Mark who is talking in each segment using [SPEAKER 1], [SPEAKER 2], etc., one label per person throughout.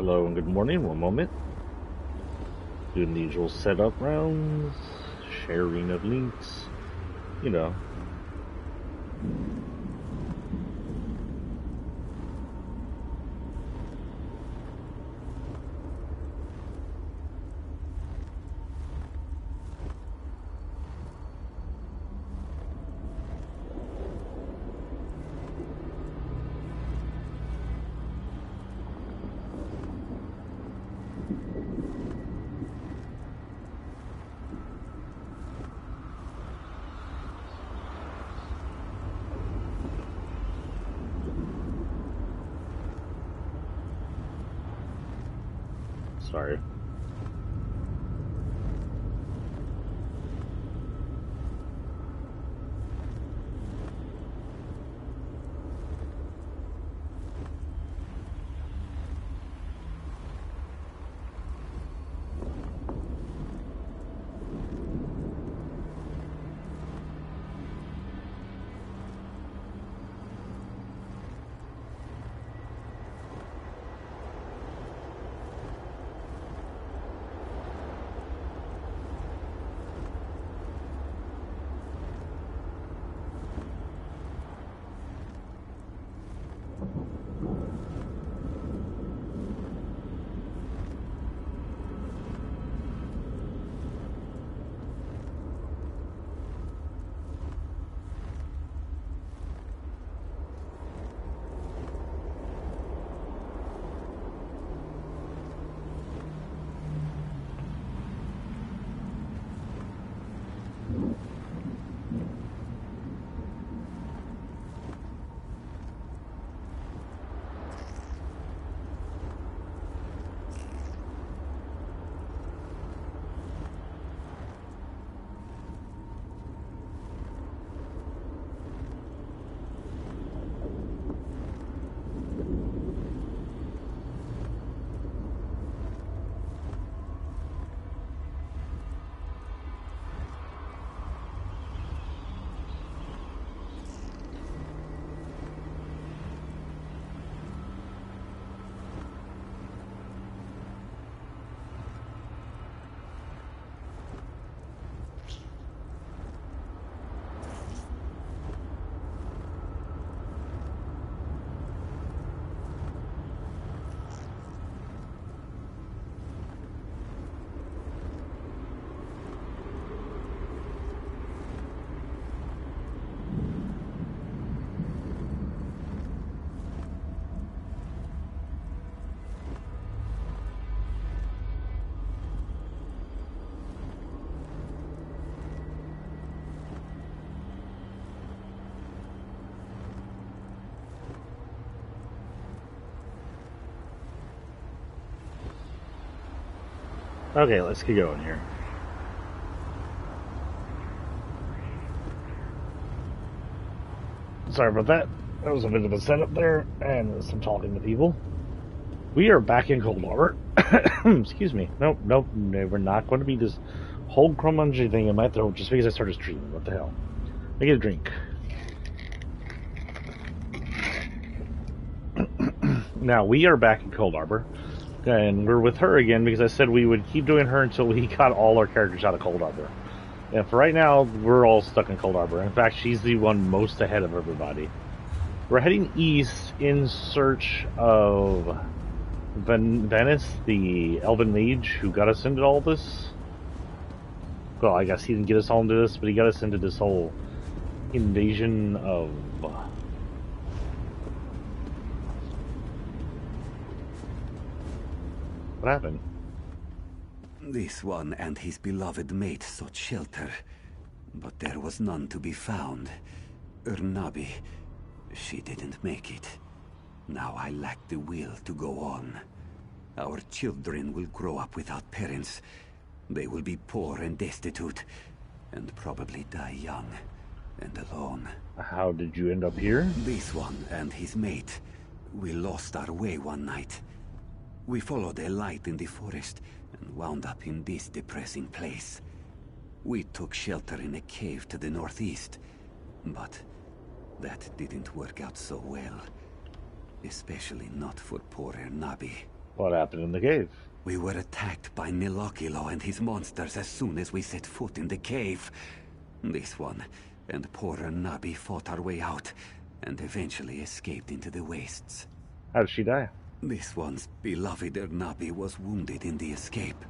[SPEAKER 1] Hello and good morning. One moment. Doing the usual setup rounds, sharing of links, you know. Sorry. Okay, let's get going here. Sorry about that. That was a bit of a setup there, and some talking to people. We are back in Cold Harbor. Excuse me. Nope, we're not going to be this whole crumungy thing in my throat just because I started streaming. What the hell? I get a drink. Now, we are back in Cold Harbor, and we're with her again because I said we would keep doing her until we got all our characters out of Cold Harbor. And for right now, we're all stuck in Cold Harbor. In fact, she's the one most ahead of everybody. We're heading east in search of Venice, the elven mage who got us into all this. Well, I guess he didn't get us all into this, but he got us into this whole invasion of... What happened?
[SPEAKER 2] This one and his beloved mate sought shelter, but there was none to be found. Urnabi, she didn't make it. Now I lack the will to go on. Our children will grow up without parents. They will be poor and destitute, and probably die young and alone.
[SPEAKER 1] How did you end up here?
[SPEAKER 2] This one and his mate. We lost our way one night. We followed a light in the forest and wound up in this depressing place. We took shelter in a cave to the northeast, but that didn't work out so well. Especially not for poor Ernabi.
[SPEAKER 1] What happened in the cave?
[SPEAKER 2] We were attacked by Nilokilo and his monsters as soon as we set foot in the cave. This one and poor Nabi fought our way out and eventually escaped into the wastes.
[SPEAKER 1] How did she die?
[SPEAKER 2] This one's beloved Ernabi was wounded in the escape.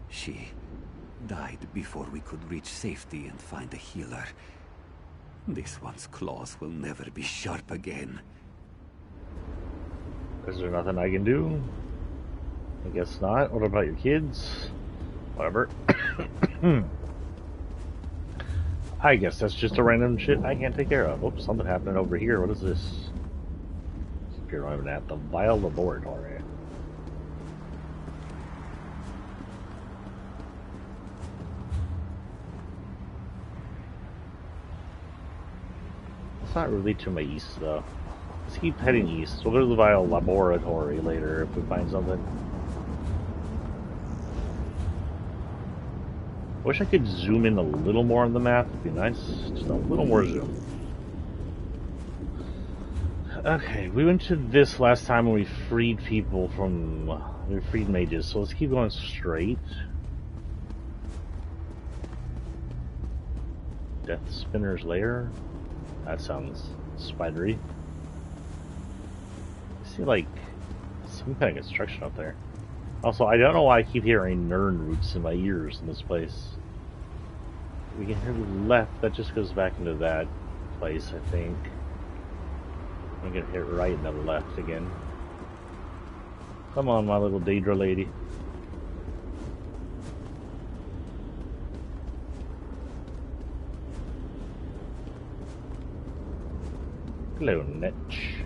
[SPEAKER 2] She died before we could reach safety and find a healer. This one's claws will never be sharp again.
[SPEAKER 1] Is there nothing I can do? I guess not. What about your kids? Whatever. I guess that's just a random shit I can't take care of. Oops, something happening over here. What is this? You're arriving at the Vile Laboratory. It's not really to my east, though. Let's keep heading east. We'll go to the Vile Laboratory later if we find something. Wish I could zoom in a little more on the map. It'd be nice. Just a little more zoom. Okay, we went to this last time when we freed people from... we freed mages, so let's keep going straight. Death Spinner's Lair? That sounds spidery. I see, like, some kind of construction up there. Also, I don't know why I keep hearing Nern roots in my ears in this place. We can hear the left, that just goes back into that place, I think. I'm gonna hit right and then left again. Come on, my little Daedra lady. Hello, Netch.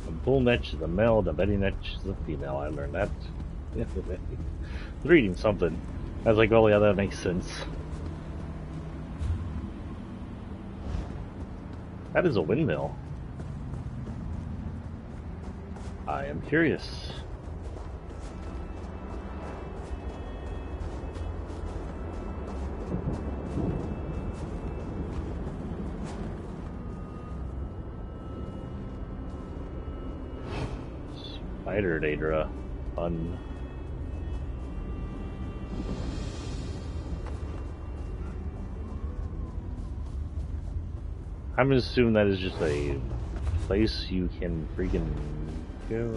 [SPEAKER 1] The bull Netch is the male, the Betty Netch is the female. I learned that. I was reading something. I was like, oh yeah, that makes sense. That is a windmill. I am curious. Spider Daedra. Fun. I'm gonna assume that is just a place you can freaking go.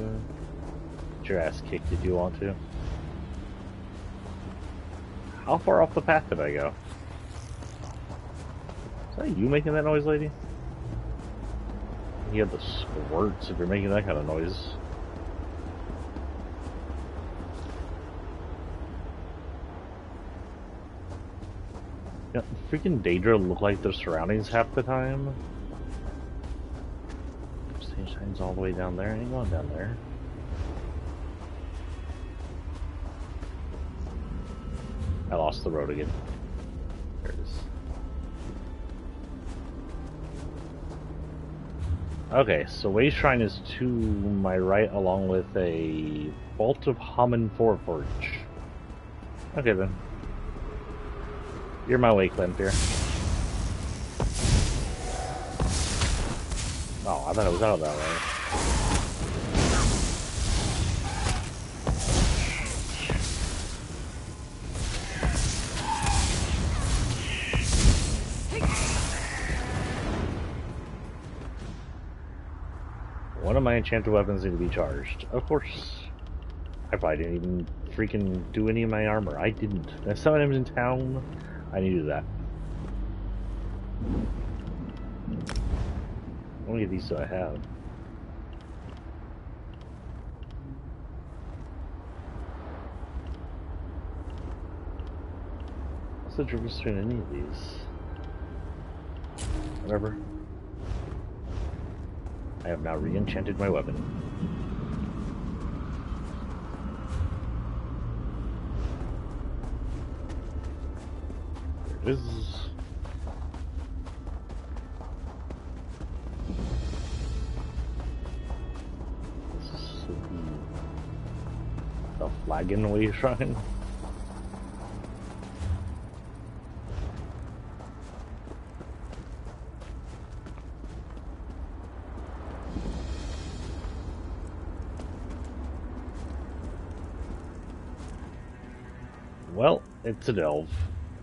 [SPEAKER 1] Get your ass kicked if you want to. How far off the path did I go? Is that you making that noise, lady? You have the squirts if you're making that kind of noise. Yeah, freaking Daedra look like their surroundings half the time. Stage shines all the way down there. I ain't going down there. I lost the road again. There it is. Okay, so Way Shrine is to my right along with a Vault of Hammon Forge. Okay then. You're my way, Clint, here. Oh, I thought it was out that way. One of my enchanted weapons need to be charged. Of course. I probably didn't even freaking do any of my armor. I didn't. If someone was in town, I needed that. How many of these do I have? What's the difference between any of these? Whatever. I have now re-enchanted my weapon. There it is. This is the flagon Way Shrine. Well, it's a delve.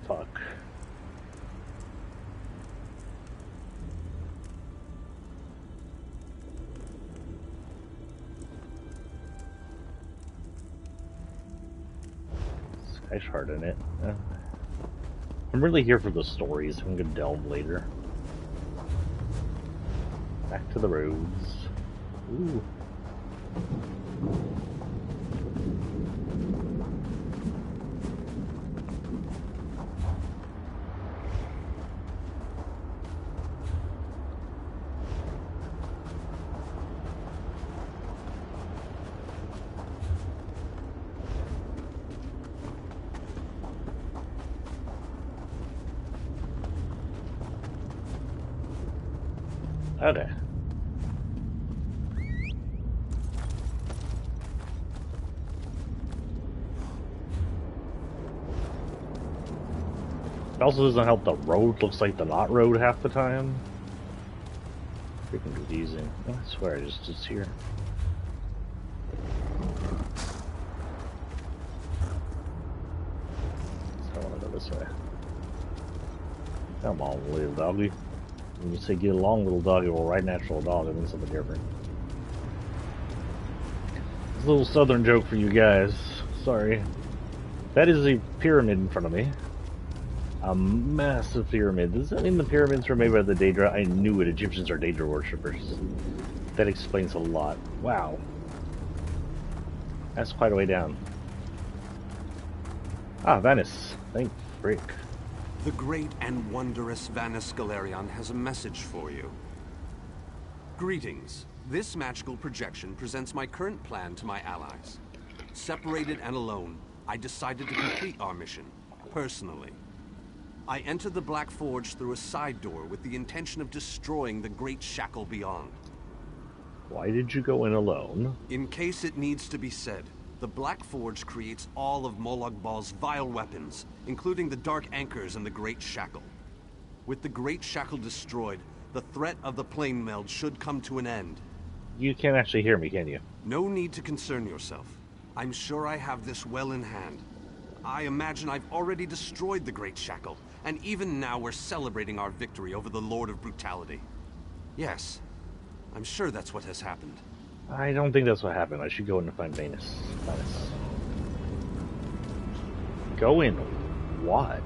[SPEAKER 1] Fuck. Sky's hard in it. I'm really here for the stories. I'm gonna delve later. Back to the roads. Ooh. Okay. It also doesn't help the road looks like the not road half the time. Freaking confusing. I swear it's here. I want to go this way. Come on, little doggy. When you say get along, little doggy, well, right natural dog, it means something different. It's a little southern joke for you guys. Sorry. That is a pyramid in front of me. A massive pyramid. Does that mean the pyramids were made by the Daedra? I knew it. Egyptians are Daedra worshippers. That explains a lot. Wow. That's quite a way down. Ah, Venice. Thank frick.
[SPEAKER 3] The great and wondrous Vanus Galerion has a message for you. Greetings. This magical projection presents my current plan to my allies. Separated and alone, I decided to complete our mission, personally. I entered the Black Forge through a side door with the intention of destroying the Great Shackle beyond.
[SPEAKER 1] Why did you go in alone?
[SPEAKER 3] In case it needs to be said, the Black Forge creates all of Molag Bal's vile weapons, including the Dark Anchors and the Great Shackle. With the Great Shackle destroyed, the threat of the plane meld should come to an end.
[SPEAKER 1] You can't actually hear me, can you?
[SPEAKER 3] No need to concern yourself. I'm sure I have this well in hand. I imagine I've already destroyed the Great Shackle, and even now we're celebrating our victory over the Lord of Brutality. Yes, I'm sure that's what has happened.
[SPEAKER 1] I don't think that's what happened. I should go in and find Venus. Go in what?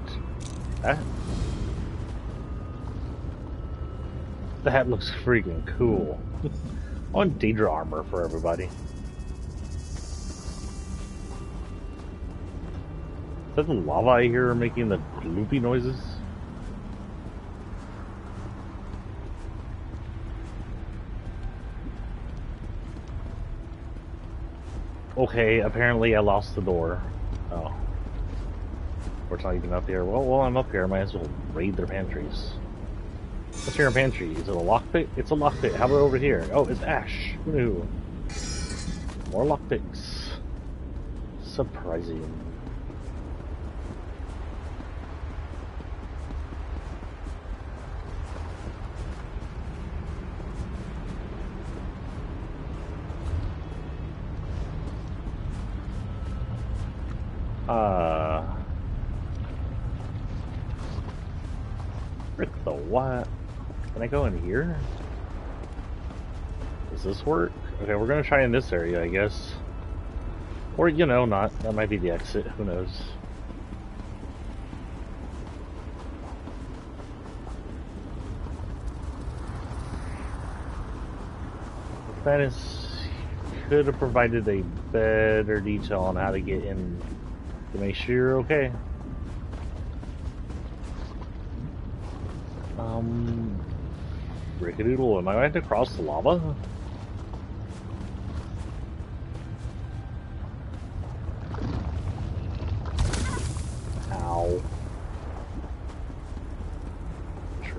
[SPEAKER 1] That looks freaking cool. I want Daedra armor for everybody. Is that the lava I hear making the gloopy noises? Okay, apparently I lost the door. Oh. We're not even up here. Well, while I'm up here, I might as well raid their pantries. What's your pantry? Is it a lockpick? It's a lockpick. How about over here? Oh, it's ash. Who knew? More lockpicks. Surprising. Frick the what? Can I go in here? Does this work? Okay, we're gonna try in this area, I guess. Or, you know, not. That might be the exit. Who knows? Venice could have provided a better detail on how to get in to make sure you're okay. Rickadoodle, am I going to cross the lava? Ow. Jerk.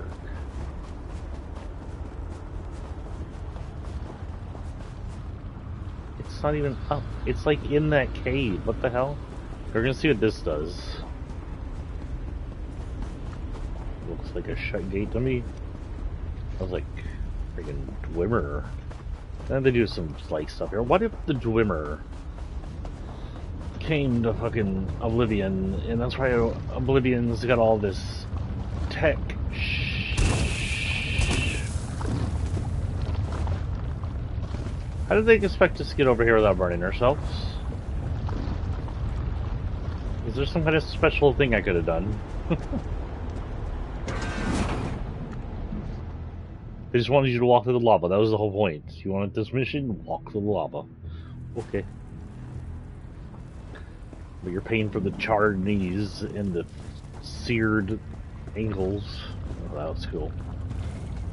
[SPEAKER 1] It's not even up. It's like in that cave. What the hell? We're gonna see what this does. Looks like a shut gate to me. I was like, freaking Dwemer. Then they do some like stuff here. What if the Dwemer came to fucking Oblivion, and that's why Oblivion's got all this tech. How did they expect us to get over here without burning ourselves? Is there some kind of special thing I could have done? They just wanted you to walk through the lava. That was the whole point. You wanted this mission? Walk through the lava. Okay. But you're paying for the charred knees and the seared ankles. Oh, that was cool.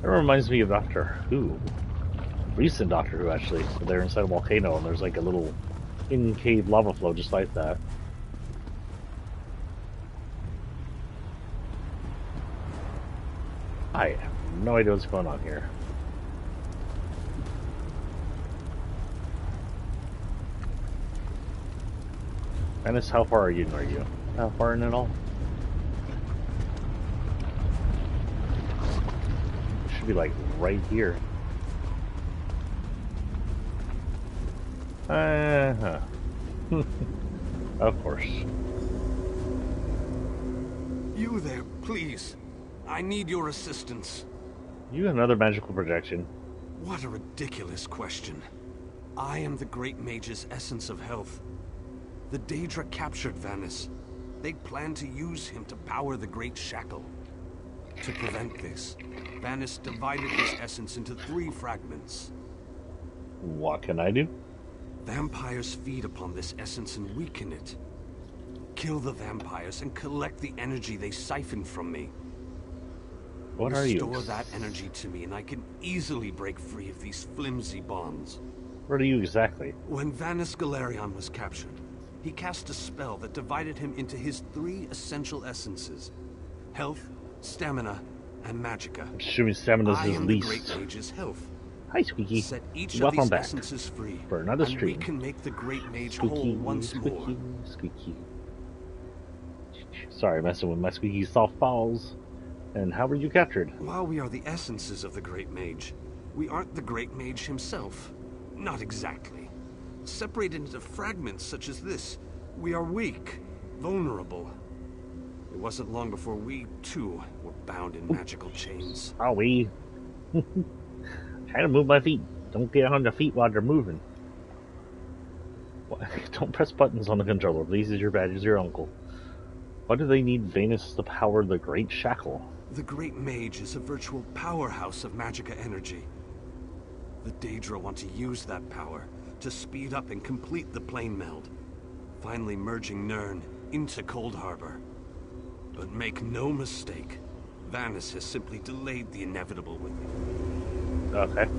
[SPEAKER 1] That reminds me of Doctor Who. Recent Doctor Who, actually. They're inside a volcano and there's like a little in-cave lava flow just like that. I have no idea what's going on here. Dennis, how far are you? How far in it all? Should be like right here. Of course.
[SPEAKER 3] You there, please. I need your assistance.
[SPEAKER 1] You got another magical projection.
[SPEAKER 3] What a ridiculous question. I am the Great Mage's essence of health. The Daedra captured Vannis. They plan to use him to power the Great Shackle. To prevent this, Vannis divided his essence into 3 fragments.
[SPEAKER 1] What can I do?
[SPEAKER 3] Vampires feed upon this essence and weaken it. Kill the vampires and collect the energy they siphon from me.
[SPEAKER 1] What are you?
[SPEAKER 3] Restore that energy to me and I can easily break free of these flimsy bonds.
[SPEAKER 1] What are you exactly?
[SPEAKER 3] When Vannis Galerion was captured, he cast a spell that divided him into his 3 essential essences. Health, stamina, and magicka.
[SPEAKER 1] Assuming stamina's
[SPEAKER 3] I
[SPEAKER 1] his
[SPEAKER 3] am the
[SPEAKER 1] least.
[SPEAKER 3] Great Mage's health.
[SPEAKER 1] Hi, Squeaky.
[SPEAKER 3] Set each
[SPEAKER 1] Welcome
[SPEAKER 3] of these
[SPEAKER 1] back
[SPEAKER 3] essences free,
[SPEAKER 1] for another
[SPEAKER 3] and
[SPEAKER 1] stream.
[SPEAKER 3] we can make the Great Mage
[SPEAKER 1] Squeaky,
[SPEAKER 3] whole once more.
[SPEAKER 1] Squeaky. Sorry, messing with my squeaky soft balls. And how were you captured?
[SPEAKER 3] While we are the essences of the Great Mage, we aren't the Great Mage himself. Not exactly. Separated into fragments such as this, we are weak, vulnerable. It wasn't long before we, too, were bound in magical chains.
[SPEAKER 1] Are we? Trying to move my feet. Don't get on your feet while you're moving. What? Don't press buttons on the controller. Please, as your badge is your uncle. Why do they need Vanus to power the Great Shackle?
[SPEAKER 3] The Great Mage is a virtual powerhouse of magicka energy. The Daedra want to use that power to speed up and complete the plane meld, finally merging Nirn into Cold Harbor. But make no mistake, Vannis has simply delayed the inevitable with me.
[SPEAKER 1] Okay.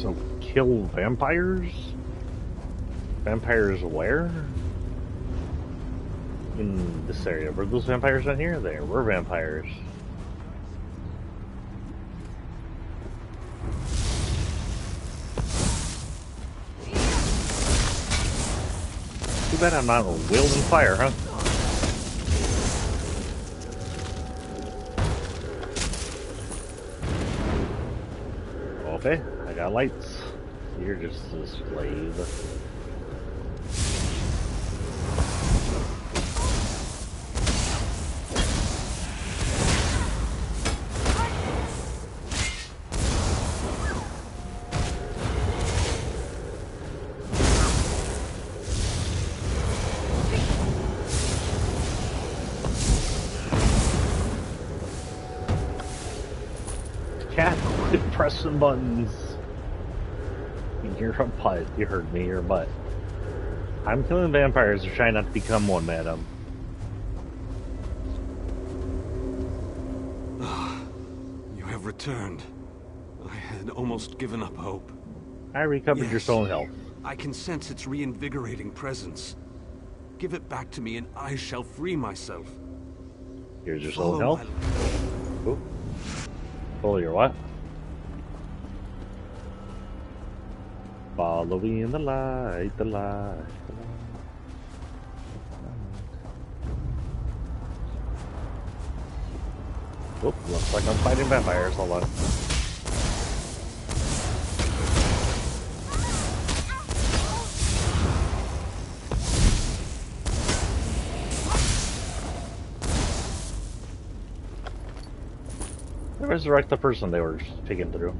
[SPEAKER 1] So, kill vampires? Vampires where? In this area. Were those vampires down here? There were vampires. Too bad I'm not wielding fire, huh? Okay, I got lights. You're just a slave. Cat, quit pressing buttons. You're a butt. You heard me, you're a butt. I'm killing vampires. They're trying not to become one, madam.
[SPEAKER 3] You have returned. I had almost given up hope.
[SPEAKER 1] I recovered your
[SPEAKER 3] Yes.
[SPEAKER 1] soul and health.
[SPEAKER 3] I can sense its reinvigorating presence. Give it back to me and I shall free myself.
[SPEAKER 1] Here's your soul and
[SPEAKER 3] Follow
[SPEAKER 1] health.
[SPEAKER 3] my-
[SPEAKER 1] Ooh. Follow your what? Following the light, the light, the light. Oop, looks like I'm fighting vampires. Hold on. resurrect the person they were picking through.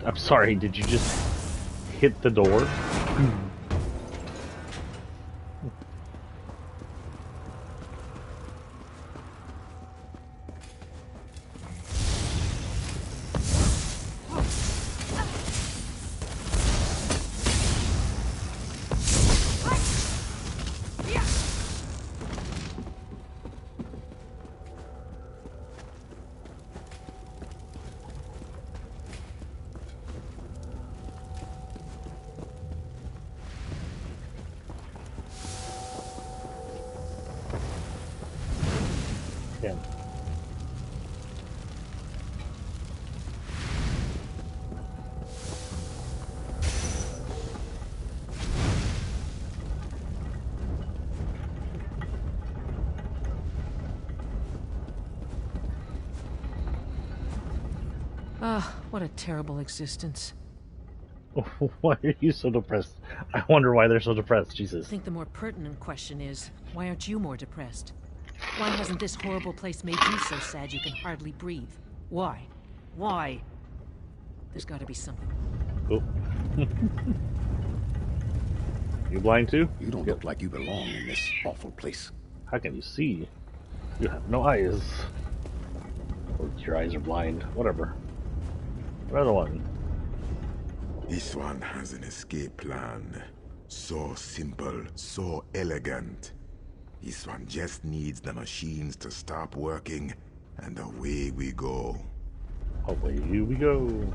[SPEAKER 1] I'm sorry, did you just hit the door? Yeah.
[SPEAKER 4] Ah, what a terrible existence.
[SPEAKER 1] Why are you so depressed? I wonder why they're so depressed,
[SPEAKER 4] I
[SPEAKER 1] Jesus.
[SPEAKER 4] think the more pertinent question is, why aren't you more depressed? Why hasn't this horrible place made you so sad you can hardly breathe? Why? Why? There's gotta be something.
[SPEAKER 1] Oh. You blind too?
[SPEAKER 5] You don't look like you belong in this awful place.
[SPEAKER 1] How can you see? You have no eyes. Or your eyes are blind. Whatever. Another one.
[SPEAKER 6] This one has an escape plan. So simple, so elegant. This one just needs the machines to stop working, and away we go.
[SPEAKER 1] Away we go.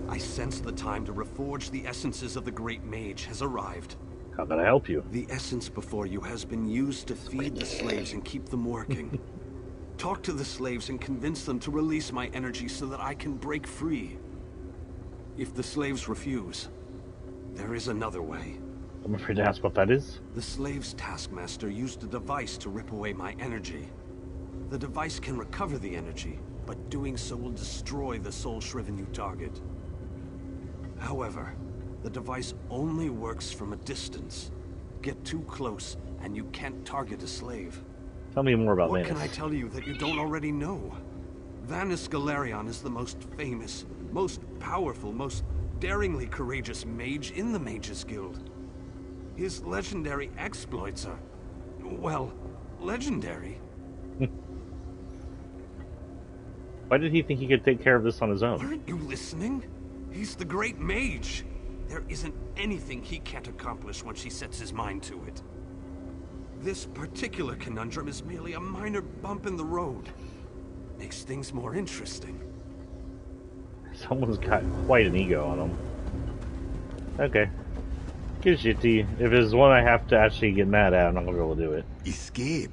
[SPEAKER 3] I sense the time to reforge the essences of the Great Mage has arrived.
[SPEAKER 1] How can I help you?
[SPEAKER 3] The essence before you has been used to feed the slaves and keep them working. Talk to the slaves and convince them to release my energy so that I can break free. If the slaves refuse, there is another way.
[SPEAKER 1] I'm afraid to ask what that is.
[SPEAKER 3] The slave's taskmaster used a device to rip away my energy. The device can recover the energy, but doing so will destroy the soul-shriven you target. However, the device only works from a distance. Get too close, and you can't target a slave.
[SPEAKER 1] Tell me more about
[SPEAKER 3] What
[SPEAKER 1] Vanus.
[SPEAKER 3] can I tell you that you don't already know? Vanus Galerion is the most famous, most powerful, most daringly courageous mage in the Mages Guild. His legendary exploits are, well, legendary.
[SPEAKER 1] Why did he think he could take care of this on his own?
[SPEAKER 3] Aren't you listening? He's the great mage. There isn't anything he can't accomplish once he sets his mind to it. This particular conundrum is merely a minor bump in the road. Makes things more interesting.
[SPEAKER 1] Someone's got quite an ego on him. Okay. Good shitty. If it's one I have to actually get mad at, I'm not gonna be able to do it.
[SPEAKER 6] Escape?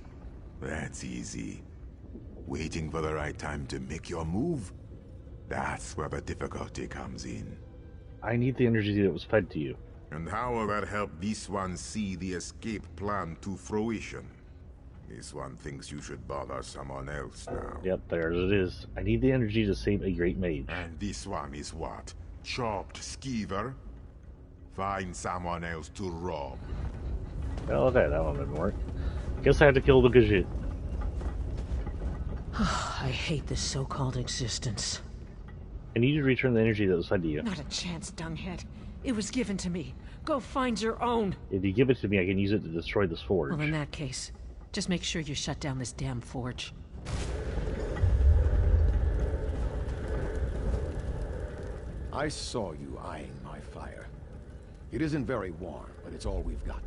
[SPEAKER 6] That's easy. Waiting for the right time to make your move? That's where the difficulty comes in.
[SPEAKER 1] I need the energy that was fed to you.
[SPEAKER 6] And how will that help this one see the escape plan to fruition? This one thinks you should bother someone else now.
[SPEAKER 1] Yep, there it is. I need the energy to save a great mage.
[SPEAKER 6] And this one is what? Chopped skeever? Find someone else to rob.
[SPEAKER 1] Well, okay, that one didn't work. Guess I had to kill the Gajit.
[SPEAKER 4] I hate this so-called existence.
[SPEAKER 1] I need you to return the energy that was fed to you.
[SPEAKER 4] Not a chance, dunghead. It was given to me. Go find your own.
[SPEAKER 1] If you give it to me, I can use it to destroy this forge.
[SPEAKER 4] Well, in that case, just make sure you shut down this damn forge.
[SPEAKER 5] I saw you eyeing my fire. It isn't very warm, but it's all we've got.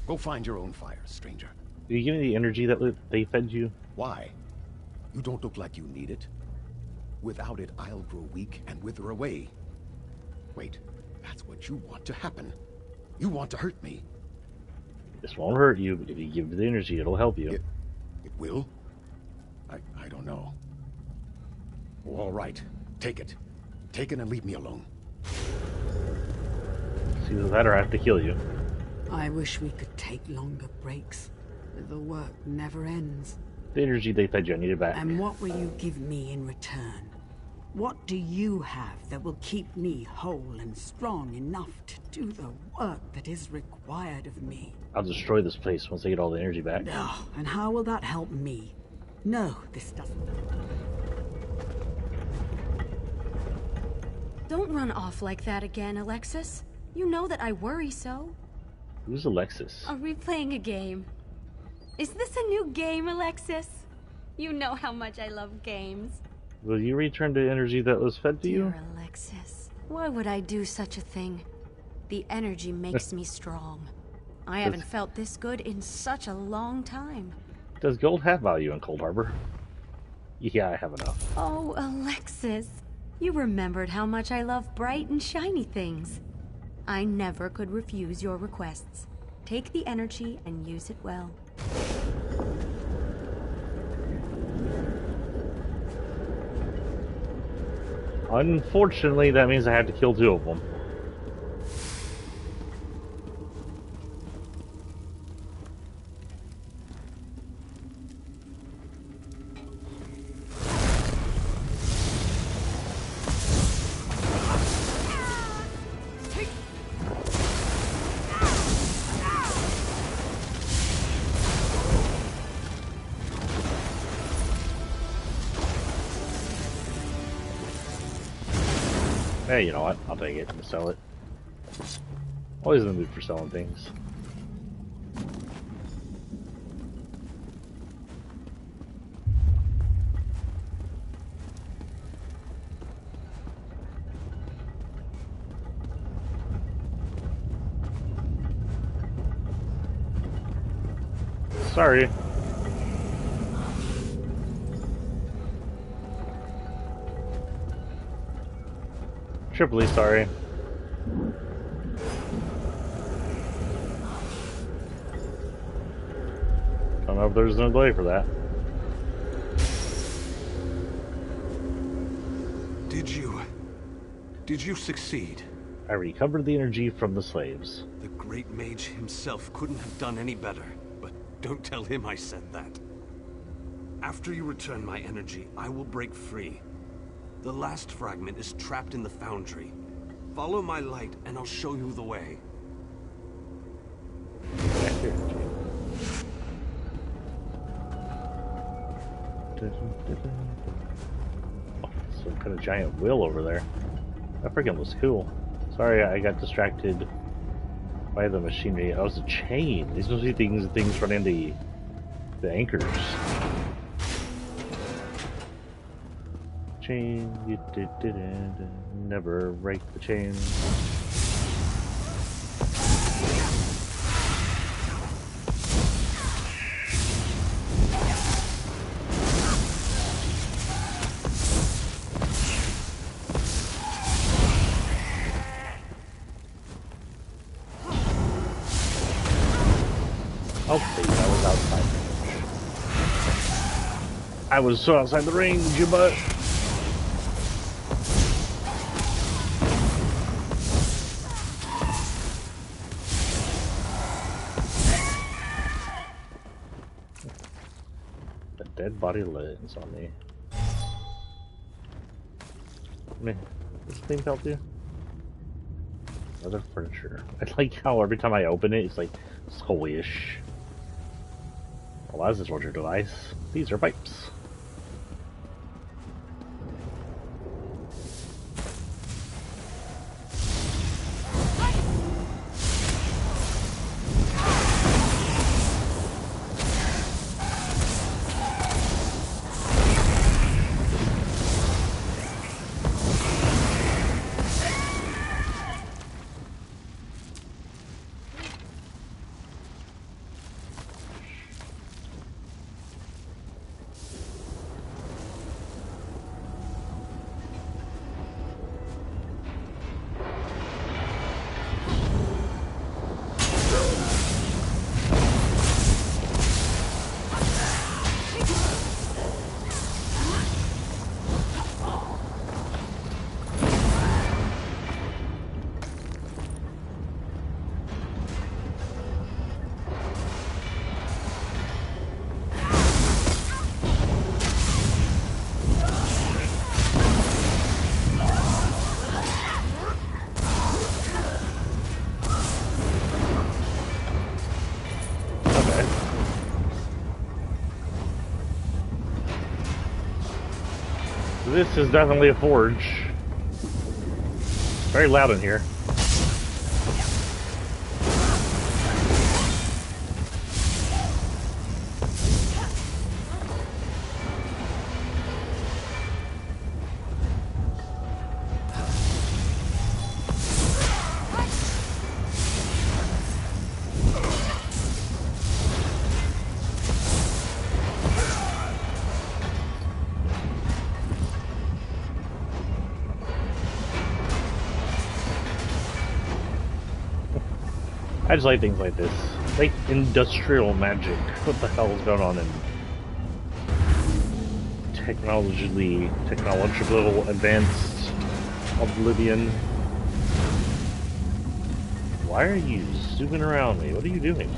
[SPEAKER 5] Go find your own fire, stranger.
[SPEAKER 1] Did you give me the energy that they fed you?
[SPEAKER 5] Why? You don't look like you need it. Without it, I'll grow weak and wither away. Wait, that's what you want to happen. You want to hurt me.
[SPEAKER 1] This won't hurt you, but if you give me the energy, it'll help you.
[SPEAKER 5] It will? I don't know. All right, take it. Take it and leave me alone.
[SPEAKER 1] See that, or I have to kill you.
[SPEAKER 7] I wish we could take longer breaks. The work never ends.
[SPEAKER 1] The energy they fed you, I need it back.
[SPEAKER 7] And what will you give me in return? What do you have that will keep me whole and strong enough to do the work that is required of me?
[SPEAKER 1] I'll destroy this place once I get all the energy back.
[SPEAKER 7] Oh, and how will that help me? No, this doesn't.
[SPEAKER 8] Don't run off like that again, Alexis. You know that I worry so.
[SPEAKER 1] Who's Alexis?
[SPEAKER 8] Are we playing a game? Is this a new game, Alexis? You know how much I love games.
[SPEAKER 1] Will you return the energy that was fed to you?
[SPEAKER 8] Dear Alexis, why would I do such a thing? The energy makes me strong. I haven't felt this good in such a long time.
[SPEAKER 1] Does gold have value in Cold Harbor? Yeah, I have enough.
[SPEAKER 8] Oh, Alexis. You remembered how much I love bright and shiny things. I never could refuse your requests. Take the energy and use it well.
[SPEAKER 1] Unfortunately, that means I have to kill 2 of them. Hey, you know what? I'll take it and sell it. Always in the mood for selling things. Sorry. Triply sorry. Don't know if there's no delay for that.
[SPEAKER 3] Did you succeed?
[SPEAKER 1] I recovered the energy from the slaves.
[SPEAKER 3] The great mage himself couldn't have done any better, but don't tell him I said that. After you return my energy, I will break free. The last fragment is trapped in the foundry. Follow my light, and I'll show you the way.
[SPEAKER 1] Oh, some kind of giant wheel over there. That freaking was cool. Sorry, I got distracted by the machinery. Oh, it was a chain. These must be things running the anchors. Chain, you didn't never break the chain. Okay, that was outside range. I was so outside the range, you butt. Dead body lands on me. Man, this thing fell too. Other furniture. I like how every time I open it, it's like skully-ish. Well, that's a torture device. These are pipes. This is definitely a forge. It's very loud in here. I just like things like this. Like industrial magic. What the hell is going on in technological advanced Oblivion? Why are you zooming around me? What are you doing?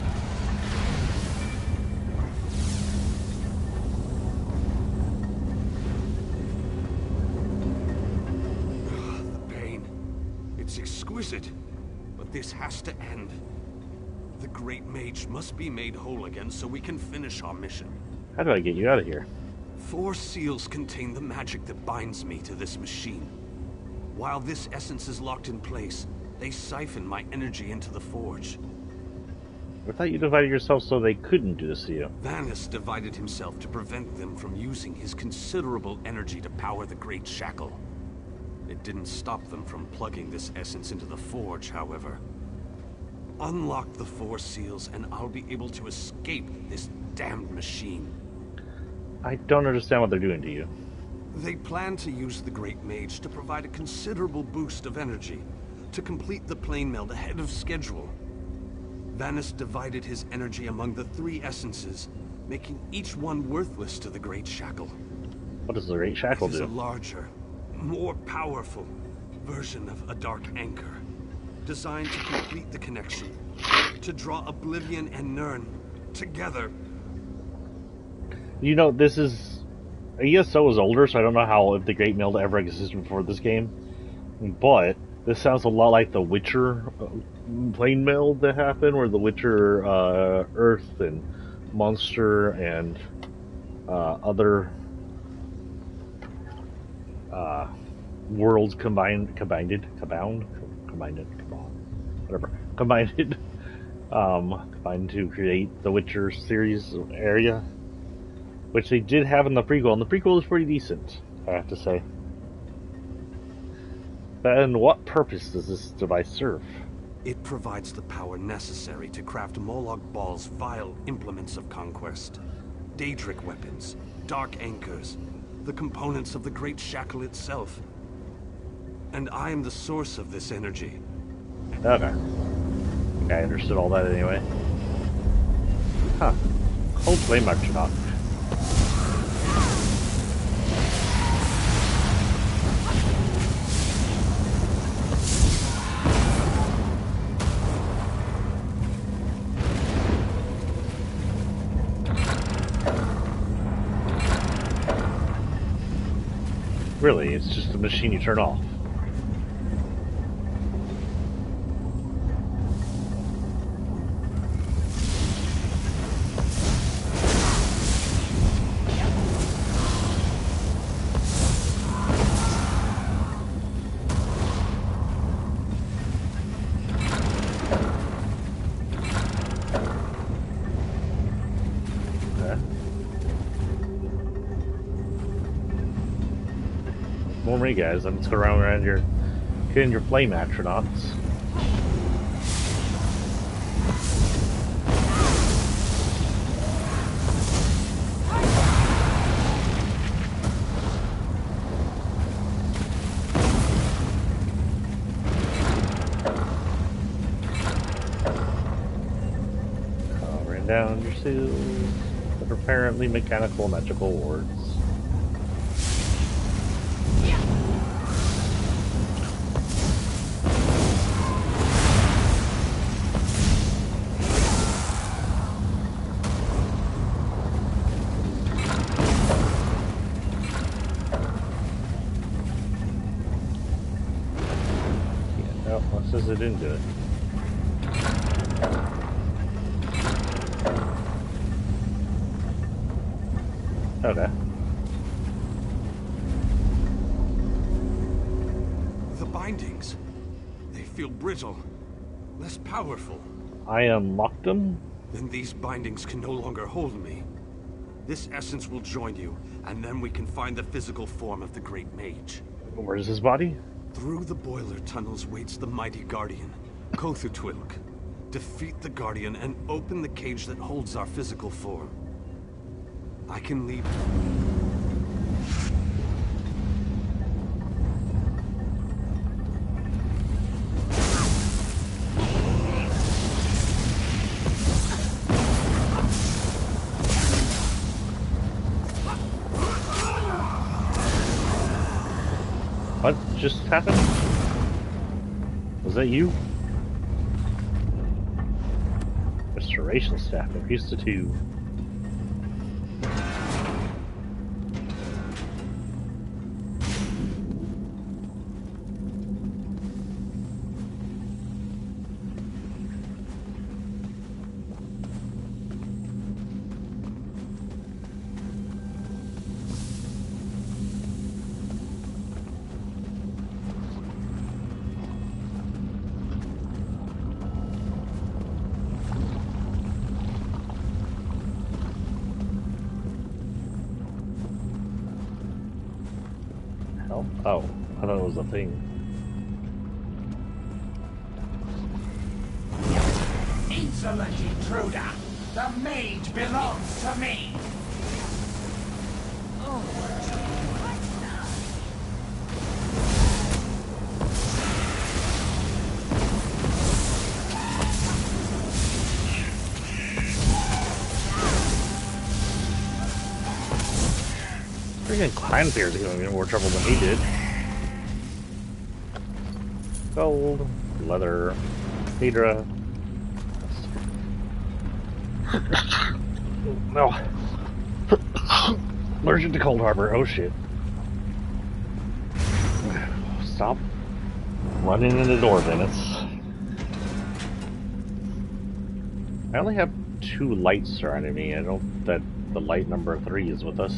[SPEAKER 3] The pain. It's exquisite. But this has to end. The Great Mage must be made whole again so we can finish our mission.
[SPEAKER 1] How do I get you out of here?
[SPEAKER 3] 4 seals contain the magic that binds me to this machine. While this essence is locked in place, they siphon my energy into the forge.
[SPEAKER 1] I thought you divided yourself so they couldn't do this to you.
[SPEAKER 3] Vanus divided himself to prevent them from using his considerable energy to power the Great Shackle. It didn't stop them from plugging this essence into the forge, however. Unlock the 4 seals and I'll be able to escape this damned machine.
[SPEAKER 1] I don't understand what they're doing to you.
[SPEAKER 3] They plan to use the Great Mage to provide a considerable boost of energy to complete the plane meld ahead of schedule. Vanus divided his energy among the 3 essences, making each one worthless to the Great Shackle.
[SPEAKER 1] What does the Great Shackle
[SPEAKER 3] It is
[SPEAKER 1] do?
[SPEAKER 3] a larger, more powerful version of a Dark Anchor, designed to complete the connection, to draw Oblivion and Nirn together.
[SPEAKER 1] You know, this is... ESO is older, so I don't know how if the Great Meld ever existed before this game. But this sounds a lot like the Witcher plane meld that happened, where the Witcher Earth and Monster and other worlds combined to create the Witcher series area, which they did have in the prequel, and the prequel is pretty decent, I have to say. And what purpose does this device serve?
[SPEAKER 3] It provides the power necessary to craft Moloch Baal's vile implements of conquest. Daedric weapons, dark anchors, the components of the Great Shackle itself. And I am the source of this energy.
[SPEAKER 1] Okay. I understood all that anyway. Huh. Cold flame architect. Really, it's just a machine you turn off. More me, guys. I'm just going around here getting your flame astronauts. Ran down your seals that are apparently mechanical magical wards. Says it didn't do it. Okay.
[SPEAKER 3] bindings. They feel brittle, less powerful.
[SPEAKER 1] I unlocked them?
[SPEAKER 3] Then these bindings can no longer hold me. This essence will join you, and then we can find the physical form of the Great Mage.
[SPEAKER 1] Where's his body?
[SPEAKER 3] Through the boiler tunnels waits the mighty Guardian, Kothutwilk. Defeat the Guardian and open the cage that holds our physical form. I can lead...
[SPEAKER 1] What just happened? Was that you? Restoration staff increased to 2. Oh, I thought it was a thing.
[SPEAKER 9] Insolent intruder! The mage belongs to me!
[SPEAKER 1] Freaking clan fears are giving me more trouble than he did. Gold, leather, Hydra. No. Allergic to Cold Harbor. Oh shit. Stop running in the door, Venice. I only have 2 lights surrounding me. I don't that the light number 3 is with us.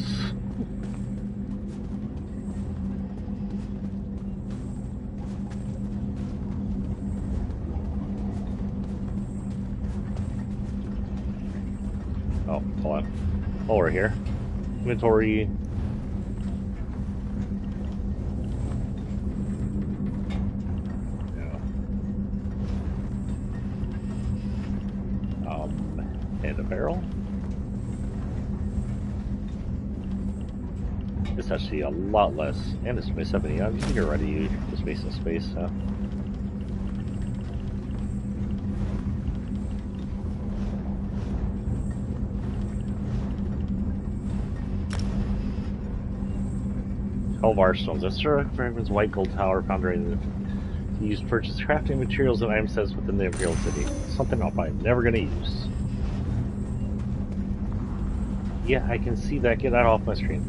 [SPEAKER 1] Oh, hold on. While we're here. Inventory. Yeah. And a barrel. It's actually a lot less. And it's space 70. I think you're ready to use the space in space, huh? Elvar stones. That's for Raven's white gold tower foundry to use purchase crafting materials and item sets within the Imperial City. Something I'm probably never gonna use. Yeah, I can see that. Get that off my screen.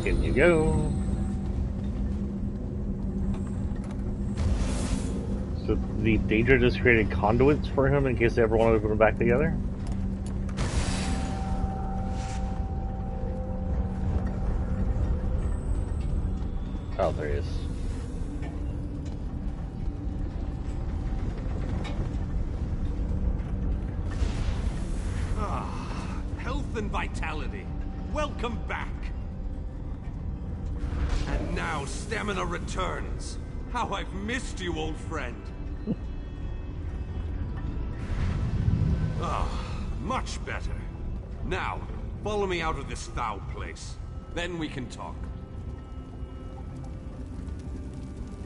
[SPEAKER 1] In you go. So the Daedra just created conduits for him in case they ever wanted to put them back together? Oh, there he is.
[SPEAKER 3] Ah, health and vitality. Welcome back. And now stamina returns. How I've missed you, old friend. Ah, much better. Now, follow me out of this foul place. Then we can talk.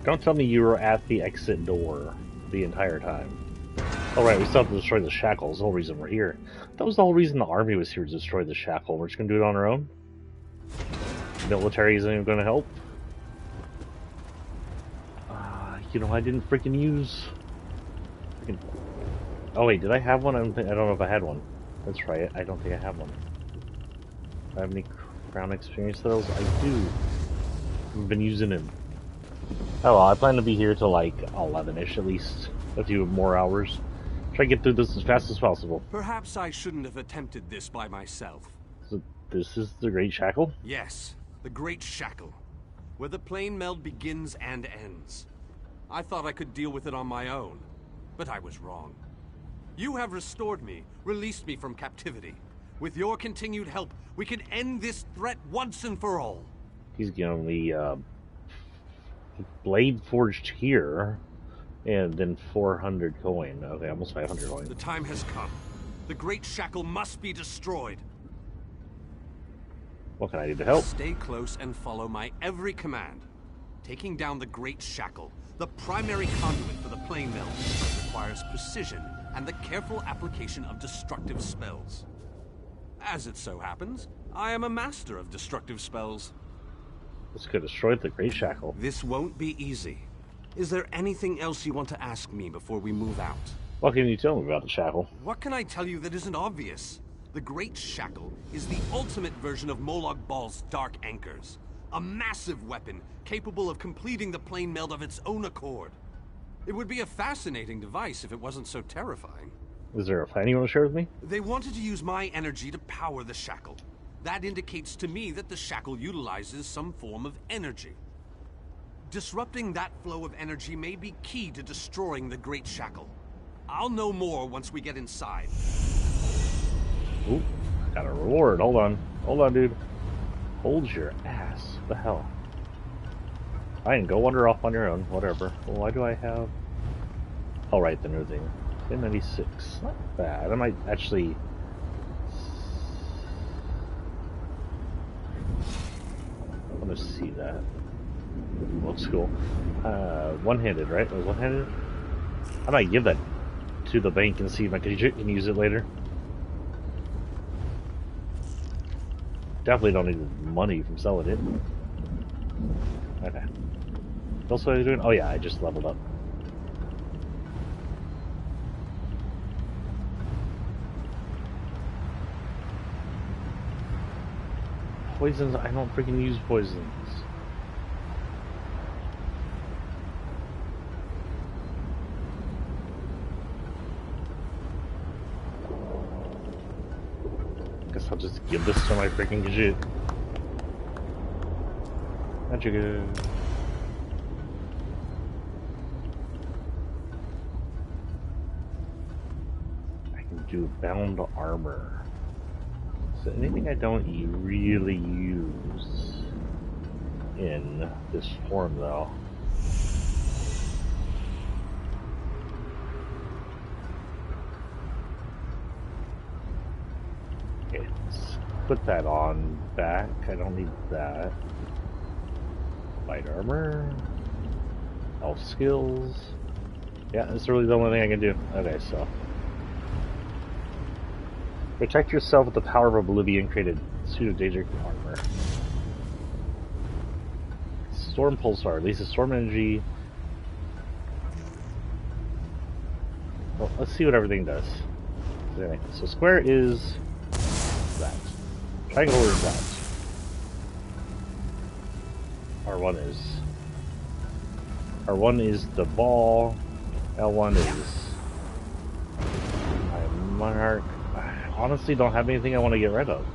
[SPEAKER 1] Don't tell me you were at the exit door the entire time. Oh right, we still have to destroy the shackle. That's the whole reason we're here. That was the whole reason the army was here, to destroy the shackle. We're just gonna do it on our own? Military isn't even gonna help? You know, I didn't freaking use... Oh wait, did I have one? I don't know if I had one. That's right, I don't think I have one. Do I have any Brown experience levels? I do. I've been using him. Oh well, I plan to be here till like 11-ish at least. A few more hours. Try to get through this as fast as possible.
[SPEAKER 3] Perhaps I shouldn't have attempted this by myself.
[SPEAKER 1] So this is the Great Shackle?
[SPEAKER 3] Yes, the Great Shackle, where the plane meld begins and ends. I thought I could deal with it on my own, but I was wrong. You have restored me, released me from captivity. With your continued help, we can end this threat once and for all.
[SPEAKER 1] He's giving me blade forged here, and then 400 coin. Okay, almost 500 coin.
[SPEAKER 3] The time has come. The Great Shackle must be destroyed.
[SPEAKER 1] What can I do to help?
[SPEAKER 3] Stay close and follow my every command. Taking down the Great Shackle, the primary conduit for the plane meld, requires precision and the careful application of destructive spells. As it so happens, I am a master of destructive spells.
[SPEAKER 1] This could destroy the Great Shackle.
[SPEAKER 3] This won't be easy. Is there anything else you want to ask me before we move out?
[SPEAKER 1] What can you tell me about the Shackle?
[SPEAKER 3] What can I tell you that isn't obvious? The Great Shackle is the ultimate version of Molag Bal's Dark Anchors. A massive weapon capable of completing the plane meld of its own accord. It would be a fascinating device if it wasn't so terrifying.
[SPEAKER 1] Is there a plan you want to share with me?
[SPEAKER 3] They wanted to use my energy to power the Shackle. That indicates to me that the Shackle utilizes some form of energy. Disrupting that flow of energy may be key to destroying the Great Shackle. I'll know more once we get inside.
[SPEAKER 1] Ooh, got a reward. Hold on. Hold on, dude. Hold your ass. What the hell? Fine, go wander off on your own. Whatever. Well, why do I have... Oh, right, the new thing. 1096. Not bad. I might actually... I want to see that. Looks cool. One-handed, right? It was one-handed? I might give that to the bank and see if I can use it later. Definitely don't need the money from selling it. Okay. What else was I doing? Oh yeah, I just leveled up. Poisons? I don't freaking use poisons. Guess I'll just give this to my freaking Gajit. Magic. I can do bound armor. So anything I don't really use in this form, though. Okay, let's put that on back. I don't need that. Light armor. Elf skills. Yeah, that's really the only thing I can do. Okay, so. Protect yourself with the power of Oblivion created suit of Daedric armor. Storm Pulsar releases storm energy. Well, let's see what everything does. Okay, so square is that. Triangle is that. R1 is. R1 is the ball. L1 is. Monarch. I honestly don't have anything I want to get rid of.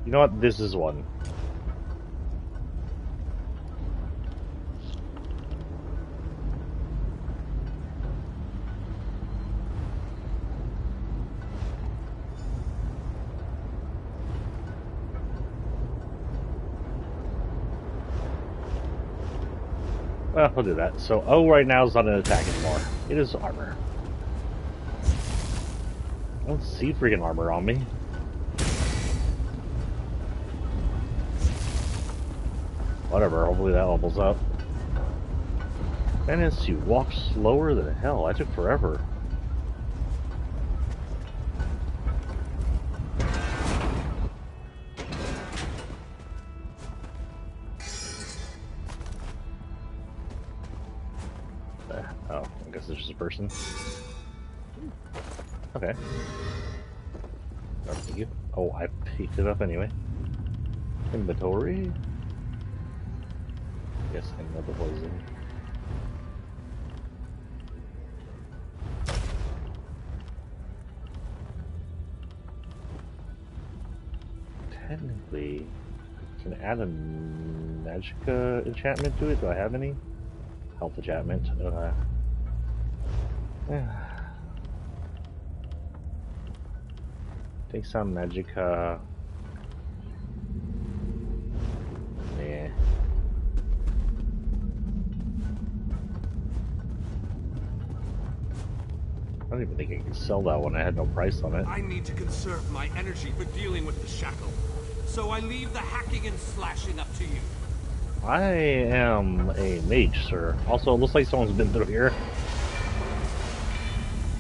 [SPEAKER 1] You know what? This is one. Well, we'll do that. So O right now is not an attack anymore. It is armor. I don't see freaking armor on me. Whatever, hopefully that levels up. And as you walk slower than hell, I took forever. person. Okay. Oh, thank you. Oh, I picked it up anyway. Inventory. Yes, another poison. Technically, I can add a Magica enchantment to it. Do I have any? Health enchantment. Take some Magica. Yeah. I don't even think I can sell that one. I had no price on it.
[SPEAKER 3] I need to conserve my energy for dealing with the shackle. So I leave the hacking and slashing up to you.
[SPEAKER 1] I am a mage, sir. Also, it looks like someone's been through here.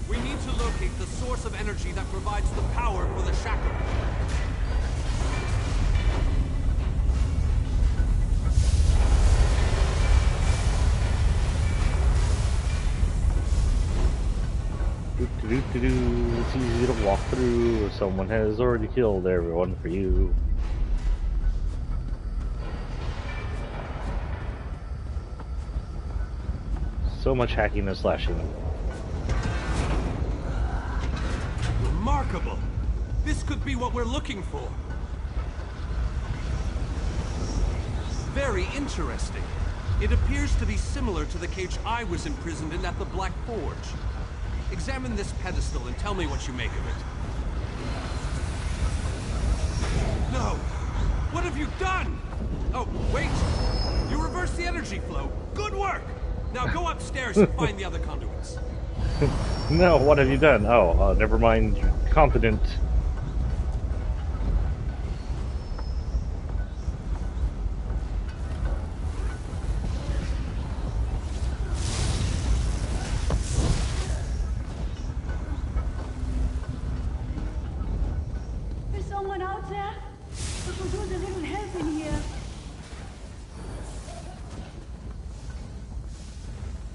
[SPEAKER 3] We need to locate the source of energy that provides the power for the shackle.
[SPEAKER 1] It's easy to walk through. Someone has already killed everyone for you. So much hacking and slashing.
[SPEAKER 3] Remarkable! This could be what we're looking for. Very interesting. It appears to be similar to the cage I was imprisoned in at the Black Forge. Examine this pedestal and tell me what you make of it. No! What have you done? Oh, wait! You reversed the energy flow. Good work! Now go upstairs and find the other conduits.
[SPEAKER 1] No, what have you done? Oh, never mind. Competent.
[SPEAKER 7] Is someone out there? I could use a little help in here.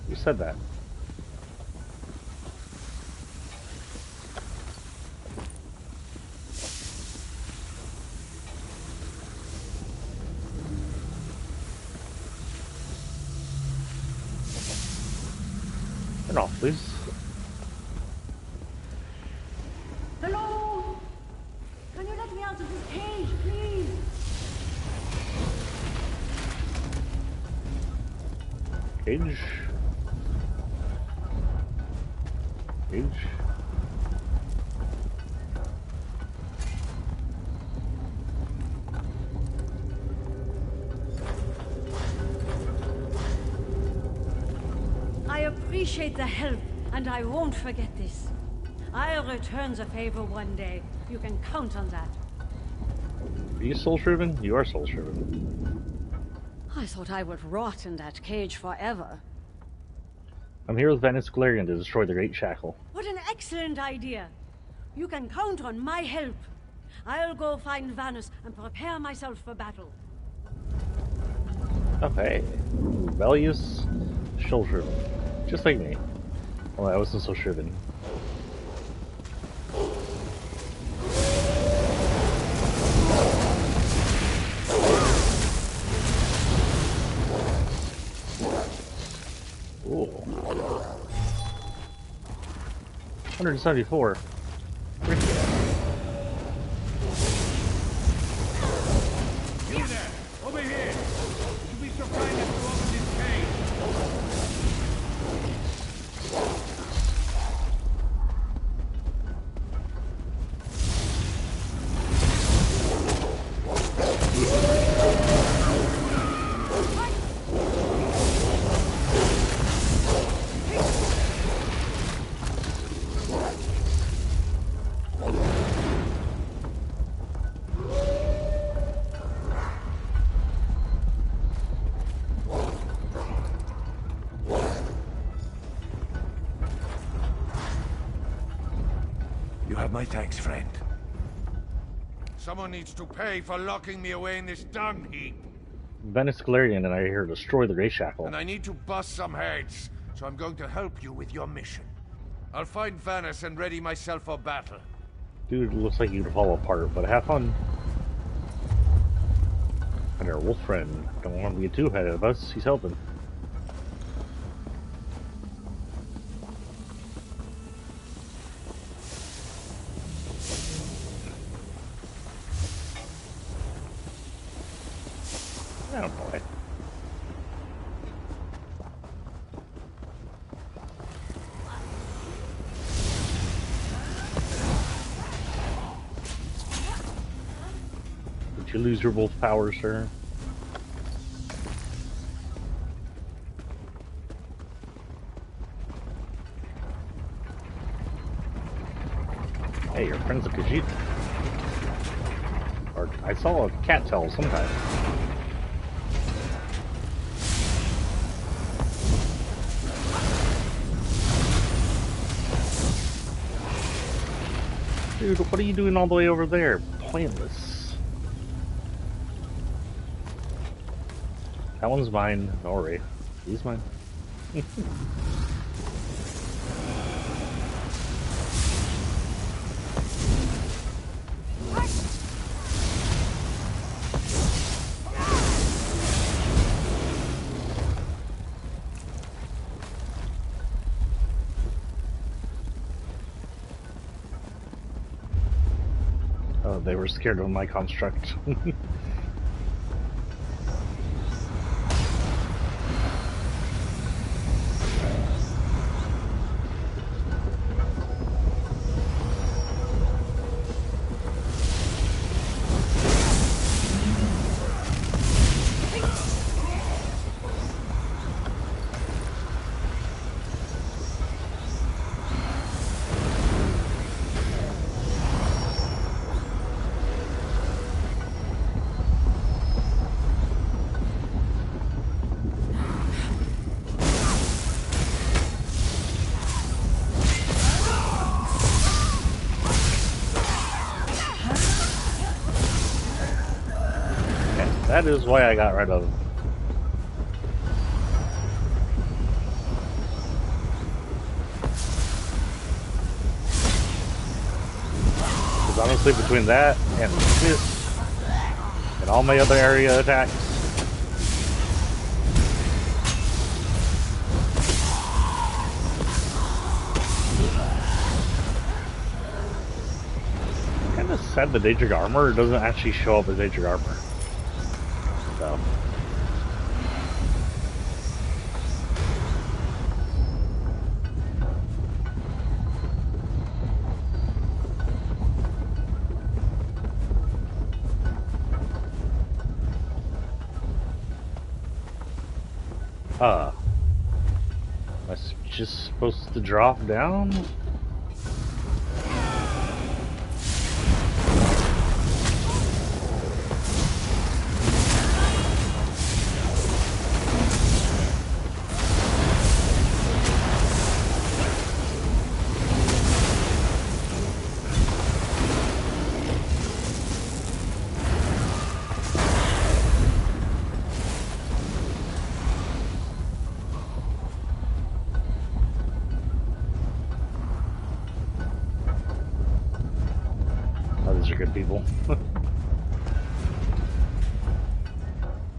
[SPEAKER 1] Who said that? Turn off, please.
[SPEAKER 7] Hello? Can you let me out of this cage, please?
[SPEAKER 1] Cage. Cage.
[SPEAKER 10] I appreciate the help, and I won't forget this. I'll return the favor one day. You can count on that.
[SPEAKER 1] Are you soul-shriven? You are soul-shriven.
[SPEAKER 10] I thought I would rot in that cage forever.
[SPEAKER 1] I'm here with Venice Galarian to destroy the Great Shackle.
[SPEAKER 10] What an excellent idea! You can count on my help. I'll go find Vanus and prepare myself for battle.
[SPEAKER 1] Okay. Rebellious, soul-shriven. Just like me. Well, I wasn't so shriven. Ooh. 174.
[SPEAKER 9] You there! Over here! Would you be so kind as to open this cage?
[SPEAKER 5] You have my thanks, friend.
[SPEAKER 9] Someone needs to pay for locking me away in this dung heap.
[SPEAKER 1] Venice Galarian and I are here to destroy the Great Shackle.
[SPEAKER 9] And I need to bust some heads so I'm going to help you with your mission. I'll find Vanus and ready myself for battle.
[SPEAKER 1] Dude, looks like you'd fall apart, but have fun. And our wolf friend, don't want to get too ahead of us, he's helping. Oh boy. Did you lose your wolf power, sir? Hey, your friend's a Khajiit. Or I saw a cat tail sometime. Dude, what are you doing all the way over there? Pointless. That one's mine. Don't worry. He's mine. Oh, they were scared of my construct. That is why I got rid of him. Because honestly, between that and this and all my other area attacks, kind of sad the Daedric armor doesn't actually show up as Daedric armor. So. That's just supposed to drop down? Good people.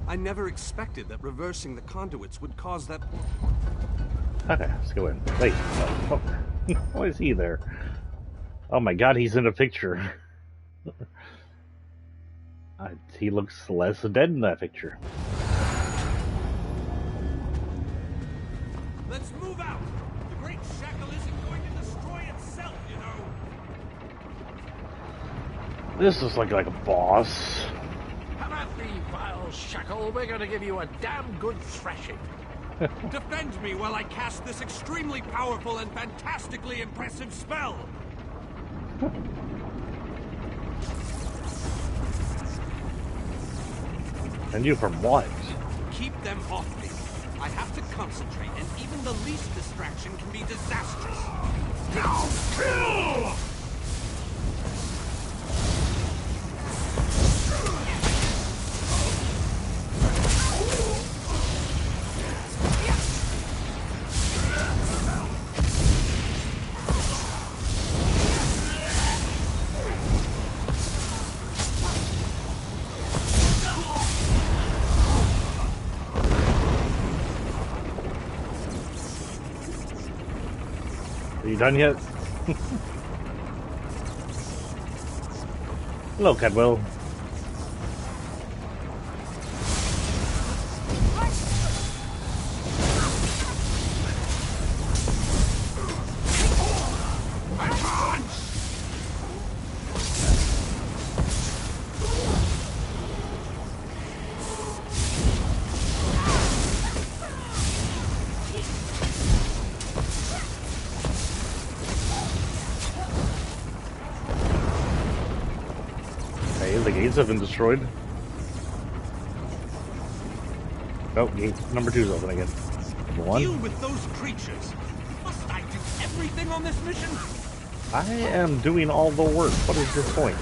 [SPEAKER 3] I never expected that reversing the conduits would cause that.
[SPEAKER 1] Okay, let's go in. Wait, why is he there? Oh my god, he's in a picture. He looks less dead in that picture.
[SPEAKER 3] Let's move out! The Great Shackle isn't going to destroy itself, you know!
[SPEAKER 1] This is like a boss.
[SPEAKER 11] Come at me, vile shackle. We're going to give you a damn good thrashing.
[SPEAKER 3] Defend me while I cast this extremely powerful and fantastically impressive spell!
[SPEAKER 1] And you from what?
[SPEAKER 3] Keep them off me. I have to concentrate, and even the least distraction can be disastrous.
[SPEAKER 11] Now kill!
[SPEAKER 1] done yet? Hello, Cadwell. The gates have been destroyed. Oh, gate number 2 is open again. Number 1.
[SPEAKER 3] Deal with those creatures. Must I do everything on this mission?
[SPEAKER 1] I am doing all the work. What is your point?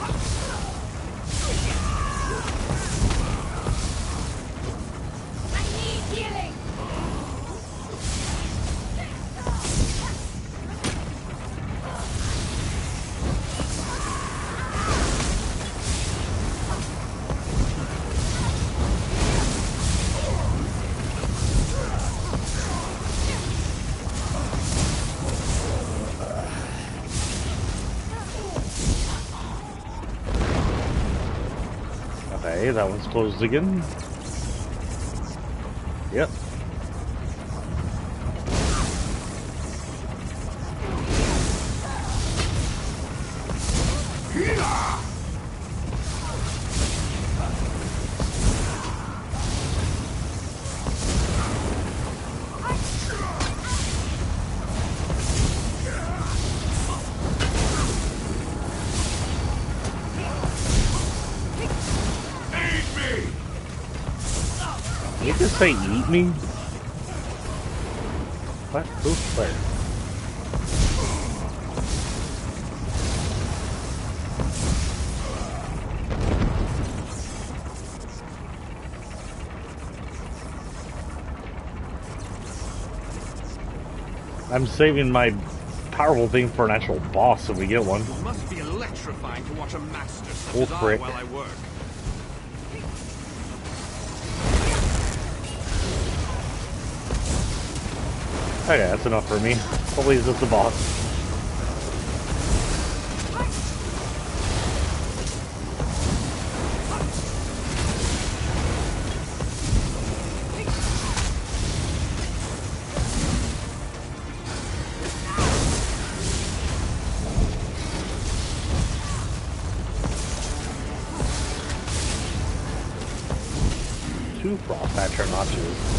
[SPEAKER 1] Okay, that one's closed again. Yep. You just say eat me? What? Who's where? I'm saving my powerful thing for an actual boss if we get one.
[SPEAKER 3] It must be electrifying to watch a master such
[SPEAKER 1] Oh,
[SPEAKER 3] as I
[SPEAKER 1] frick.
[SPEAKER 3] while I work.
[SPEAKER 1] Okay, that's enough for me. Hopefully this is the boss. Two frost patcher notches.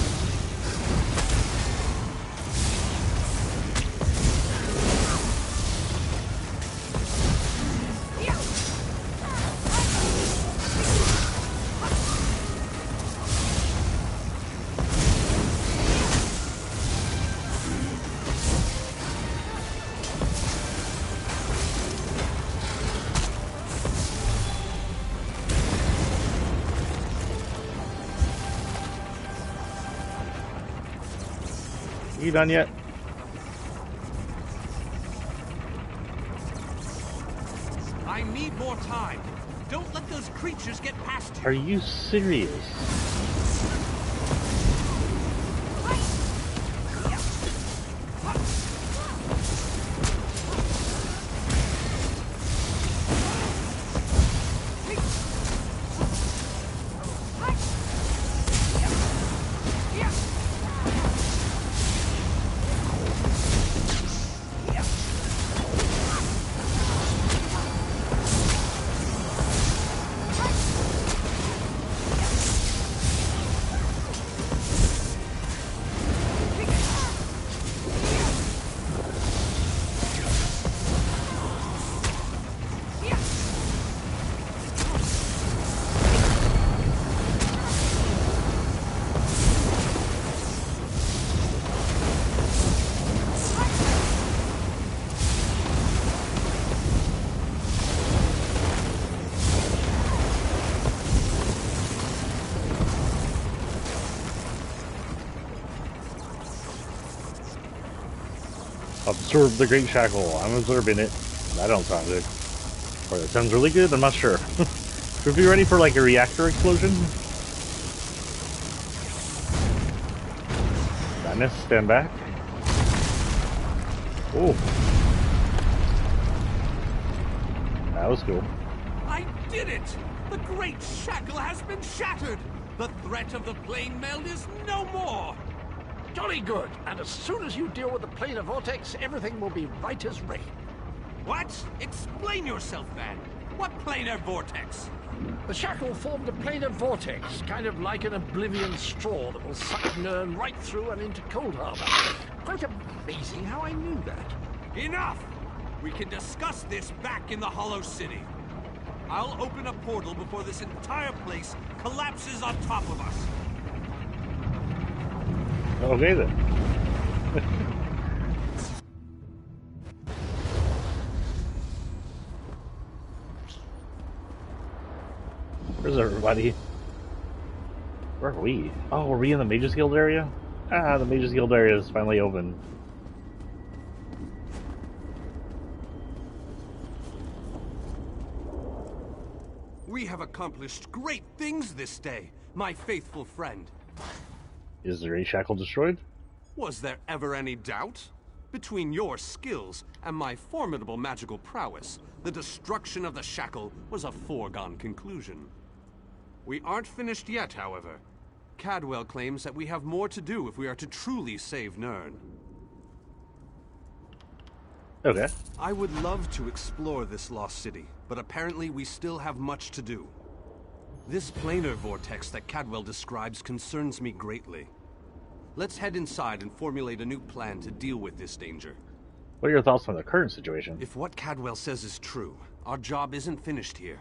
[SPEAKER 1] You done yet?
[SPEAKER 3] I need more time. Don't let those creatures get past you.
[SPEAKER 1] Are you serious? Absorb the Great Shackle. I'm absorbing it. That don't sound good. Or that sounds really good? I'm not sure. Should we be ready for like a reactor explosion? Madness, stand back. Oh. That was cool.
[SPEAKER 3] I did it! The great shackle has been shattered! The threat of the plane meld is no more!
[SPEAKER 11] Jolly good. And as soon as you deal with the planar vortex, everything will be right as rain.
[SPEAKER 3] What? Explain yourself, man. What planar vortex?
[SPEAKER 11] The shackle formed a planar vortex, kind of like an oblivion straw that will suck Nern right through and into Cold Harbor. Quite amazing how I knew that.
[SPEAKER 3] Enough! We can discuss this back in the Hollow City. I'll open a portal before this entire place collapses on top of us.
[SPEAKER 1] Okay then. Where's everybody? Where are we? Oh, are we in the Mages Guild area? Ah, the Mages Guild area is finally open.
[SPEAKER 3] We have accomplished great things this day, my faithful friend.
[SPEAKER 1] Is the Great Shackle destroyed?
[SPEAKER 3] Was there ever any doubt? Between your skills and my formidable magical prowess, the destruction of the shackle was a foregone conclusion. We aren't finished yet, however. Cadwell claims that we have more to do if we are to truly save Nern.
[SPEAKER 1] Okay.
[SPEAKER 3] I would love to explore this lost city, but apparently we still have much to do. This planar vortex that Cadwell describes concerns me greatly. Let's head inside and formulate a new plan to deal with this danger.
[SPEAKER 1] What are your thoughts on the current situation?
[SPEAKER 3] If what Cadwell says is true, our job isn't finished here.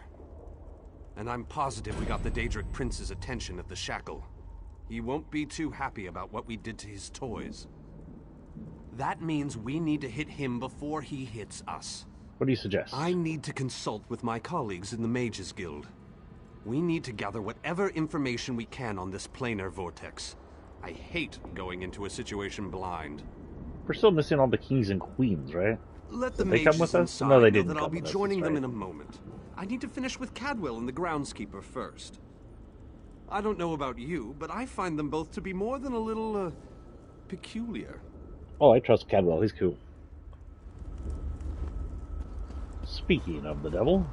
[SPEAKER 3] And I'm positive we got the Daedric Prince's attention at the shackle. He won't be too happy about what we did to his toys. That means we need to hit him before he hits us.
[SPEAKER 1] What do you suggest?
[SPEAKER 3] I need to consult with my colleagues in the Mages Guild. We need to gather whatever information we can on this planar vortex. I hate going into a situation blind.
[SPEAKER 1] We're still missing all the kings and queens, right?
[SPEAKER 3] Let the
[SPEAKER 1] Did they come
[SPEAKER 3] mages
[SPEAKER 1] with us?
[SPEAKER 3] inside
[SPEAKER 1] No, they
[SPEAKER 3] know
[SPEAKER 1] didn't
[SPEAKER 3] that I'll
[SPEAKER 1] come
[SPEAKER 3] be
[SPEAKER 1] with us,
[SPEAKER 3] joining
[SPEAKER 1] that's
[SPEAKER 3] them
[SPEAKER 1] right.
[SPEAKER 3] in a moment. I need to finish with Cadwell and the groundskeeper first. I don't know about you, but I find them both to be more than a little, peculiar.
[SPEAKER 1] Oh, I trust Cadwell. He's cool. Speaking of the devil,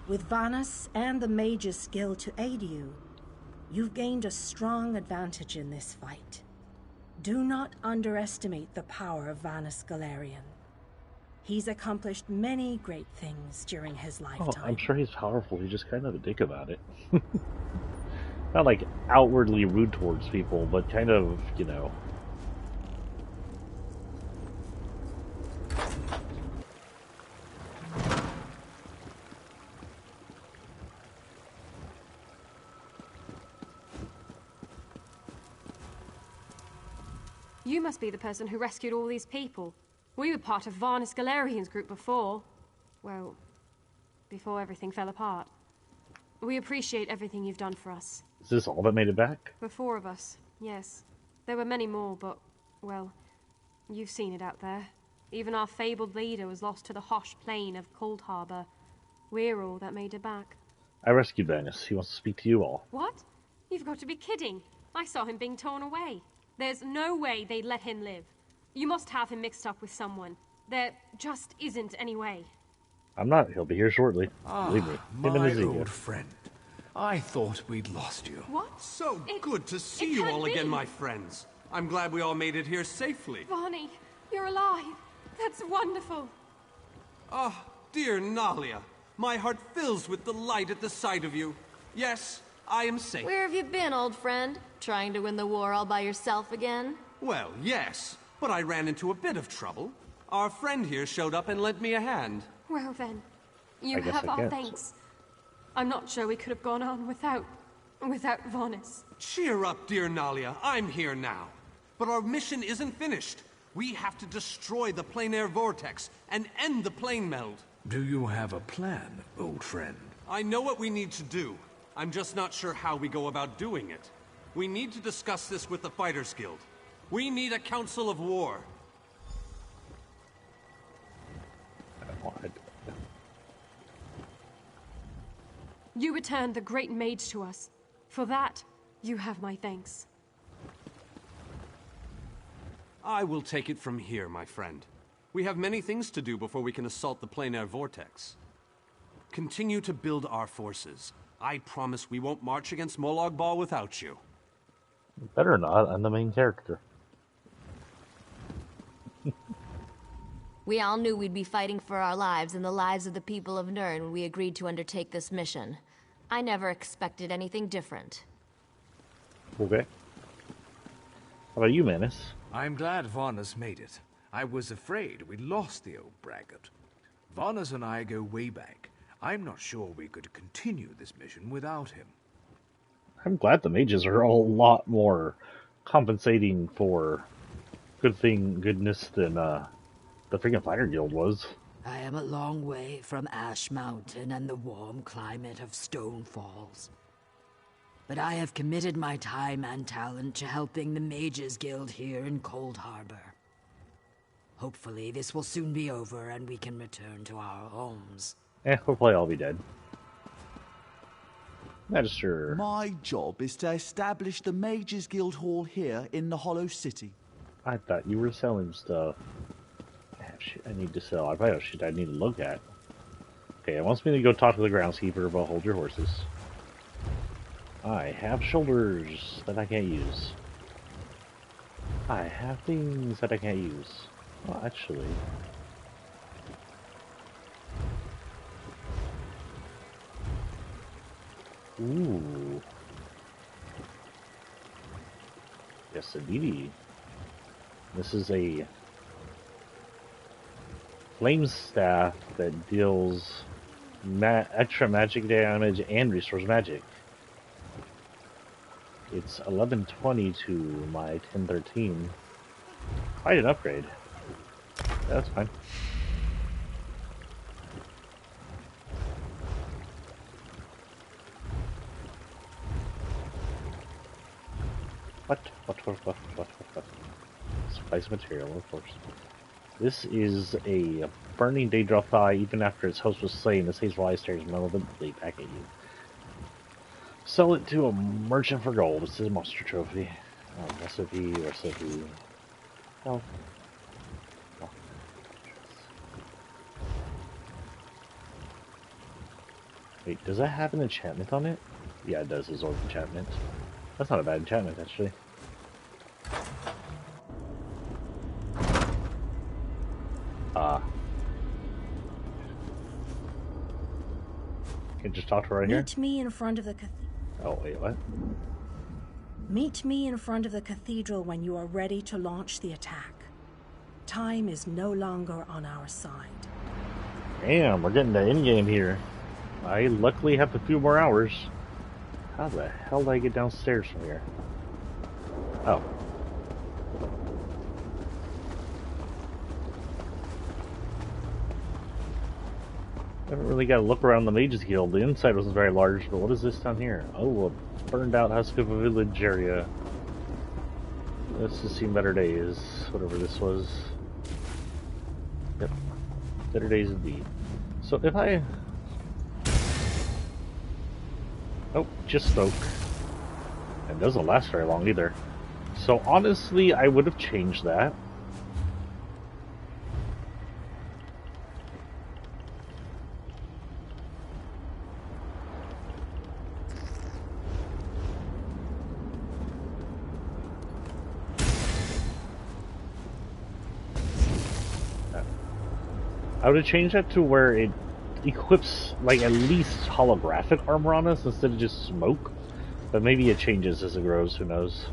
[SPEAKER 12] With Vanus and the Mages Guild to aid you, you've gained a strong advantage in this fight. Do not underestimate the power of Vanus Galarian. He's accomplished many great things during his lifetime.
[SPEAKER 1] I'm sure he's powerful. He's just kind of a dick about it. Not like outwardly rude towards people, but kind of, you know.
[SPEAKER 13] You must be the person who rescued all these people. We were part of Varnus Galarian's group before. Well, before everything fell apart. We appreciate everything you've done for us.
[SPEAKER 1] Is this all that made it back?
[SPEAKER 13] The four of us, yes. There were many more, but, well, you've seen it out there. Even our fabled leader was lost to the Hosh plain of Cold Harbor. We're all that made it back.
[SPEAKER 1] I rescued Vanus. He wants to speak to you all.
[SPEAKER 13] What? You've got to be kidding. I saw him being torn away. There's no way they'd let him live. You must have him mixed up with someone. There just isn't any way.
[SPEAKER 1] I'm not. He'll be here shortly. Believe me. Him and
[SPEAKER 9] My
[SPEAKER 1] Ezekiel.
[SPEAKER 9] old friend. I thought we'd lost you.
[SPEAKER 13] What?
[SPEAKER 3] So good to see you all again, my friends. I'm glad we all made it here safely.
[SPEAKER 13] Varney, you're alive. That's wonderful.
[SPEAKER 3] Ah, dear Nalia, my heart fills with delight at the sight of you. Yes, I am safe.
[SPEAKER 14] Where have you been, old friend? Trying to win the war all by yourself again?
[SPEAKER 3] Well, yes, but I ran into a bit of trouble. Our friend here showed up and lent me a hand.
[SPEAKER 13] Well then, you have our thanks. I'm not sure we could have gone on without Varnus.
[SPEAKER 3] Cheer up, dear Nalia. I'm here now. But our mission isn't finished. We have to destroy the planar vortex and end the plane meld.
[SPEAKER 9] Do you have a plan, old friend?
[SPEAKER 3] I know what we need to do. I'm just not sure how we go about doing it. We need to discuss this with the Fighters Guild. We need a council of war.
[SPEAKER 13] You returned the great mage to us. For that, you have my thanks.
[SPEAKER 3] I will take it from here, my friend. We have many things to do before we can assault the planar vortex. Continue to build our forces. I promise we won't march against Molag Bal without you.
[SPEAKER 1] Better not, I'm the main character.
[SPEAKER 14] We all knew we'd be fighting for our lives and the lives of the people of Nirn when we agreed to undertake this mission. I never expected anything different.
[SPEAKER 1] Okay. How about you, Manus?
[SPEAKER 15] I'm glad Varnus made it. I was afraid we'd lost the old braggart. Varnus and I go way back. I'm not sure we could continue this mission without him.
[SPEAKER 1] I'm glad the mages are a lot more compensating for goodness than the freaking Fighter Guild was.
[SPEAKER 16] I am a long way from Ash Mountain and the warm climate of Stone Falls. But I have committed my time and talent to helping the Mages Guild here in Cold Harbor. Hopefully this will soon be over and we can return to our homes.
[SPEAKER 1] Hopefully I'll be dead. Magister.
[SPEAKER 17] My job is to establish the Mages Guild Hall here in the Hollow City.
[SPEAKER 1] I thought you were selling stuff. Shit, I need to sell. I probably have shit I need to look at. Okay, it wants me to go talk to the groundskeeper about hold your horses. I have shoulders that I can't use. I have things that I can't use. Well, actually... Ooh. Yes, indeed. This is a flame staff that deals extra magic damage and restores magic. It's 1120 to my 1013. Quite an upgrade. That's fine. What? Spice material, of course. This is a burning Daedra thigh. Even after its host was slain, this hateful eye stares malevolently back at you. Sell it to a merchant for gold. This is a monster trophy. Recipe. Oh. Wait, does that have an enchantment on it? Yeah, it does. Absorb enchantment. That's not a bad enchantment, actually. Can you just talk to her right here?
[SPEAKER 12] Meet me in front of the cathedral.
[SPEAKER 1] Oh, wait, what?
[SPEAKER 12] Meet me in front of the cathedral when you are ready to launch the attack. Time is no longer on our side.
[SPEAKER 1] Damn, we're getting to endgame here. I luckily have a few more hours. How the hell did I get downstairs from here? Oh. I haven't really got to look around the Mages Guild. The inside wasn't very large, but what is this down here? Oh, a burned out husk of a village area. This has seen better days, whatever this was. Yep. Better days indeed. So if I... Oh, just spoke. It doesn't last very long either. So honestly, I would have changed that. I would have changed that to where it equips, like, at least holographic armor on us instead of just smoke. But maybe it changes as it grows, who knows.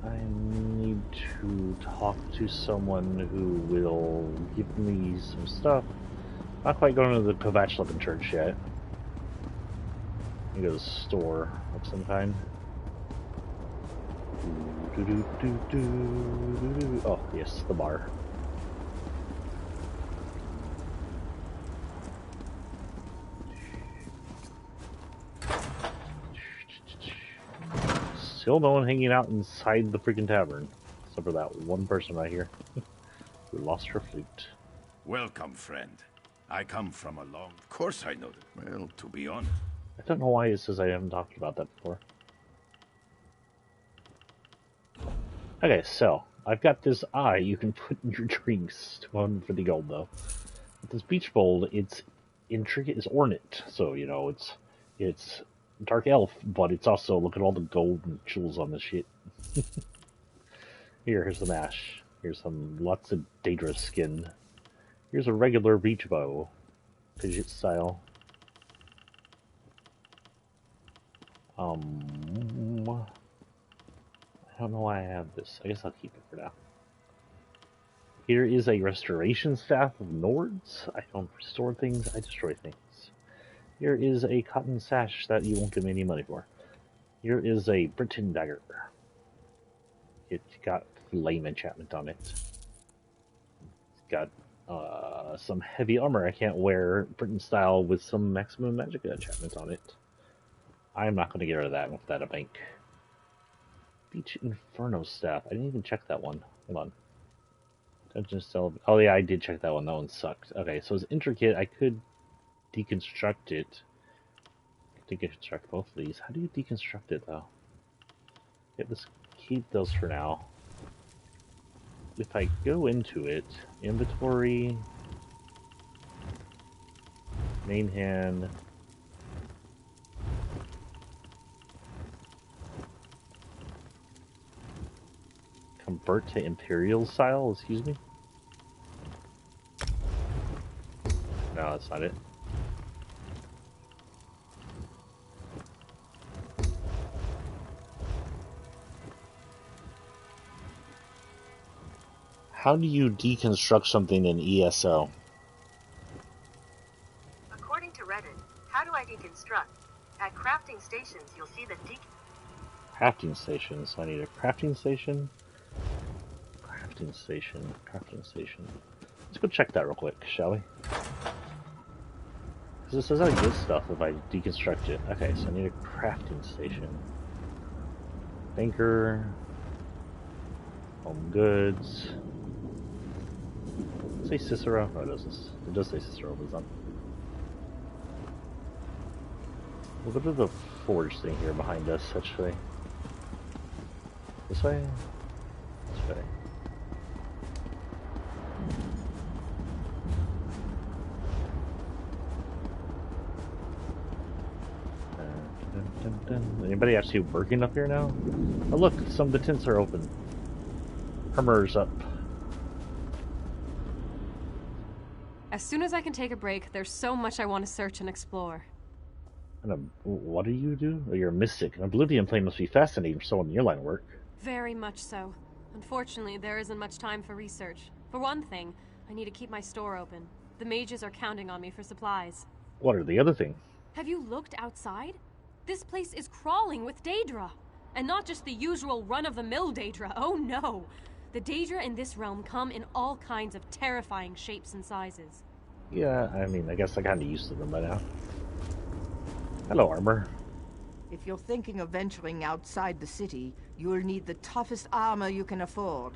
[SPEAKER 1] I need to talk to someone who will give me some stuff. Not quite going to the Kovach Church yet. I go to the store of some kind. Oh, yes, the bar. Still no one hanging out inside the freaking tavern. Except for that one person right here who lost her flute.
[SPEAKER 18] Welcome, friend. I come from a long... Of course I know that. Well, to be honest...
[SPEAKER 1] I don't know why it says I haven't talked about that before. Okay, so I've got this eye you can put in your drinks. 250 gold, though. With this beach bowl, it's intricate, it's ornate. So, you know, it's dark elf, but it's also, look at all the gold and jewels on this shit. Here's the mash. Here's lots of Daedra skin. Here's a regular beach bow. Fidget style. I don't know why I have this. I guess I'll keep it for now. Here is a restoration staff of Nords. I don't restore things, I destroy things. Here is a cotton sash that you won't give me any money for. Here is a Britain dagger. It's got flame enchantment on it. It's got some heavy armor I can't wear Britain style with some maximum magic enchantment on it. I'm not going to get rid of that and put that in a bank. Beach Inferno staff. I didn't even check that one. Hold on. Dungeon still. Oh yeah, I did check that one. That one sucked. Okay, so it's intricate. I could deconstruct it. Deconstruct both of these. How do you deconstruct it though? Yeah, let's keep those for now. If I go into it, inventory, main hand. Convert to Imperial style, excuse me? No, that's not it. How do you deconstruct something in ESO?
[SPEAKER 19] According to Reddit, how do I deconstruct? At crafting stations, you'll see the
[SPEAKER 1] crafting stations. So I need a crafting station. Crafting station. Let's go check that real quick, shall we? Because this says I get stuff if I deconstruct it. Okay, so I need a crafting station. Banker. Home goods. Say Cicero? No, it doesn't. It does say Cicero, but it's not. We'll go to the forge thing here behind us, actually. This way? This way. Anybody actually working up here now? Oh look, some of the tents are open. Armor's up.
[SPEAKER 13] As soon as I can take a break, there's so much I want to search and explore.
[SPEAKER 1] And what do you do? Oh, you're a mystic. An Oblivion plane must be fascinating for someone in your line of work.
[SPEAKER 13] Very much so. Unfortunately, there isn't much time for research. For one thing, I need to keep my store open. The mages are counting on me for supplies.
[SPEAKER 1] What are the other things?
[SPEAKER 13] Have you looked outside? This place is crawling with Daedra. And not just the usual run-of-the-mill Daedra, oh no! The Daedra in this realm come in all kinds of terrifying shapes and sizes.
[SPEAKER 1] Yeah, I mean, I guess I'm kind of used to them by now. Hello, armor.
[SPEAKER 20] If you're thinking of venturing outside the city, you'll need the toughest armor you can afford.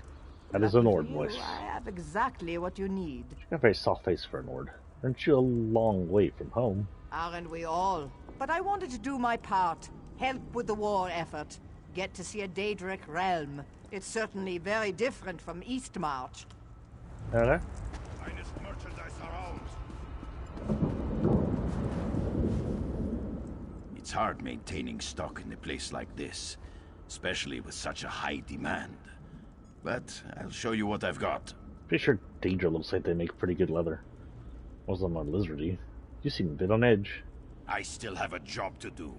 [SPEAKER 1] That is a Nord voice.
[SPEAKER 20] I have exactly what you need.
[SPEAKER 1] You got a very soft face for a Nord. Aren't you a long way from home?
[SPEAKER 20] Aren't we all? But I wanted to do my part. Help with the war effort. Get to see a Daedric realm. It's certainly very different from Eastmarch.
[SPEAKER 1] Hello?
[SPEAKER 18] Finest merchandise around. It's hard maintaining stock in a place like this, especially with such a high demand. But I'll show you what I've got.
[SPEAKER 1] Pretty sure Daedra looks like they make pretty good leather. Wasn't on lizardy. You seem a bit on edge.
[SPEAKER 18] I still have a job to do.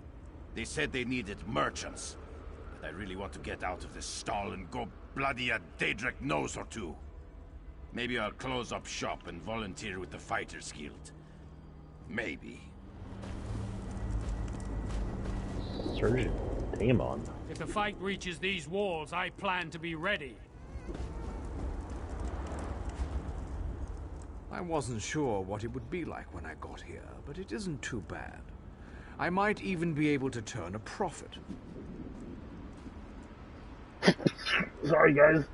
[SPEAKER 18] They said they needed merchants. But I really want to get out of this stall and go bloody a Daedric nose or two. Maybe I'll close up shop and volunteer with the Fighters Guild. Maybe.
[SPEAKER 1] Surgeon Daemon.
[SPEAKER 9] If the fight reaches these walls, I plan to be ready.
[SPEAKER 15] I wasn't sure what it would be like when I got here, but it isn't too bad. I might even be able to turn a profit.
[SPEAKER 1] Sorry, guys.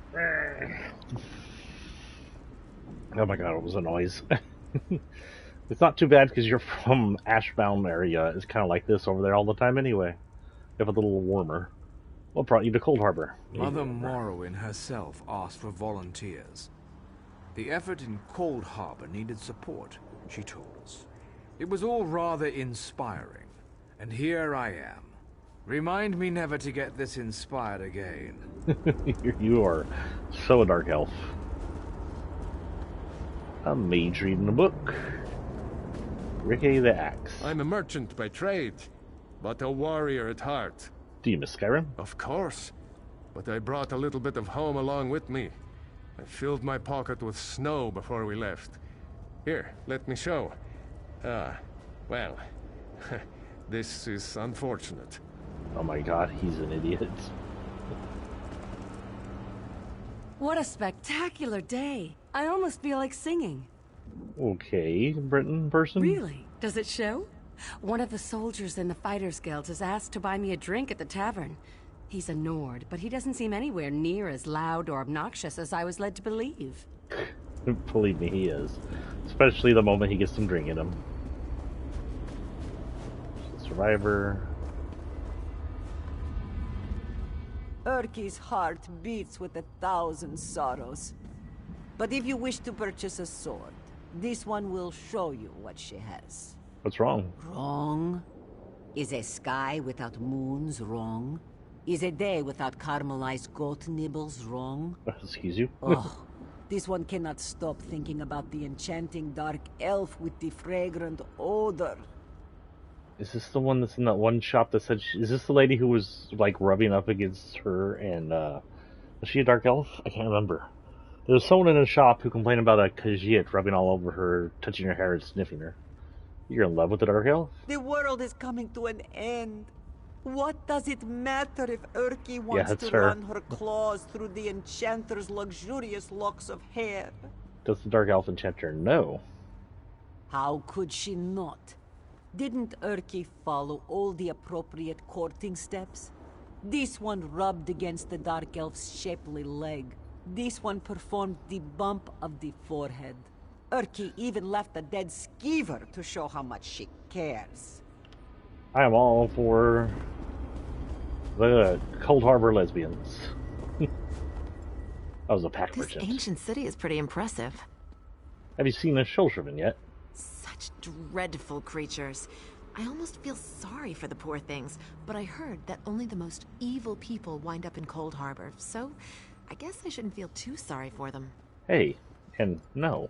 [SPEAKER 1] Oh my god, it was a noise. It's not too bad because you're from Ashbound area. It's kind of like this over there all the time anyway. If a little warmer. What brought you to Cold Harbor?
[SPEAKER 15] Mother Morrowind herself asked for volunteers. The effort in Cold Harbor needed support, she told us. It was all rather inspiring, and here I am. Remind me never to get this inspired again.
[SPEAKER 1] You are so a dark elf. A mage reading a book. Ricky the Axe.
[SPEAKER 21] I'm a merchant by trade, but a warrior at heart.
[SPEAKER 1] Do you miss Skyrim?
[SPEAKER 21] Of course, but I brought a little bit of home along with me. I filled my pocket with snow before we left. Here, let me show. Well, this is unfortunate.
[SPEAKER 1] Oh my god, he's an idiot.
[SPEAKER 7] What a spectacular day. I almost feel like singing.
[SPEAKER 1] Okay, Britain person?
[SPEAKER 7] Really? Does it show? One of the soldiers in the Fighters Guild has asked to buy me a drink at the tavern. He's a Nord, but he doesn't seem anywhere near as loud or obnoxious as I was led to believe.
[SPEAKER 1] Believe me, he is. Especially the moment he gets some drink in him. Survivor.
[SPEAKER 20] Urki's heart beats with 1,000 sorrows. But if you wish to purchase a sword, this one will show you what she has.
[SPEAKER 1] What's wrong?
[SPEAKER 20] Wrong? Is a sky without moons wrong? Is a day without caramelized goat nibbles wrong?
[SPEAKER 1] Excuse you?
[SPEAKER 20] Oh, this one cannot stop thinking about the enchanting dark elf with the fragrant odor.
[SPEAKER 1] Is this the one that's in that one shop that said... Is this the lady who was, like, rubbing up against her and, was she a dark elf? I can't remember. There was someone in a shop who complained about a Khajiit rubbing all over her, touching her hair and sniffing her. You're in love with the dark elf?
[SPEAKER 20] The world is coming to an end. What does it matter if Urki wants to run her claws through the enchanter's luxurious locks of hair?
[SPEAKER 1] Does the dark elf enchanter know?
[SPEAKER 20] How could she not? Didn't Urki follow all the appropriate courting steps? This one rubbed against the dark elf's shapely leg. This one performed the bump of the forehead. Urki even left a dead skeever to show how much she cares.
[SPEAKER 1] I am all for the Cold Harbor lesbians. That was a pack merchant.
[SPEAKER 22] This ancient city is pretty impressive.
[SPEAKER 1] Have you seen a Shulshriven yet?
[SPEAKER 22] Such dreadful creatures. I almost feel sorry for the poor things, but I heard that only the most evil people wind up in Cold Harbor, so I guess I shouldn't feel too sorry for them.
[SPEAKER 1] Hey, and no.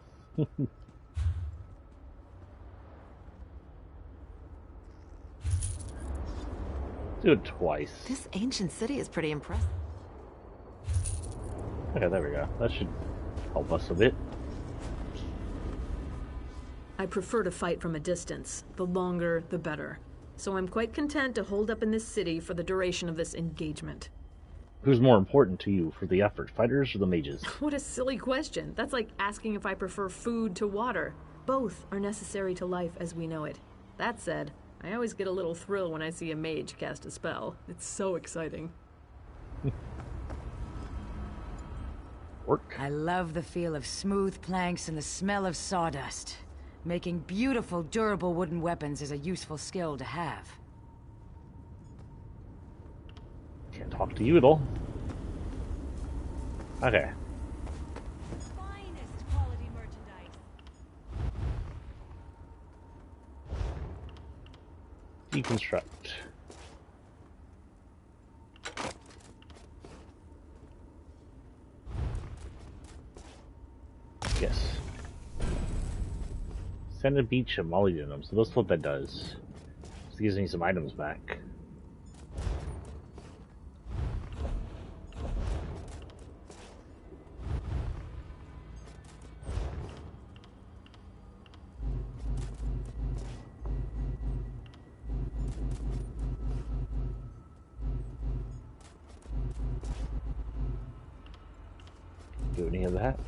[SPEAKER 1] Do it twice.
[SPEAKER 22] This ancient city is pretty impressive.
[SPEAKER 1] Okay, there we go. That should help us a bit.
[SPEAKER 23] I prefer to fight from a distance. The longer, the better. So I'm quite content to hold up in this city for the duration of this engagement.
[SPEAKER 1] Who's more important to you for the effort, fighters or the mages?
[SPEAKER 23] What a silly question. That's like asking if I prefer food to water. Both are necessary to life as we know it. That said, I always get a little thrill when I see a mage cast a spell. It's so exciting.
[SPEAKER 1] Work.
[SPEAKER 16] I love the feel of smooth planks and the smell of sawdust. Making beautiful, durable wooden weapons is a useful skill to have.
[SPEAKER 1] Can't talk to you at all. Okay.
[SPEAKER 10] Finest quality merchandise.
[SPEAKER 1] Deconstruct. Yes. Sanded beach and molybdenum, so that's what that does. It gives me some items back. Do any of that?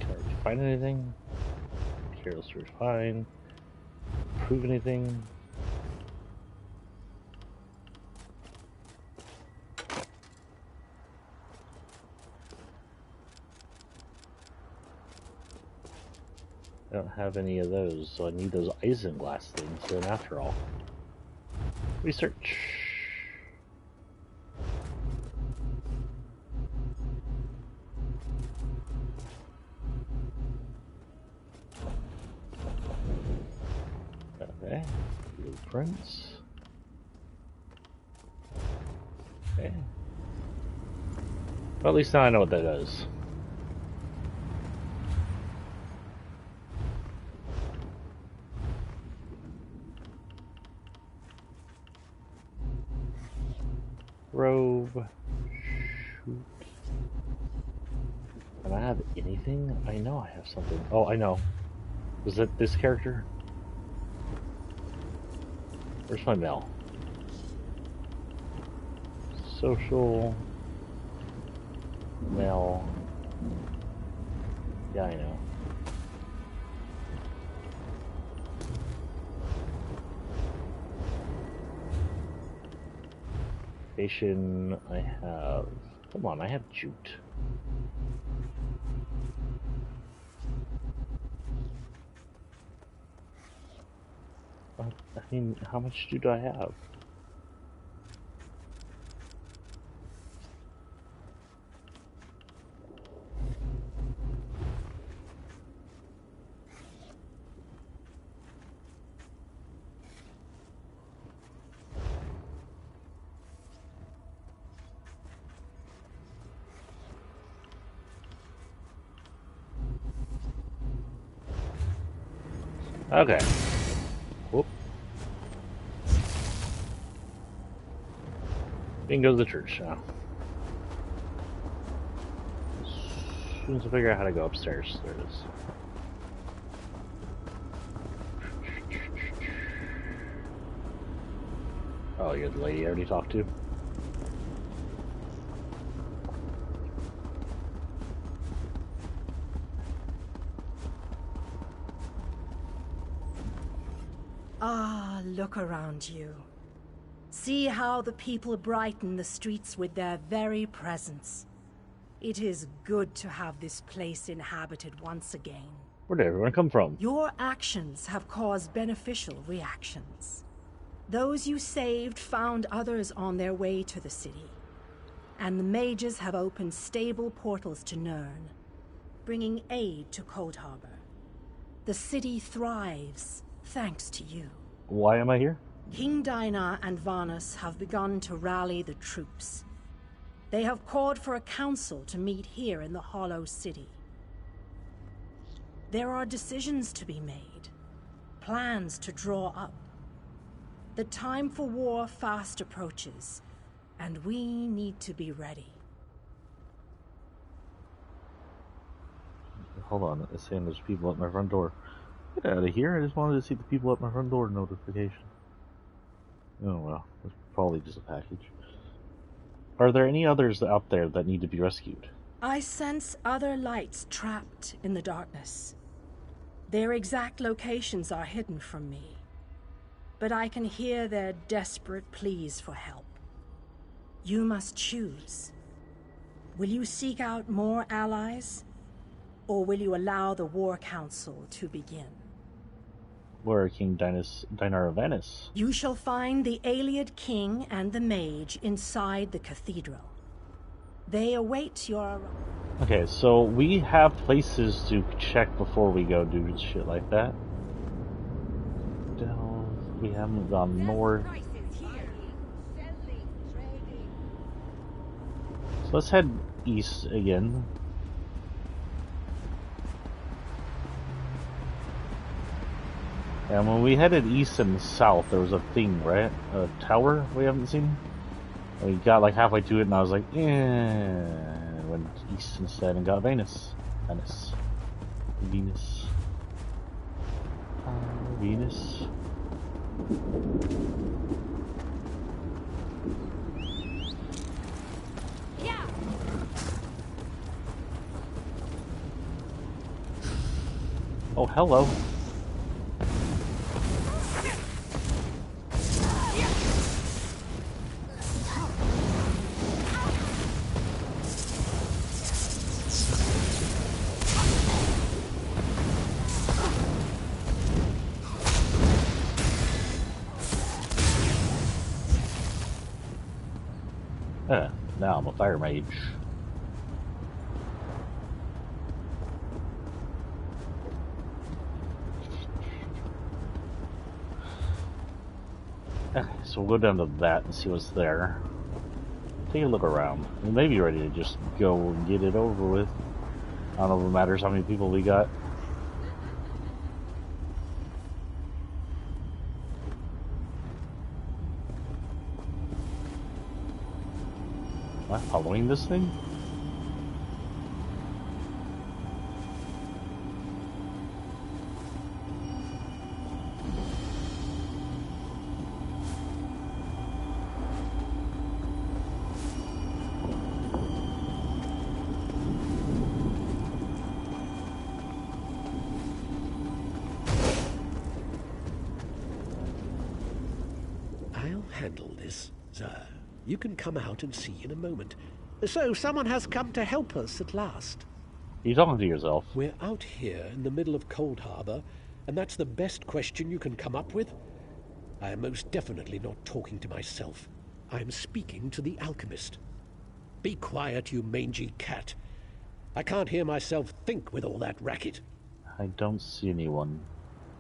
[SPEAKER 1] Can I find anything? Careless is fine. improve anything? I don't have any of those, so I need those isinglass things then after all. Research. Okay. Blueprints. Okay. Well, at least now I know what that does. Robe. Shoot. Do I have anything? I know I have something. Oh, I know. Was it this character? Where's my mail? Social. Mail. Yeah, I know. Station, I have... Come on, I have jute. I mean, how much jute do I have? Okay. Whoop. We can go to the church now. As soon as I figure out how to go upstairs, there it is. Oh, you're the lady I already talked to?
[SPEAKER 12] Ah, look around you. See how the people brighten the streets with their very presence. It is good to have this place inhabited once again.
[SPEAKER 1] Where did everyone come from?
[SPEAKER 12] Your actions have caused beneficial reactions. Those you saved found others on their way to the city. And the mages have opened stable portals to Nirn, bringing aid to Cold Harbor. The city thrives, thanks to you.
[SPEAKER 1] Why am I here?
[SPEAKER 12] King Dinar and Vanus have begun to rally the troops. They have called for a council to meet here in the Hollow City. There are decisions to be made, plans to draw up. The time for war fast approaches, and we need to be ready.
[SPEAKER 1] Hold on, it's saying there's people at my front door. Get out of here, I just wanted to see the people at my front door notification. Oh well, it's probably just a package. Are there any others out there that need to be rescued?
[SPEAKER 12] I sense other lights trapped in the darkness. Their exact locations are hidden from me, but I can hear their desperate pleas for help. You must choose. Will you seek out more allies, or will you allow the War Council to begin?
[SPEAKER 1] Where are King Dinar of Venice?
[SPEAKER 12] You shall find the Ayleid King and the Mage inside the cathedral. They await your arrival.
[SPEAKER 1] Okay, so we have places to check before we go do shit like that. We haven't gone north. So let's head east again. And when we headed east and south, there was a thing, right? A tower we haven't seen. And we got like halfway to it, and I was like, and went east instead and got Venus. Venus.
[SPEAKER 13] Yeah.
[SPEAKER 1] Oh, hello. Now I'm a fire mage. Okay, so we'll go down to that and see what's there. Take a look around. We may be ready to just go and get it over with. I don't know if it matters how many people we got. Am I following this thing?
[SPEAKER 2] I'll handle this, sir. You can come out and see in a moment. So, someone has come to help us at last.
[SPEAKER 1] You're talking to yourself.
[SPEAKER 2] We're out here in the middle of Cold Harbor, and that's the best question you can come up with? I am most definitely not talking to myself. I am speaking to the alchemist. Be quiet, you mangy cat. I can't hear myself think with all that racket.
[SPEAKER 1] I don't see anyone.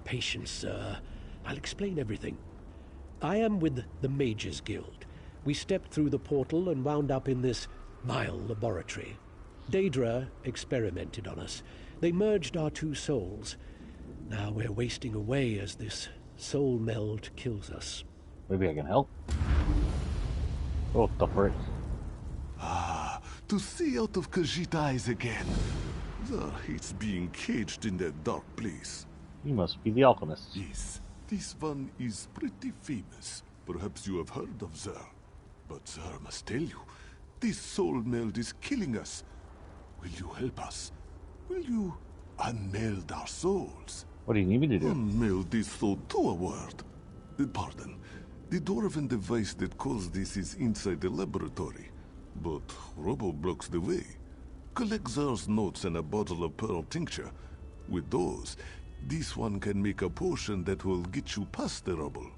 [SPEAKER 2] Patience, sir. I'll explain everything. I am with the Mages Guild. We stepped through the portal and wound up in this vile laboratory. Daedra experimented on us. They merged our two souls. Now we're wasting away as this soul meld kills us.
[SPEAKER 1] Maybe I can help. Oh, the frick.
[SPEAKER 4] Ah, to see out of Khajiit eyes again. Zar hates being caged in that dark place.
[SPEAKER 1] You must be the alchemist.
[SPEAKER 4] Yes, this one is pretty famous. Perhaps you have heard of Zar. But Zar must tell you, this soul meld is killing us. Will you help us? Will you unmeld our souls?
[SPEAKER 1] What do you need me to do?
[SPEAKER 4] Unmeld this soul to a word. Pardon. The dwarven device that caused this is inside the laboratory. But Robo blocks the way. Collect Zar's notes and a bottle of pearl tincture. With those, this one can make a potion that will get you past the rubble.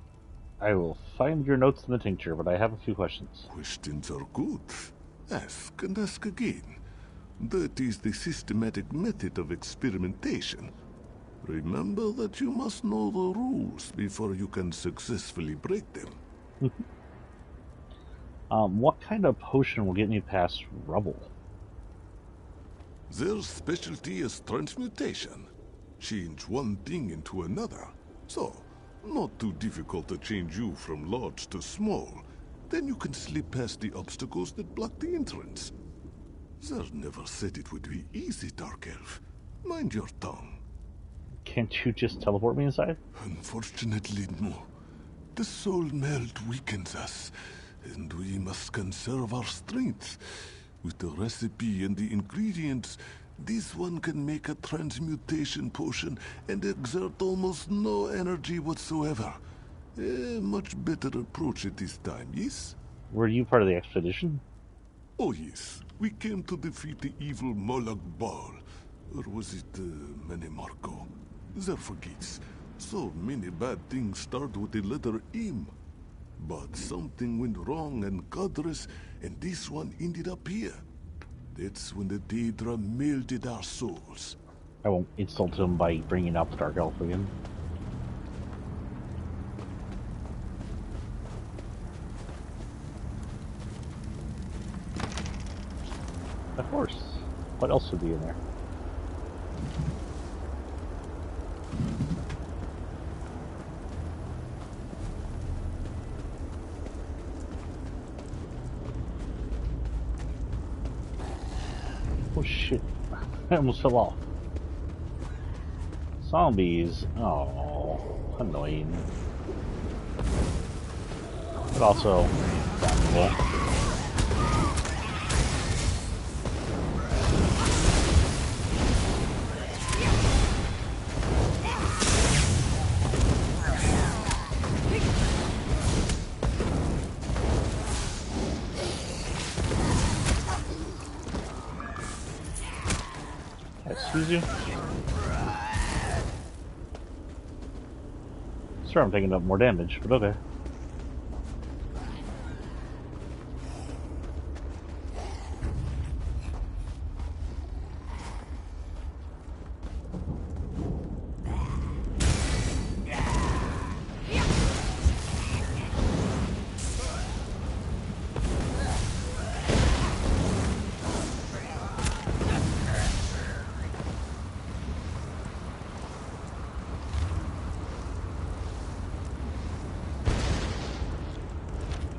[SPEAKER 1] I will find your notes in the tincture, but I have a few questions.
[SPEAKER 4] Questions are good. Ask and ask again. That is the systematic method of experimentation. Remember that you must know the rules before you can successfully break them.
[SPEAKER 1] What kind of potion will get me past rubble?
[SPEAKER 4] Their specialty is transmutation. Change one thing into another. So, not too difficult to change you from large to small. Then you can slip past the obstacles that block the entrance. Zer never said it would be easy, Dark Elf. Mind your tongue.
[SPEAKER 1] Can't you just teleport me inside?
[SPEAKER 4] Unfortunately, no. The soul meld weakens us, and we must conserve our strength. With the recipe and the ingredients, this one can make a transmutation potion and exert almost no energy whatsoever. A much better approach at this time, yes?
[SPEAKER 1] Were you part of the expedition?
[SPEAKER 4] Oh, yes. We came to defeat the evil Moloch Baal. Or was it Menemarco? Zer forgets. So many bad things start with the letter M. But something went wrong and Godress, and this one ended up here. That's when the Daedra melded our souls.
[SPEAKER 1] I won't insult him by bringing up the Dark Elf again. Of course. What else would be in there? Oh shit. I almost fell off. Zombies. Oh, annoying. But also, valuable. Excuse you? Sure, I'm taking up more damage, but okay.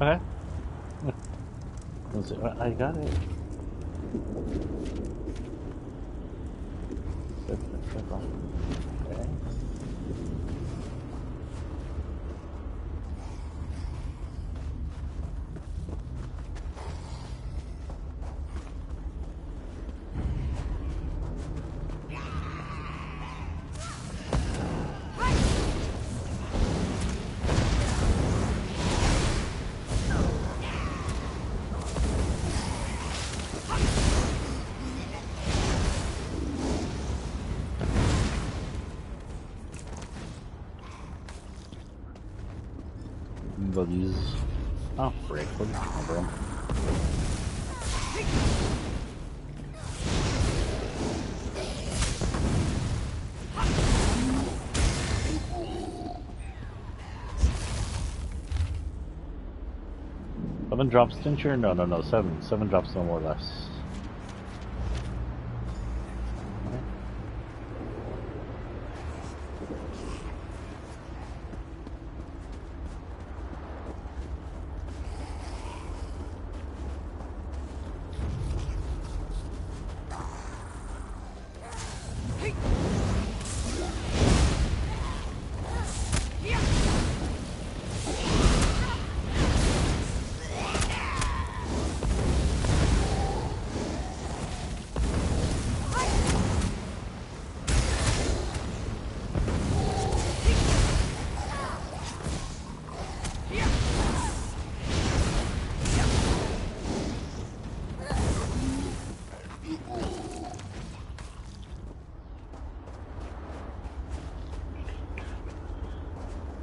[SPEAKER 1] Okay. Let's see. I got it. Okay. Buggies. Oh, frick. What is my bro? 7 drops tincture? No, 7. 7 drops no more or less.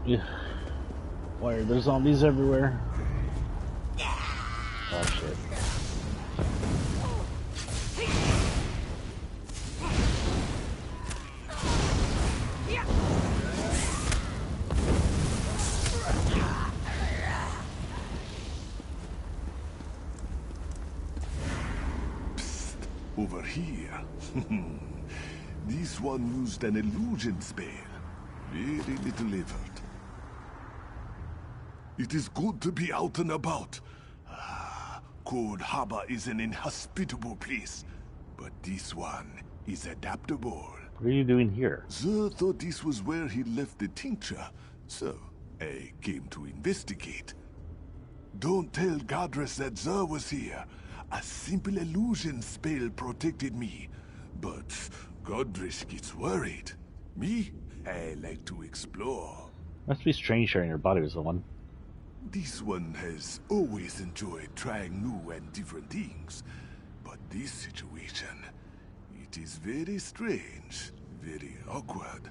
[SPEAKER 1] Yeah. Why are there zombies everywhere? Oh shit.
[SPEAKER 4] Psst, over here. This one used an illusion spell. Very little effort. It is good to be out and about. Cold Harbor is an inhospitable place, but this one is adaptable.
[SPEAKER 1] What are you doing here?
[SPEAKER 4] Sir thought this was where he left the tincture, so I came to investigate. Don't tell Godress that Sir was here. A simple illusion spell protected me, but Godress gets worried. Me? I like to explore.
[SPEAKER 1] Must be strange sharing your body with someone.
[SPEAKER 4] This one has always enjoyed trying new and different things. But this situation, it is very strange, very awkward.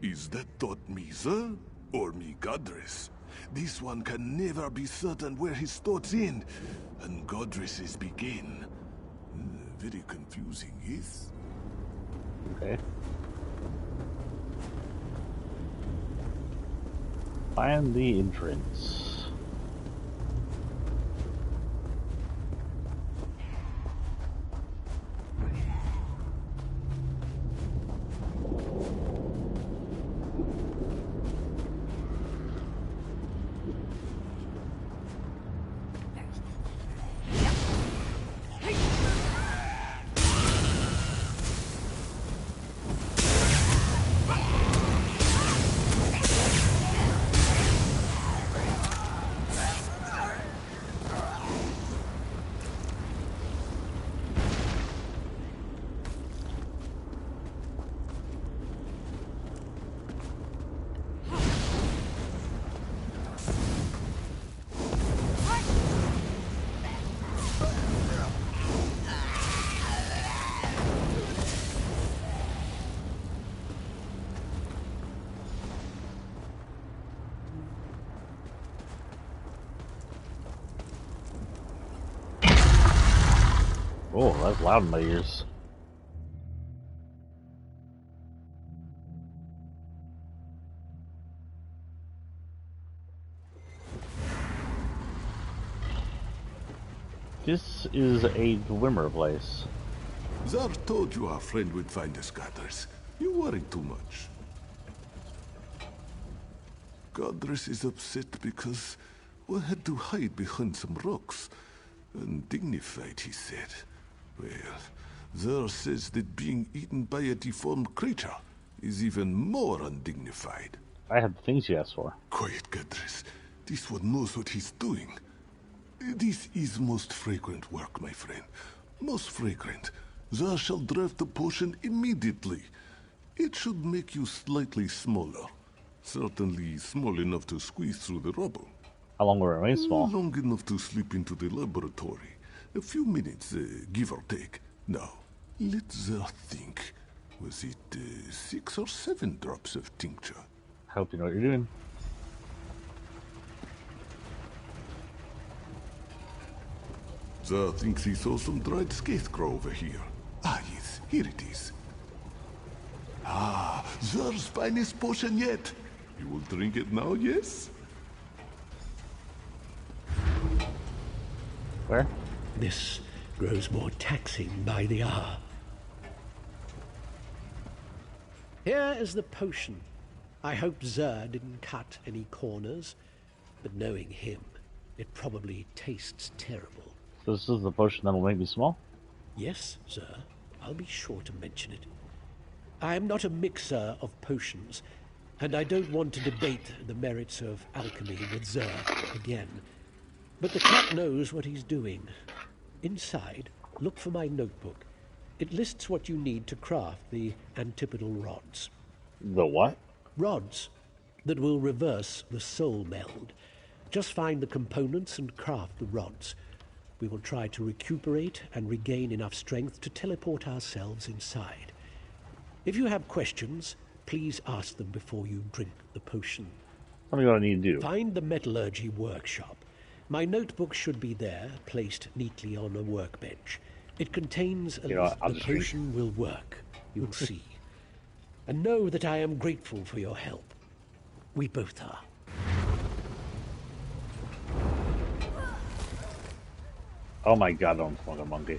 [SPEAKER 4] Is that thought me, sir? Or me, Godress? This one can never be certain where his thoughts end, and Godress's begin. Very confusing, yes?
[SPEAKER 1] Okay. Find the entrance. Oh, that's loud in my ears. This is a Glimmer place.
[SPEAKER 4] Zar told you our friend would find us, Godress. You worry too much. Godress is upset because We had to hide behind some rocks. Undignified, he said. Well, Zer says that being eaten by a deformed creature is even more undignified.
[SPEAKER 1] I have the things you asked for.
[SPEAKER 4] Quiet, Gadris. This one knows what he's doing. This is most fragrant work, my friend. Most fragrant. Zer shall draft the potion immediately. It should make you slightly smaller. Certainly small enough to squeeze through the rubble.
[SPEAKER 1] How long will it remain small?
[SPEAKER 4] Long enough to slip into the laboratory. A few minutes, give or take. Now, let Zer think. Was it 6 or 7 drops of tincture?
[SPEAKER 1] I hope you know what you're doing.
[SPEAKER 4] Zer thinks he saw some dried scarecrow over here. Ah, yes, here it is. Ah, Zer's finest potion yet. You will drink it now, yes?
[SPEAKER 1] Where?
[SPEAKER 2] This grows more taxing by the hour. Here is the potion. I hope Zer didn't cut any corners, but knowing him, it probably tastes terrible.
[SPEAKER 1] So this is the potion that'll make me small?
[SPEAKER 2] Yes, Zer. I'll be sure to mention it. I am not a mixer of potions, and I don't want to debate the merits of alchemy with Zer again. But the cat knows what he's doing. Inside, look for my notebook. It lists what you need to craft the antipodal rods.
[SPEAKER 1] The what?
[SPEAKER 2] Rods that will reverse the soul meld. Just find the components and craft the rods. We will try to recuperate and regain enough strength to teleport ourselves inside. If you have questions, please ask them before you drink the potion.
[SPEAKER 1] What do I need to do?
[SPEAKER 2] Find the metallurgy workshop. My notebook should be there, placed neatly on a workbench. It contains a list. The potion will work. You'll see. And know that I am grateful for your help. We both are.
[SPEAKER 1] Oh my god, don't smoke a monkey.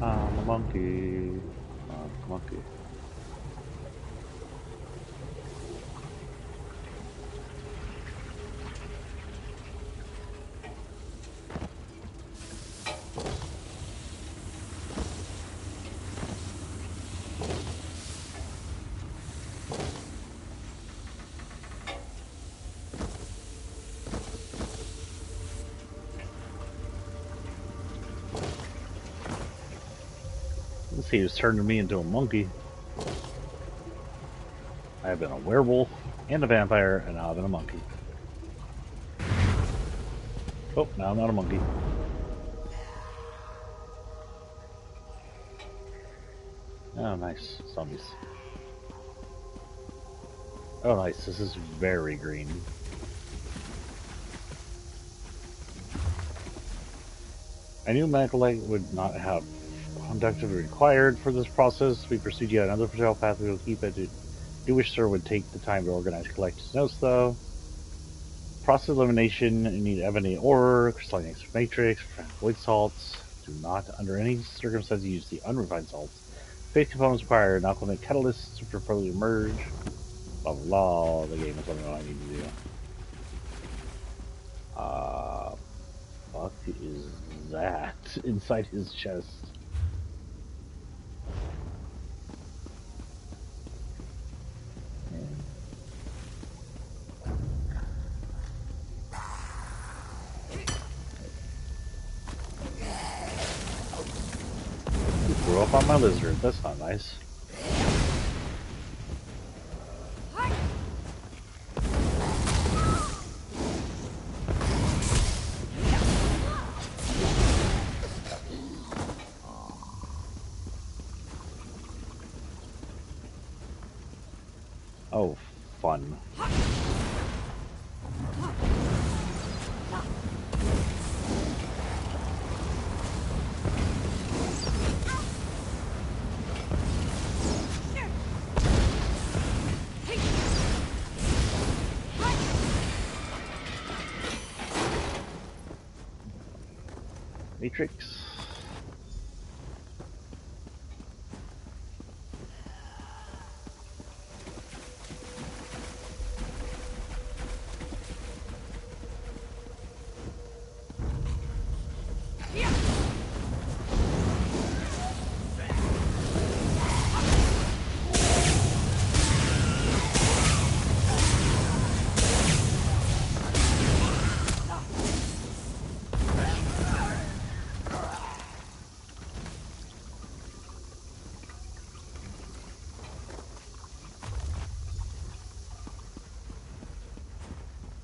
[SPEAKER 1] I'm a monkey. I'm a monkey. He was turning me into a monkey. I have been a werewolf and a vampire, and now I've been a monkey. Oh, now I'm not a monkey. Oh, nice. Zombies. Oh, nice. This is very green. I knew medical light would not have conducted required for this process. We pursued yet another patrol path. We will keep it. Do wish Sir would take the time to organize collected notes, though. Process elimination. You need ebony ore, crystalline matrix, void salts. Do not, under any circumstances, use the unrefined salts. Phase components require an alchemic catalyst to properly merge. Blah blah blah. The game is telling me what I need to do. Fuck is that inside his chest? Threw up on my lizard. That's not nice. Oh, fun. Matrix.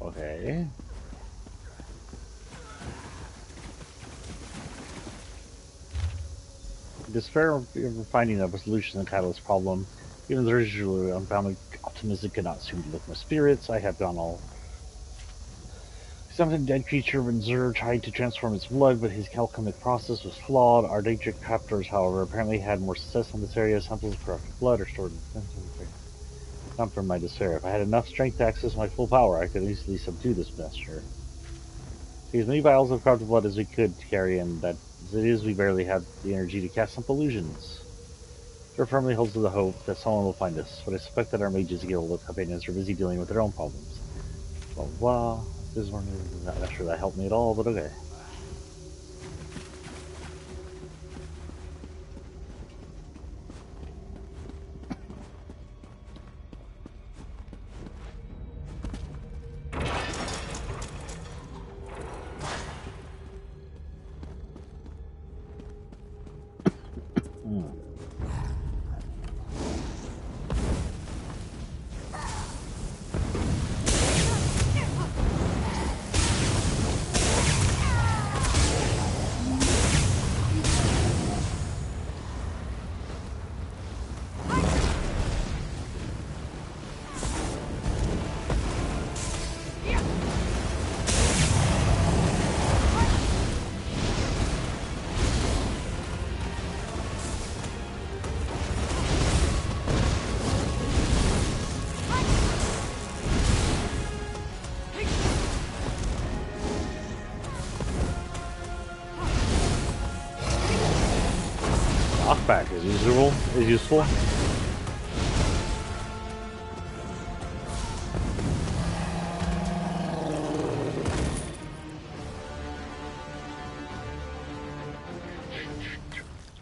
[SPEAKER 1] Okay. Despair of finding a solution to the catalyst problem. Even though usually unbounded optimism cannot soon lift my spirits. I have gone all. Something dead creature of Enzur tried to transform its blood, but his alchemic process was flawed. Our Daedric captors, however, apparently had more success in this area. Samples of corrupted blood are stored in not from my despair. If I had enough strength to access my full power, I could easily subdue this messenger. Take as many vials of corrupted blood as we could to carry in. That as it is, we barely have the energy to cast some illusions. There firmly holds to the hope that someone will find us, but I suspect that our mages guild of companions are busy dealing with their own problems. Blah blah. This one is not sure that helped me at all, but okay. Knockback is useful.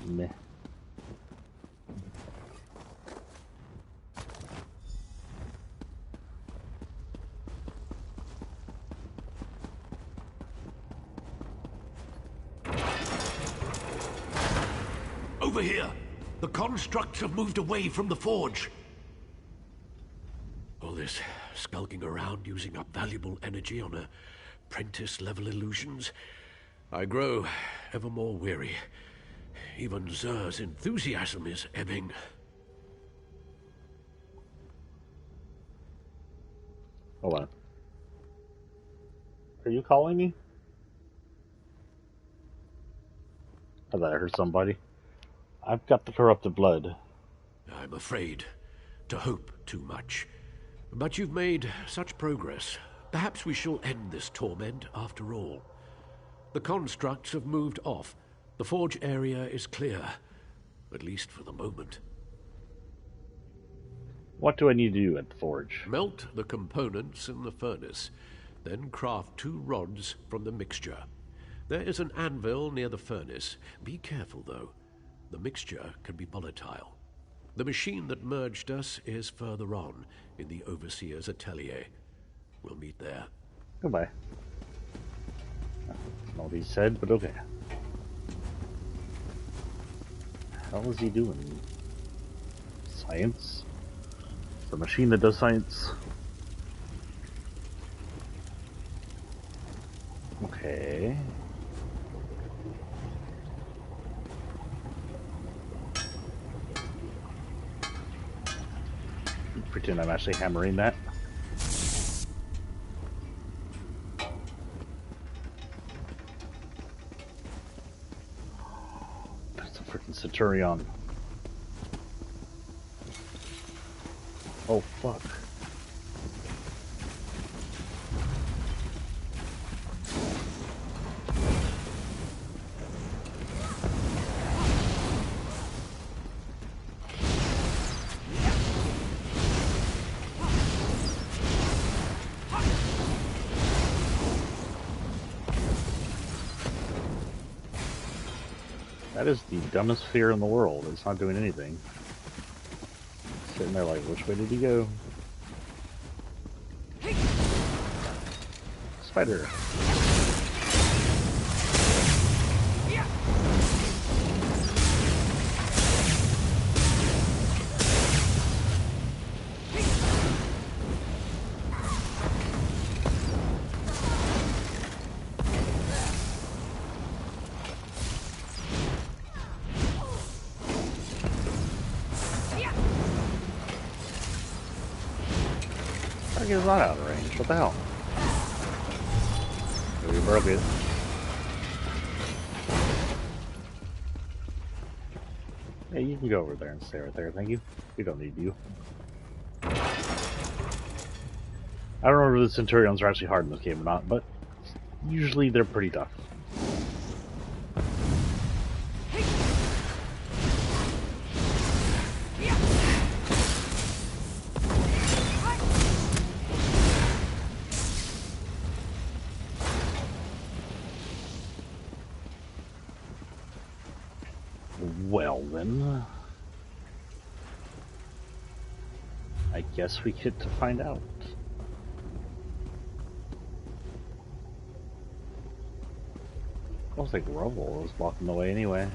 [SPEAKER 1] Meh.
[SPEAKER 2] Over here! The constructs have moved away from the forge. All this skulking around using up valuable energy on apprentice-level illusions. I grow ever more weary. Even Zur's enthusiasm is ebbing.
[SPEAKER 1] Hold on. Are you calling me? I thought I heard somebody. I've got the corrupted blood.
[SPEAKER 2] I'm afraid to hope too much. But you've made such progress. Perhaps we shall end this torment after all. The constructs have moved off. The forge area is clear. At least for the moment.
[SPEAKER 1] What do I need to do at the forge?
[SPEAKER 2] Melt the components in the furnace. Then craft 2 rods from the mixture. There is an anvil near the furnace. Be careful, though. The mixture can be volatile. The machine that merged us is further on, in the Overseer's atelier. We'll meet there.
[SPEAKER 1] Goodbye. Not what he said, but okay. How is he doing? Science? It's a machine that does science. Okay. Pretend I'm actually hammering that. That's a freaking Centurion. Oh fuck. That is the dumbest fear in the world. It's not doing anything. Sitting there like, which way did he go? Spider. is not out of range. What the hell? We broke it. Yeah, you can go over there and stay right there, thank you. We don't need you. I don't know if the Centurions are actually hard in this game or not, but usually they're pretty tough. Well then, I guess we get to find out. Almost like rubble was blocking the way anyway.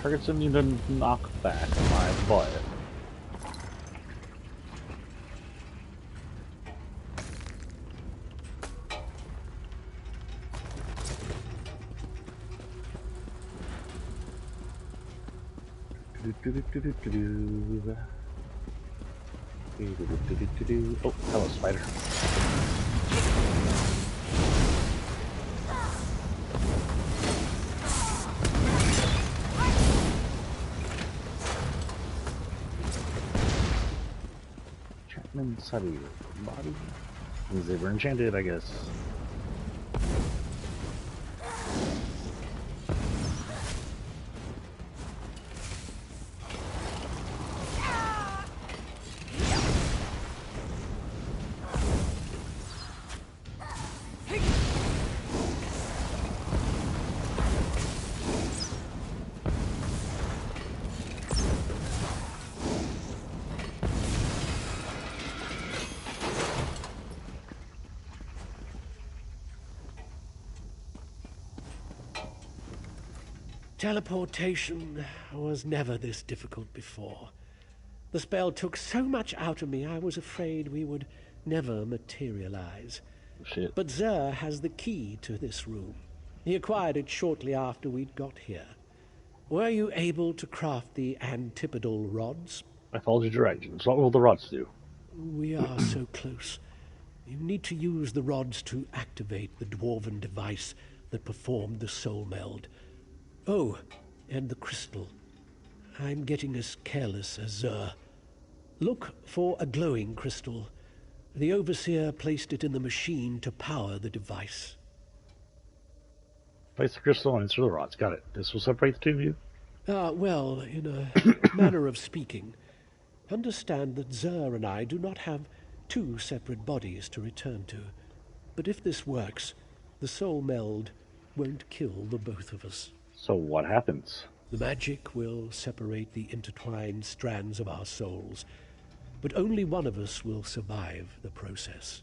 [SPEAKER 1] Targets didn't even knock back my butt. Oh, hello, spider. Inside of your body? Means they were enchanted, I guess.
[SPEAKER 2] Teleportation was never this difficult before. The spell took so much out of me, I was afraid we would never materialize.
[SPEAKER 1] Shit.
[SPEAKER 2] But Zer has the key to this room. He acquired it shortly after we'd got here. Were you able to craft the antipodal rods?
[SPEAKER 1] I followed your directions. What will the rods do?
[SPEAKER 2] We are so close. You need to use the rods to activate the dwarven device that performed the soul meld. Oh, and the crystal. I'm getting as careless as Zer. Look for a glowing crystal. The Overseer placed it in the machine to power the device.
[SPEAKER 1] Place the crystal and insert the rods. Got it. This will separate the two of you?
[SPEAKER 2] Well, in a manner of speaking. Understand that Zer and I do not have two separate bodies to return to. But if this works, the soul meld won't kill the both of us.
[SPEAKER 1] So what happens?
[SPEAKER 2] The magic will separate the intertwined strands of our souls, but only one of us will survive the process.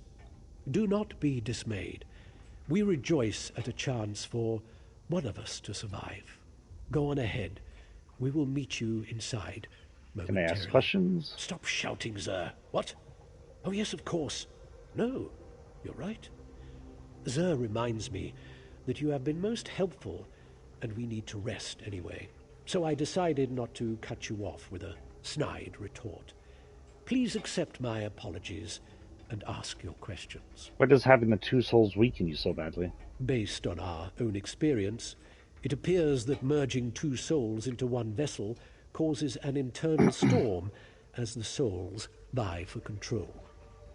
[SPEAKER 2] Do not be dismayed. We rejoice at a chance for one of us to survive. Go on ahead. We will meet you inside momentarily.
[SPEAKER 1] Can I ask questions?
[SPEAKER 2] Stop shouting, Zer. What? Oh, yes, of course. No, you're right. Zer reminds me that you have been most helpful, and we need to rest anyway. So I decided not to cut you off with a snide retort. Please accept my apologies and ask your questions.
[SPEAKER 1] Why does having the two souls weaken you so badly?
[SPEAKER 2] Based on our own experience, it appears that merging two souls into one vessel causes an internal storm as the souls vie for control.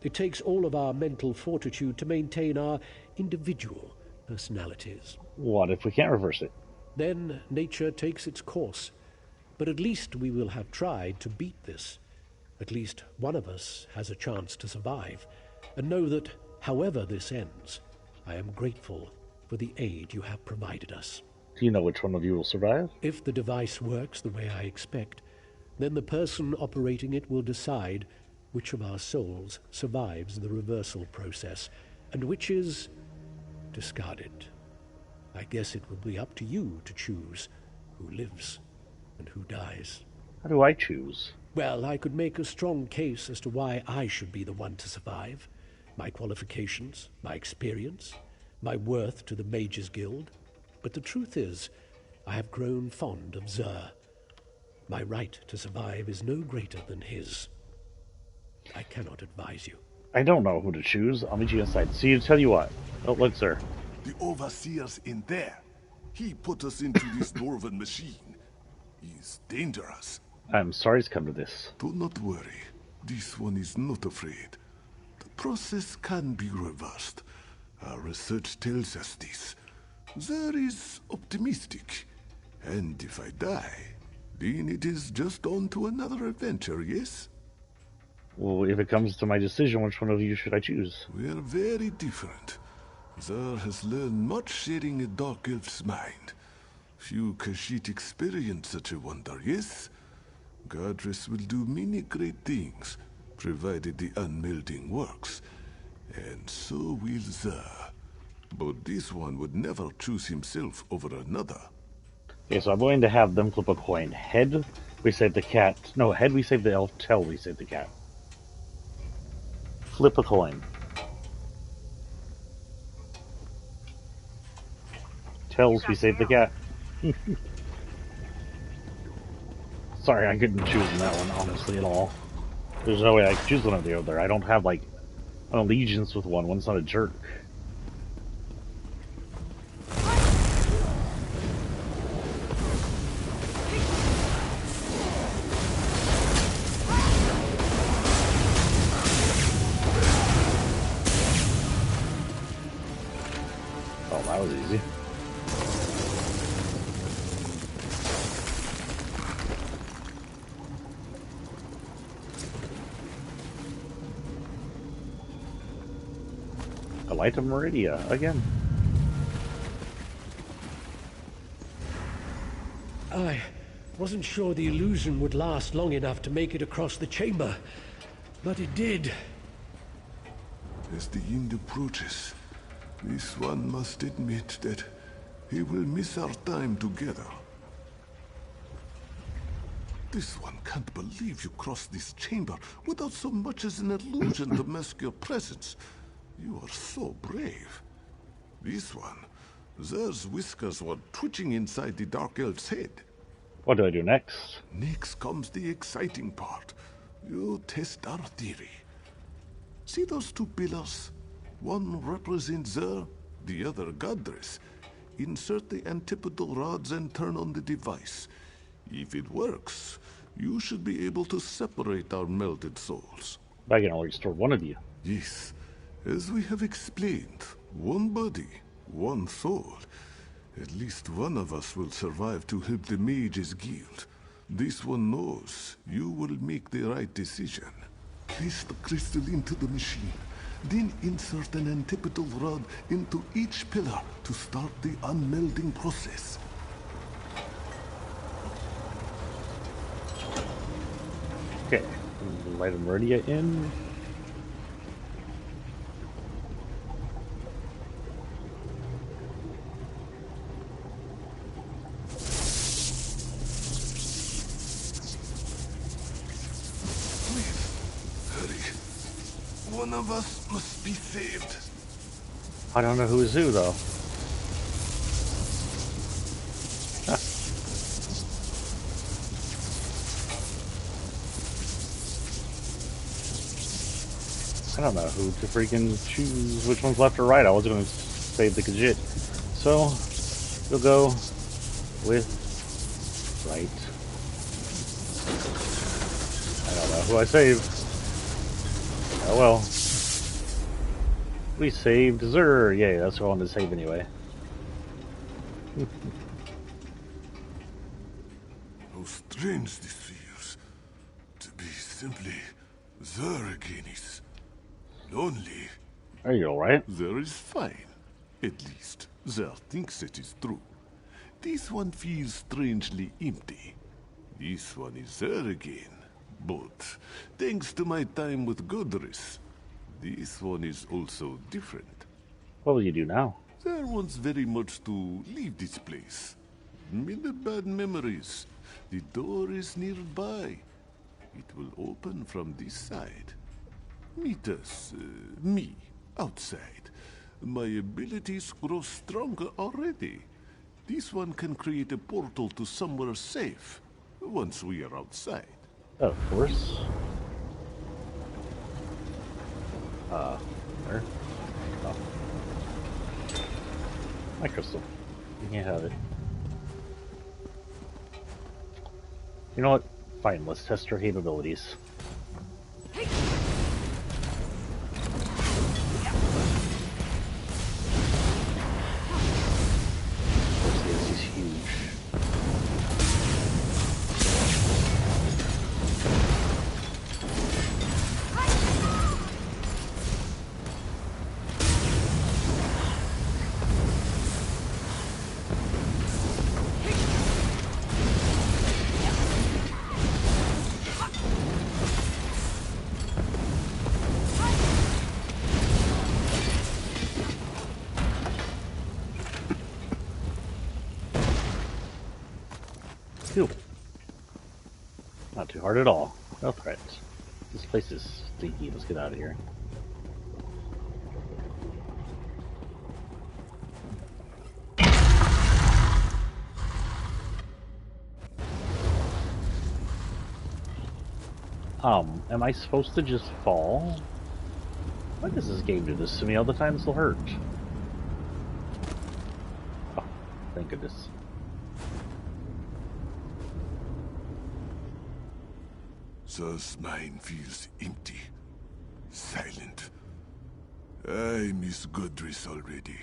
[SPEAKER 2] It takes all of our mental fortitude to maintain our individual personalities.
[SPEAKER 1] What if we can't reverse it?
[SPEAKER 2] Then nature takes its course. But at least we will have tried to beat this. At least one of us has a chance to survive. And know that, however this ends, I am grateful for the aid you have provided us.
[SPEAKER 1] Do you know which one of you will survive?
[SPEAKER 2] If the device works the way I expect, then the person operating it will decide which of our souls survives the reversal process, and which is discarded. I guess it will be up to you to choose who lives and who dies.
[SPEAKER 1] How do I choose?
[SPEAKER 2] Well, I could make a strong case as to why I should be the one to survive. My qualifications, my experience, my worth to the Mages Guild. But the truth is, I have grown fond of Xur. My right to survive is no greater than his. I cannot advise you.
[SPEAKER 1] I don't know who to choose. I'll meet you inside. See, tell you what. Oh, look, sir.
[SPEAKER 4] The Overseer's in there. He put us into this dwarven machine. He's dangerous.
[SPEAKER 1] I'm sorry it's come to this.
[SPEAKER 4] Do not worry. This one is not afraid. The process can be reversed. Our research tells us this. Xur is optimistic. And if I die, then it is just on to another adventure, yes?
[SPEAKER 1] Well, if it comes to my decision, which one of you should I choose?
[SPEAKER 4] We're very different. Xur has learned much sharing a dark elf's mind. Few Khajiit experience such a wonder, yes? Godress will do many great things, provided the unmelding works. And so will Xur. But this one would never choose himself over another.
[SPEAKER 1] Okay, so I'm going to have them flip a coin. Head, we save the cat. No, head, we save the elf. Tail, we save the cat. Flip a coin. Tails, we save the cat. Sorry, I couldn't choose that one, honestly, at all. There's no way I could choose one of the other. I don't have, like, an allegiance with one. One's not a jerk. Oh, that was easy. A light of Meridia, again.
[SPEAKER 2] I wasn't sure the illusion would last long enough to make it across the chamber, but it did.
[SPEAKER 4] As the end approaches, this one must admit that he will miss our time together. This one can't believe you crossed this chamber without so much as an illusion to mask your presence. You are so brave. This one, Xur's whiskers were twitching inside the Dark Elf's head.
[SPEAKER 1] What do I do next?
[SPEAKER 4] Next comes the exciting part. You test our theory. See those two pillars? One represents Xur, the other Godress. Insert the antipodal rods and turn on the device. If it works, you should be able to separate our melded souls.
[SPEAKER 1] I can only restore one of you.
[SPEAKER 4] Yes. As we have explained, one body, one soul. At least one of us will survive to help the Mages Guild. This one knows you will make the right decision. Place the crystal into the machine. Then insert an antipodal rod into each pillar to start the unmelding process.
[SPEAKER 1] Okay, light of Meridia in.
[SPEAKER 4] One of us must be saved.
[SPEAKER 1] I don't know who is who, though. I don't know who to freaking choose which one's left or right. I was going to save the Khajiit. So, we'll go with right. I don't know who I saved. Oh well. We saved Xur. Yay, that's who I wanted to save anyway.
[SPEAKER 4] How strange this feels. To be simply Xur again is lonely.
[SPEAKER 1] Are you alright?
[SPEAKER 4] Xur is fine. At least, Xur thinks it is true. This one feels strangely empty. This one is Xur again. But, thanks to my time with Godress, this one is also different.
[SPEAKER 1] What will you do now?
[SPEAKER 4] There wants very much to leave this place. Many bad memories. The door is nearby. It will open from this side. Meet us, me, outside. My abilities grow stronger already. This one can create a portal to somewhere safe, once we are outside.
[SPEAKER 1] Of course. There. Oh. My crystal. You can't have it. You know what? Fine, let's test her capabilities. This is huge. Cool. Not too hard at all. No threat. This place is stinky. Let's get out of here. Am I supposed to just fall? Why does this game do this to me all the time? This will hurt. Oh, thank goodness.
[SPEAKER 4] Sir's mind feels empty, silent. I miss Godric already.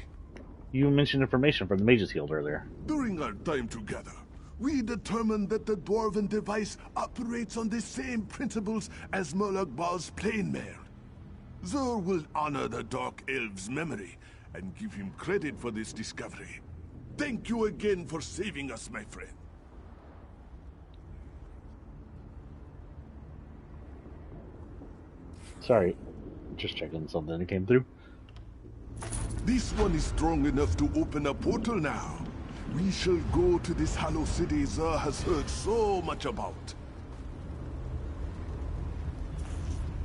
[SPEAKER 1] You mentioned information from the Mage's Guild earlier.
[SPEAKER 4] During our time together, we determined that the Dwarven device operates on the same principles as Molag Bal's plane mail. Zur will honor the Dark Elf's memory and give him credit for this discovery. Thank you again for saving us, my friend.
[SPEAKER 1] Sorry, just checking something that came through.
[SPEAKER 4] This one is strong enough to open a portal now. We shall go to this hollow city Zur has heard so much about.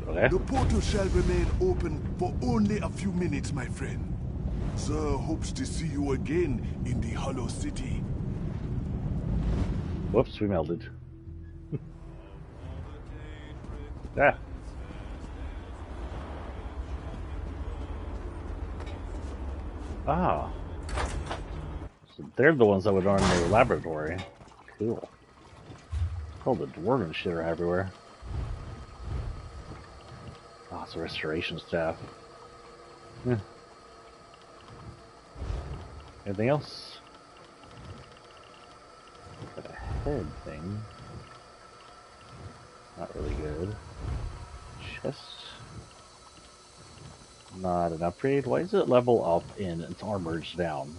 [SPEAKER 1] Okay.
[SPEAKER 4] The portal shall remain open for only a few minutes, my friend. Zur hopes to see you again in the hollow city.
[SPEAKER 1] Whoops, we melded. Ah. Ah. So they're the ones that would run the laboratory. Cool. All the dwarven shit are everywhere. Oh, it's a restoration staff. Yeah. Anything else? Got a head thing. Not really good. Chest. Not an upgrade. Why does it level up and its armor's down?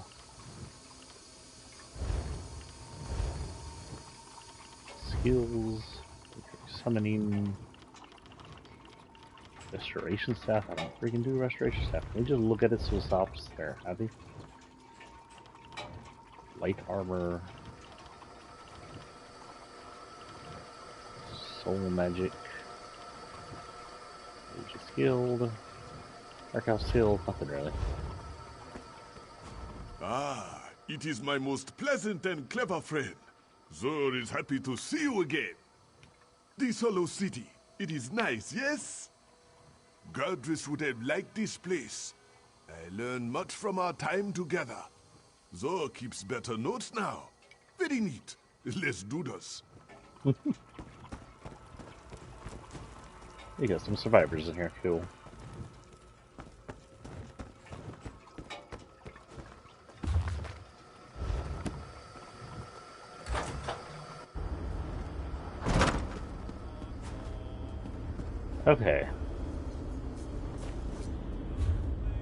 [SPEAKER 1] Skills. Summoning. Restoration staff. I don't freaking do restoration staff. Can we just look at it so it stops there? Happy? Light armor. Soul magic. Mage's Guild. Dark House Hill. Nothing really.
[SPEAKER 4] Ah, it is my most pleasant and clever friend. Zur is happy to see you again. This hollow city, it is nice, yes? Godric would have liked this place. I learned much from our time together. Zur keeps better notes now. Very neat. Let's do this.
[SPEAKER 1] You got some survivors in here. Cool. Okay.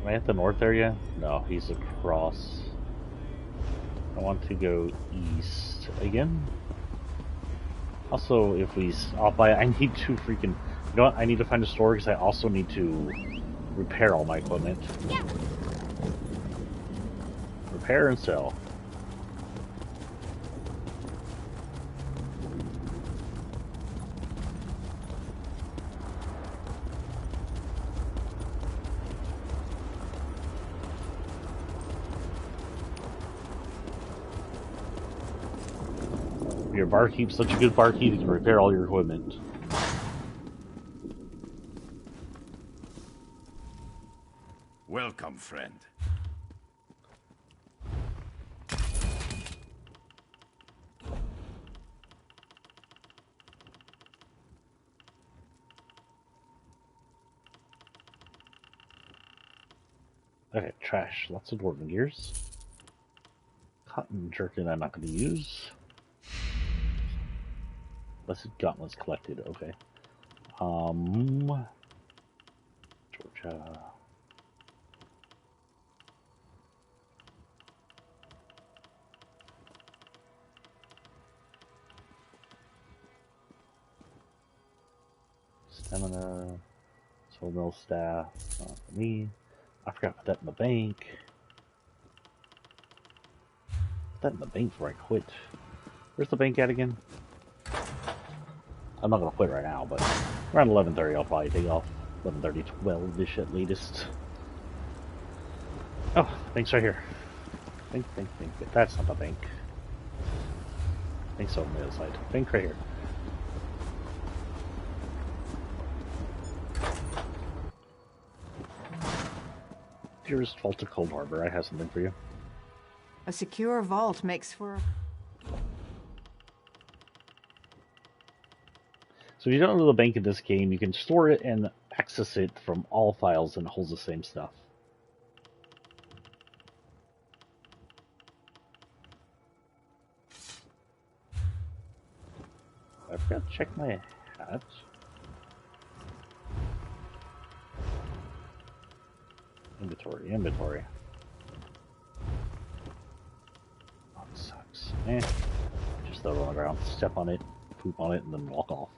[SPEAKER 1] Am I at the north area? No, he's across. I want to go east again. Also, if we stop by, I need to freaking... You know what? I need to find a store because I also need to repair all my equipment.
[SPEAKER 13] Yeah.
[SPEAKER 1] Repair and sell. Your barkeep's such a good barkeep, you can repair all your equipment.
[SPEAKER 18] Welcome, friend.
[SPEAKER 1] Okay, trash. Lots of dwarven gears. Cotton jerkin I'm not going to use. Blessed gauntlets collected. Okay. Georgia. Stamina. Soul mill staff. Not for me. I forgot to put that in the bank. Put that in the bank before I quit. Where's the bank at again? I'm not gonna quit right now, but around 11:30 I'll probably take off. 11:30, 12-ish at latest. Oh, bank's right here. Bank. That's not the bank. Bank's over on the other side. Bank right here. Dearest Vault of Cold Harbor, I have something for you.
[SPEAKER 5] A secure vault makes for...
[SPEAKER 1] So if you don't know the bank in this game, you can store it and access it from all files and it holds the same stuff. I forgot to check my hat. Inventory. Oh, it sucks. Just throw it on the ground, step on it, poop on it, and then walk off.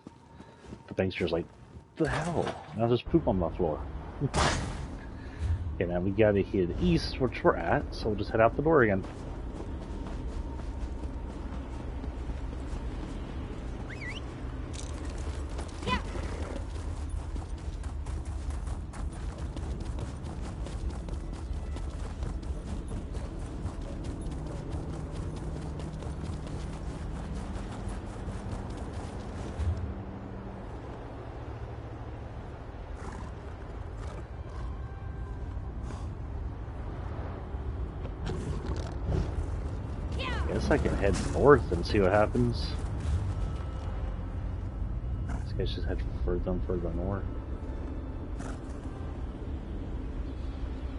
[SPEAKER 1] The bank's just like, the hell? Now just poop on my floor. Okay, now we gotta head east, which we're at, so we'll just head out the door again. Guess I can head north and see what happens. This guy just head further and further north.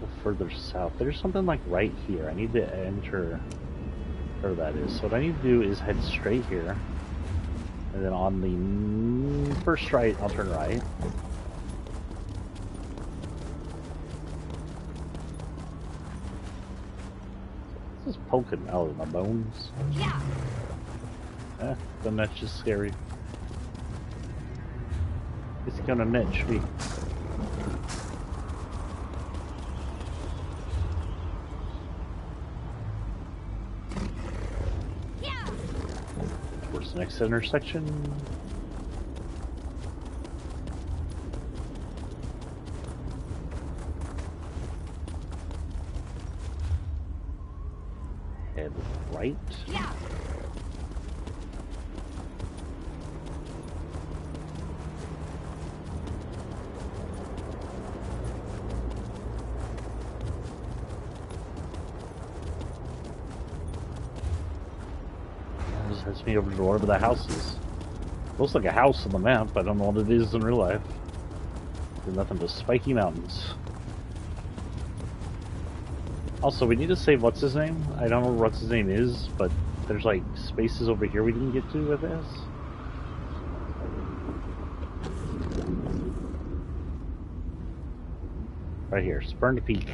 [SPEAKER 1] Go further south. There's something like right here. I need to enter where that is. So what I need to do is head straight here. And then on the first right, I'll turn right. This is poking out of my bones. Yeah. Then that's just scary. It's gonna niche me. Yeah. Where's the next intersection? Head right. Yeah. This heads me over to wherever the house is. Looks like a house on the map, but I don't know what it is in real life. There's nothing but spiky mountains. Also, we need to save what's his name. I don't know what his name is, but there's like spaces over here we didn't get to with this. Right here, Spurn to Peak.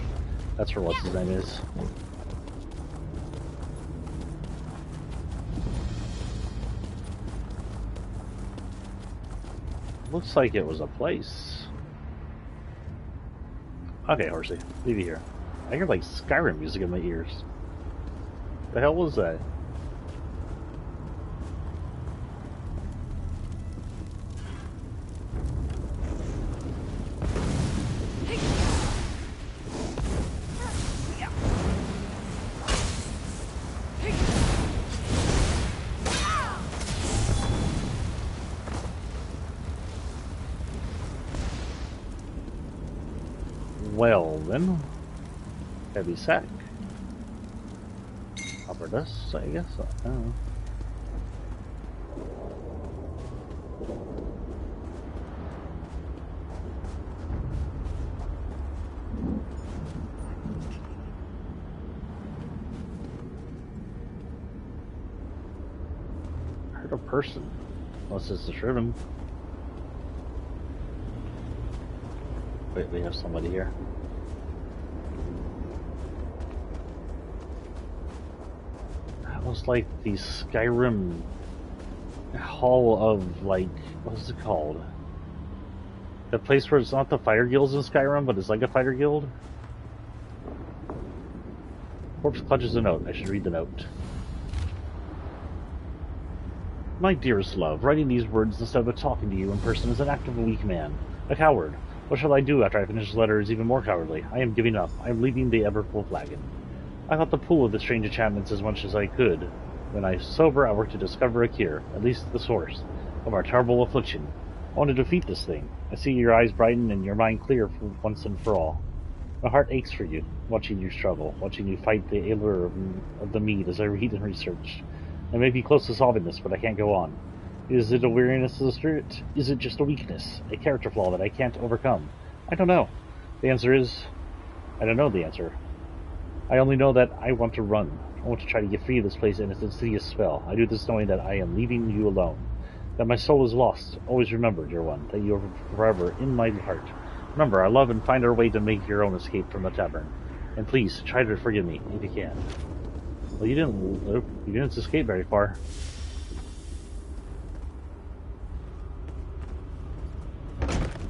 [SPEAKER 1] That's where what's his name is. Looks like it was a place. Okay, horsey, leave you here. I hear like Skyrim music in my ears. The hell was that? Well then, heavy sack. Upper dust, I guess. I don't know. I heard a person. Unless it's the shriven. Wait, we have somebody here. That was like the Skyrim hall of, like, what's it called? The place where it's not the fighter guilds in Skyrim, but it's like a fighter guild? Corpse clutches a note. I should read the note. My dearest love, writing these words instead of talking to you in person is an act of a weak man. A coward. What shall I do after I finish this letter is even more cowardly. I am giving up. I am leaving the ever-full flagon. I thought the pool of the strange enchantments as much as I could. When I sober, I worked to discover a cure, at least the source, of our terrible affliction. I want to defeat this thing. I see your eyes brighten and your mind clear for once and for all. My heart aches for you, watching you struggle, watching you fight the allure of the mead as I read and research. I may be close to solving this, but I can't go on. Is it a weariness of the spirit? Is it just a weakness? A character flaw that I can't overcome? I don't know. The answer is... I don't know the answer. I only know that I want to run. I want to try to get free of this place and its insidious spell. I do this knowing that I am leaving you alone. That my soul is lost. Always remember, dear one, that you are forever in my heart. Remember, our love and find our way to make your own escape from the tavern. And please, try to forgive me, if you can. Well, you didn't escape very far.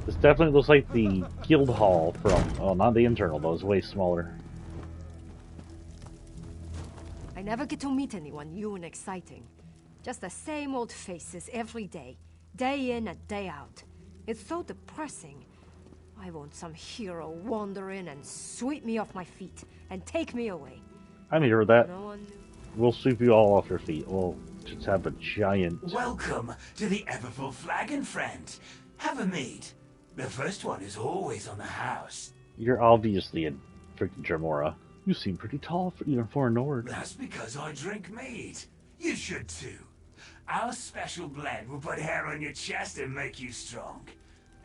[SPEAKER 1] This definitely looks like the guild hall from, well, not the internal, though, it's way smaller.
[SPEAKER 7] I never get to meet anyone new and exciting. Just the same old faces every day, day in and day out. It's so depressing. I want some hero wander in and sweep me off my feet and take me away.
[SPEAKER 1] I'm here with that.
[SPEAKER 7] No one knew.
[SPEAKER 1] We'll sweep you all off your feet. We'll just have a giant...
[SPEAKER 6] Welcome to the Everfull Flagon, friend. Have a mead. The first one is always on the house.
[SPEAKER 1] You're obviously a freaking Dremora. You seem pretty tall even for a Nord.
[SPEAKER 6] That's because I drink mead. You should too. Our special blend will put hair on your chest and make you strong.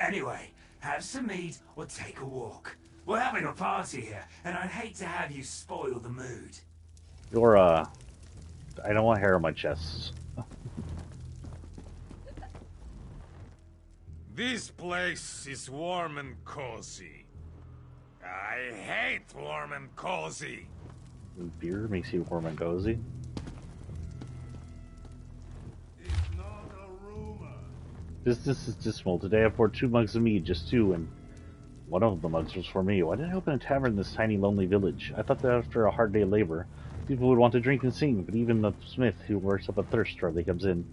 [SPEAKER 6] Anyway, have some mead or take a walk. We're having a party here, and I'd hate to have you spoil the mood.
[SPEAKER 1] You're, I don't want hair on my chest.
[SPEAKER 18] This place is warm and cozy. I hate warm and cozy.
[SPEAKER 1] Beer makes you warm and cozy.
[SPEAKER 18] It's not a rumor.
[SPEAKER 1] This is dismal. Today I poured 2 mugs of mead, just 2, and one of the mugs was for me. Why did I open a tavern in this tiny, lonely village? I thought that after a hard day of labor, people would want to drink and sing, but even the smith who works up a thirst hardly comes in.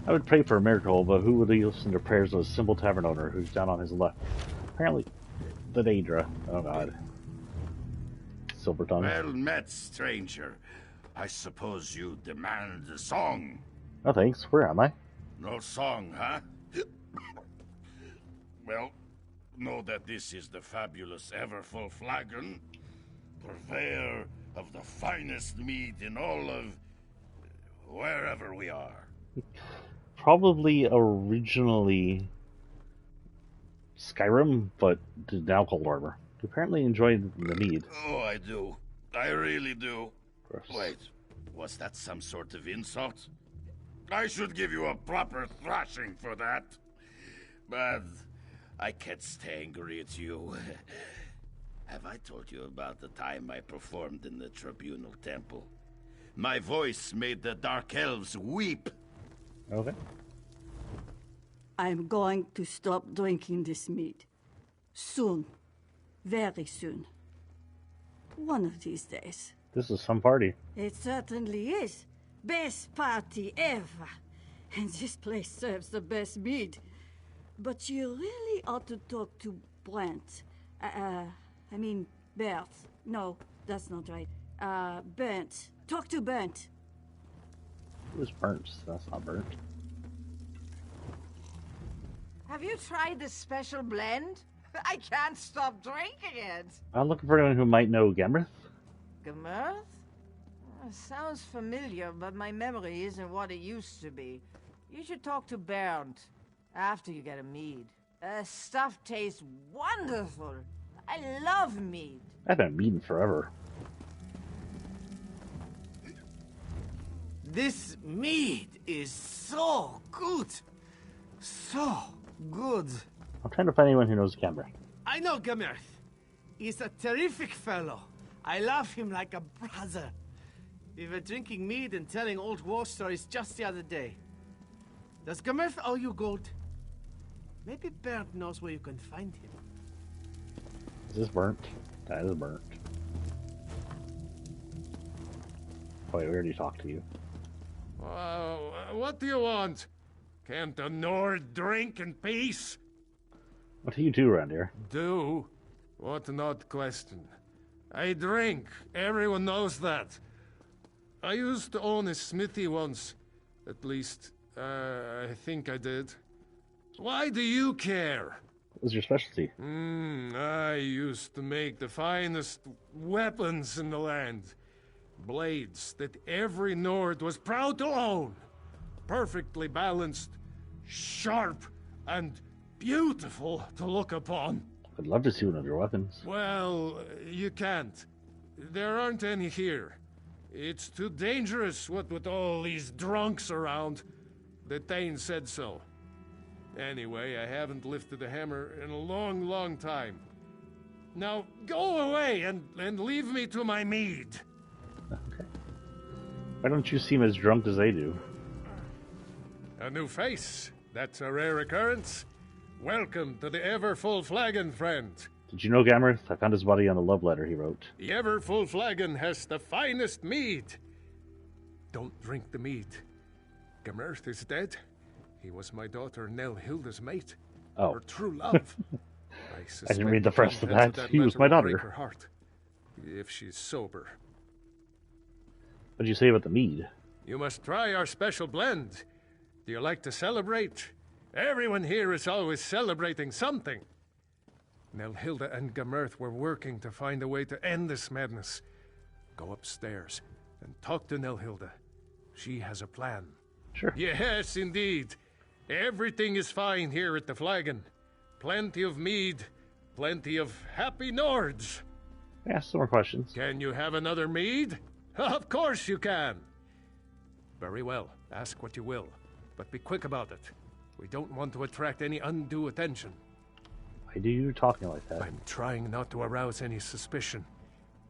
[SPEAKER 1] I would pray for a miracle, but who would listen to prayers of a simple tavern owner who's down on his luck? Apparently, the Daedra. Oh god. Silvertongue.
[SPEAKER 18] Well met, stranger. I suppose you demand a song.
[SPEAKER 1] Oh, thanks. Where am I?
[SPEAKER 18] No song, huh? Well, know that this is the fabulous Everfull Flagon, purveyor of the finest mead in all of... wherever we are.
[SPEAKER 1] Probably originally Skyrim, but now Cold Harbor. You apparently enjoyed the mead.
[SPEAKER 18] Oh, I do. I really do.
[SPEAKER 1] Gross.
[SPEAKER 18] Wait, was that some sort of insult? I should give you a proper thrashing for that. But I can't stay angry at you. Have I told you about the time I performed in the Tribunal Temple? My voice made the Dark Elves weep.
[SPEAKER 1] Okay.
[SPEAKER 8] I'm going to stop drinking this mead. Soon. Very soon. One of these days.
[SPEAKER 1] This is some party.
[SPEAKER 8] It certainly is. Best party ever. And this place serves the best meat. But you really ought to talk to Brent. I mean, Bert. No, that's not right. Burnt. Talk to Burnt.
[SPEAKER 1] It was burnt. That's not burnt.
[SPEAKER 3] Have you tried this special blend? I can't stop drinking it.
[SPEAKER 1] I'm looking for anyone who might know Gemrith.
[SPEAKER 3] Gemurth? Sounds familiar, but my memory isn't what it used to be. You should talk to Bernd after you get a mead. Stuff tastes wonderful. I love mead.
[SPEAKER 1] I haven't eaten forever.
[SPEAKER 11] This mead is so good. So good.
[SPEAKER 1] I'm trying to find anyone who knows Gemrith.
[SPEAKER 11] I know Gemurth. He's a terrific fellow. I love him like a brother. We were drinking mead and telling old war stories just the other day. Does Gemurth owe you gold? Maybe Bernd knows where you can find him.
[SPEAKER 1] Is this burnt? That is burnt. Oh, wait, we already talked to you.
[SPEAKER 21] What do you want? Can't the Nord drink in peace?
[SPEAKER 1] What do you do around here?
[SPEAKER 21] Do? What an odd question. I drink. Everyone knows that. I used to own a smithy once. At least, I think I did. Why do you care?
[SPEAKER 1] What was your specialty?
[SPEAKER 21] I used to make the finest weapons in the land. Blades that every Nord was proud to own. Perfectly balanced, sharp, and beautiful to look upon.
[SPEAKER 1] I'd love to see one of your weapons.
[SPEAKER 21] Well, you can't. There aren't any here. It's too dangerous, what with all these drunks around. The Thane said so. Anyway, I haven't lifted a hammer in a long, long time. Now, go away and leave me to my mead.
[SPEAKER 1] Okay. Why don't you seem as drunk as they do?
[SPEAKER 21] A new face. That's a rare occurrence. Welcome to the Ever-Full Flagon, friend.
[SPEAKER 1] Did you know Gamrith? I found his body on the love letter he wrote.
[SPEAKER 21] The Ever-Full Flagon has the finest mead. Don't drink the mead. Gemurth is dead. He was my daughter Nelhilda's mate.
[SPEAKER 1] Oh.
[SPEAKER 21] Her true love.
[SPEAKER 1] I didn't read the rest of that. He was my daughter.
[SPEAKER 21] Her heart, if she's sober.
[SPEAKER 1] What did you say about the mead?
[SPEAKER 21] You must try our special blend. Do you like to celebrate? Everyone here is always celebrating something. Nelhilda and Gemurth were working to find a way to end this madness. Go upstairs and talk to Nelhilda. She has a plan.
[SPEAKER 1] Sure.
[SPEAKER 21] Yes, indeed. Everything is fine here at the Flagon. Plenty of mead, plenty of happy Nords.
[SPEAKER 1] Ask some more questions.
[SPEAKER 21] Can you have another mead? Of course you can. Very well. Ask what you will, but be quick about it. We don't want to attract any undue attention.
[SPEAKER 1] Why do you talking like that?
[SPEAKER 21] I'm trying not to arouse any suspicion.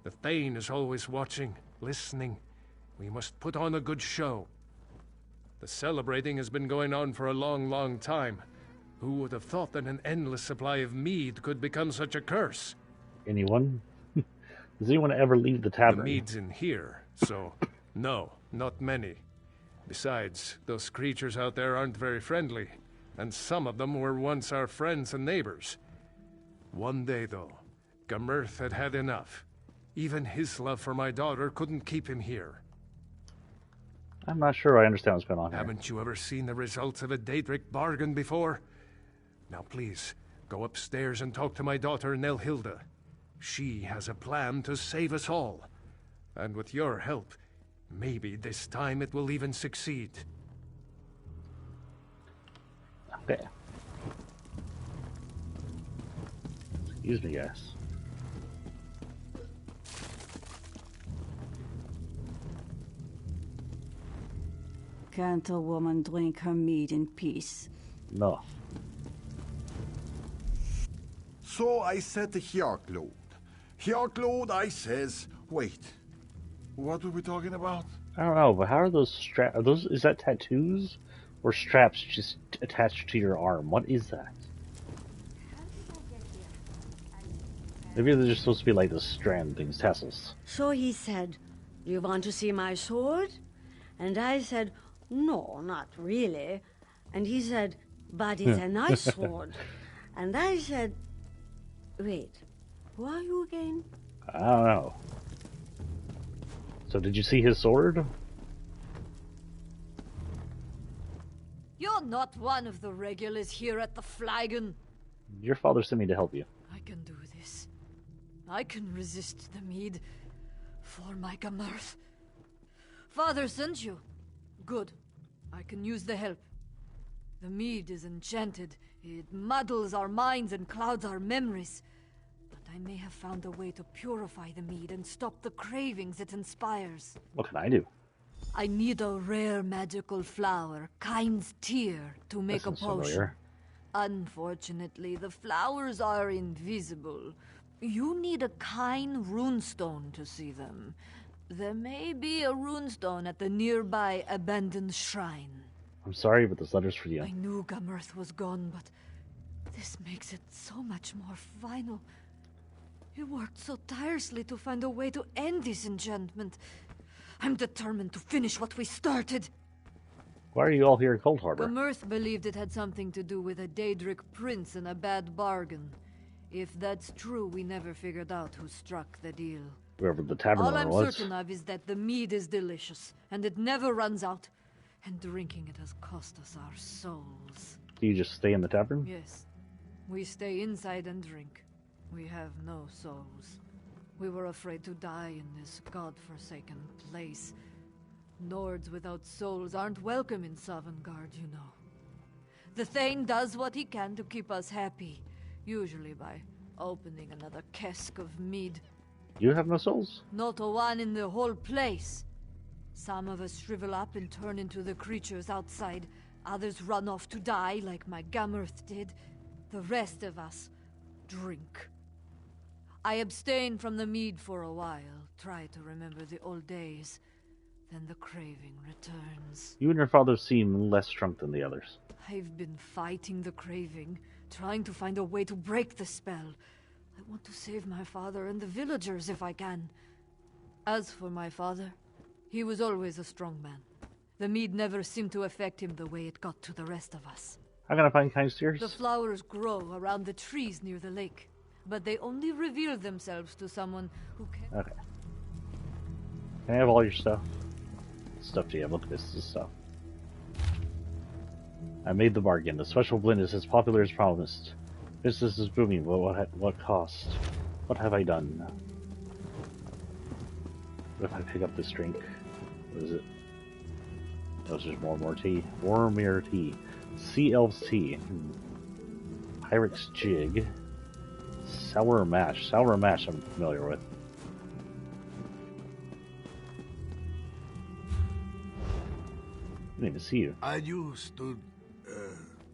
[SPEAKER 21] The Thane is always watching, listening. We must put on a good show. The celebrating has been going on for a long, long time. Who would have thought that an endless supply of mead could become such a curse?
[SPEAKER 1] Anyone? Does anyone ever leave the tavern?
[SPEAKER 21] The mead's in here, so no, not many. Besides, those creatures out there aren't very friendly, and some of them were once our friends and neighbors. One day, though, Gemurth had had enough. Even his love for my daughter couldn't keep him here.
[SPEAKER 1] I'm not sure I understand what's going on here.
[SPEAKER 21] Haven't you ever seen the results of a Daedric bargain before? Now please, go upstairs and talk to my daughter Nelhilda. She has a plan to save us all. And with your help, maybe this time it will even succeed.
[SPEAKER 1] Okay. Excuse me, guys.
[SPEAKER 8] Can't a woman drink her mead in peace?
[SPEAKER 1] No.
[SPEAKER 4] So I said to Hjarklod. Hjarklod, I says, wait, what were we talking about?
[SPEAKER 1] I don't know, but how are those straps? Are those? Is that tattoos or straps just attached to your arm? What is that? Maybe they're just supposed to be like the strand things, tassels.
[SPEAKER 8] So he said, "Do you want to see my sword?" And I said, "No, not really." And he said, "But it's a nice sword." And I said, "Wait, who are you again?"
[SPEAKER 1] I don't know. So did you see his sword?
[SPEAKER 8] "You're not one of the regulars here at the Flagon."
[SPEAKER 1] Your father sent me to help you.
[SPEAKER 8] "I can do this. I can resist the mead for my Gamirth." "Father sent you. Good. I can use the help. The mead is enchanted. It muddles our minds and clouds our memories. But I may have found a way to purify the mead and stop the cravings it inspires."
[SPEAKER 1] What can I do?
[SPEAKER 8] "I need a rare magical flower, Kind's Tear, to make a
[SPEAKER 1] That sounds
[SPEAKER 8] potion.
[SPEAKER 1] familiar.
[SPEAKER 8] Unfortunately, the flowers are invisible. You need a Kind runestone to see them. There may be a runestone at the nearby abandoned shrine."
[SPEAKER 1] I'm sorry, but this letter's for you.
[SPEAKER 8] I knew Gamirth was gone, but this makes it so much more final. You worked so tirelessly to find a way to end this enchantment. I'm determined to finish what we started.
[SPEAKER 1] Why are you all here in Cold Harbor?
[SPEAKER 8] Gamirth believed it had something to do with a Daedric prince and a bad bargain. If that's true, we never figured out who struck the deal.
[SPEAKER 1] Whoever the tavern
[SPEAKER 8] All
[SPEAKER 1] owner
[SPEAKER 8] I'm
[SPEAKER 1] was.
[SPEAKER 8] certain of is that the mead is delicious, and it never runs out. And drinking it has cost us our souls.
[SPEAKER 1] Do you just stay in the tavern?
[SPEAKER 8] Yes. We stay inside and drink. We have no souls. We were afraid to die in this god-forsaken place. Nords without souls aren't welcome in Sovngarde, you know. The Thane does what he can to keep us happy, usually by opening another cask of mead.
[SPEAKER 1] You have no souls?
[SPEAKER 8] Not a one in the whole place. Some of us shrivel up and turn into the creatures outside. Others run off to die, like my Gamirth did. The rest of us drink. I abstain from the mead for a while, try to remember the old days. Then the craving returns.
[SPEAKER 1] You and your father seem less drunk than the others.
[SPEAKER 8] I've been fighting the craving, trying to find a way to break the spell. I want to save my father and the villagers if I can. As for my father, he was always a strong man. The mead never seemed to affect him the way it got to the rest of us.
[SPEAKER 1] How can I find Kind's Tears?
[SPEAKER 8] The flowers grow around the trees near the lake, but they only reveal themselves to someone who can...
[SPEAKER 1] Okay. Can I have all your stuff? Stuff do you have? Look at this stuff. I made the bargain. The special blend is as popular as promised. Business is booming, but what cost? What have I done? What if I pick up this drink? What is it? Oh, it's just more tea. Warmere tea. Sea Elves tea. Pirate's jig. Sour mash. Sour mash I'm familiar with. I didn't even see you.
[SPEAKER 14] I used to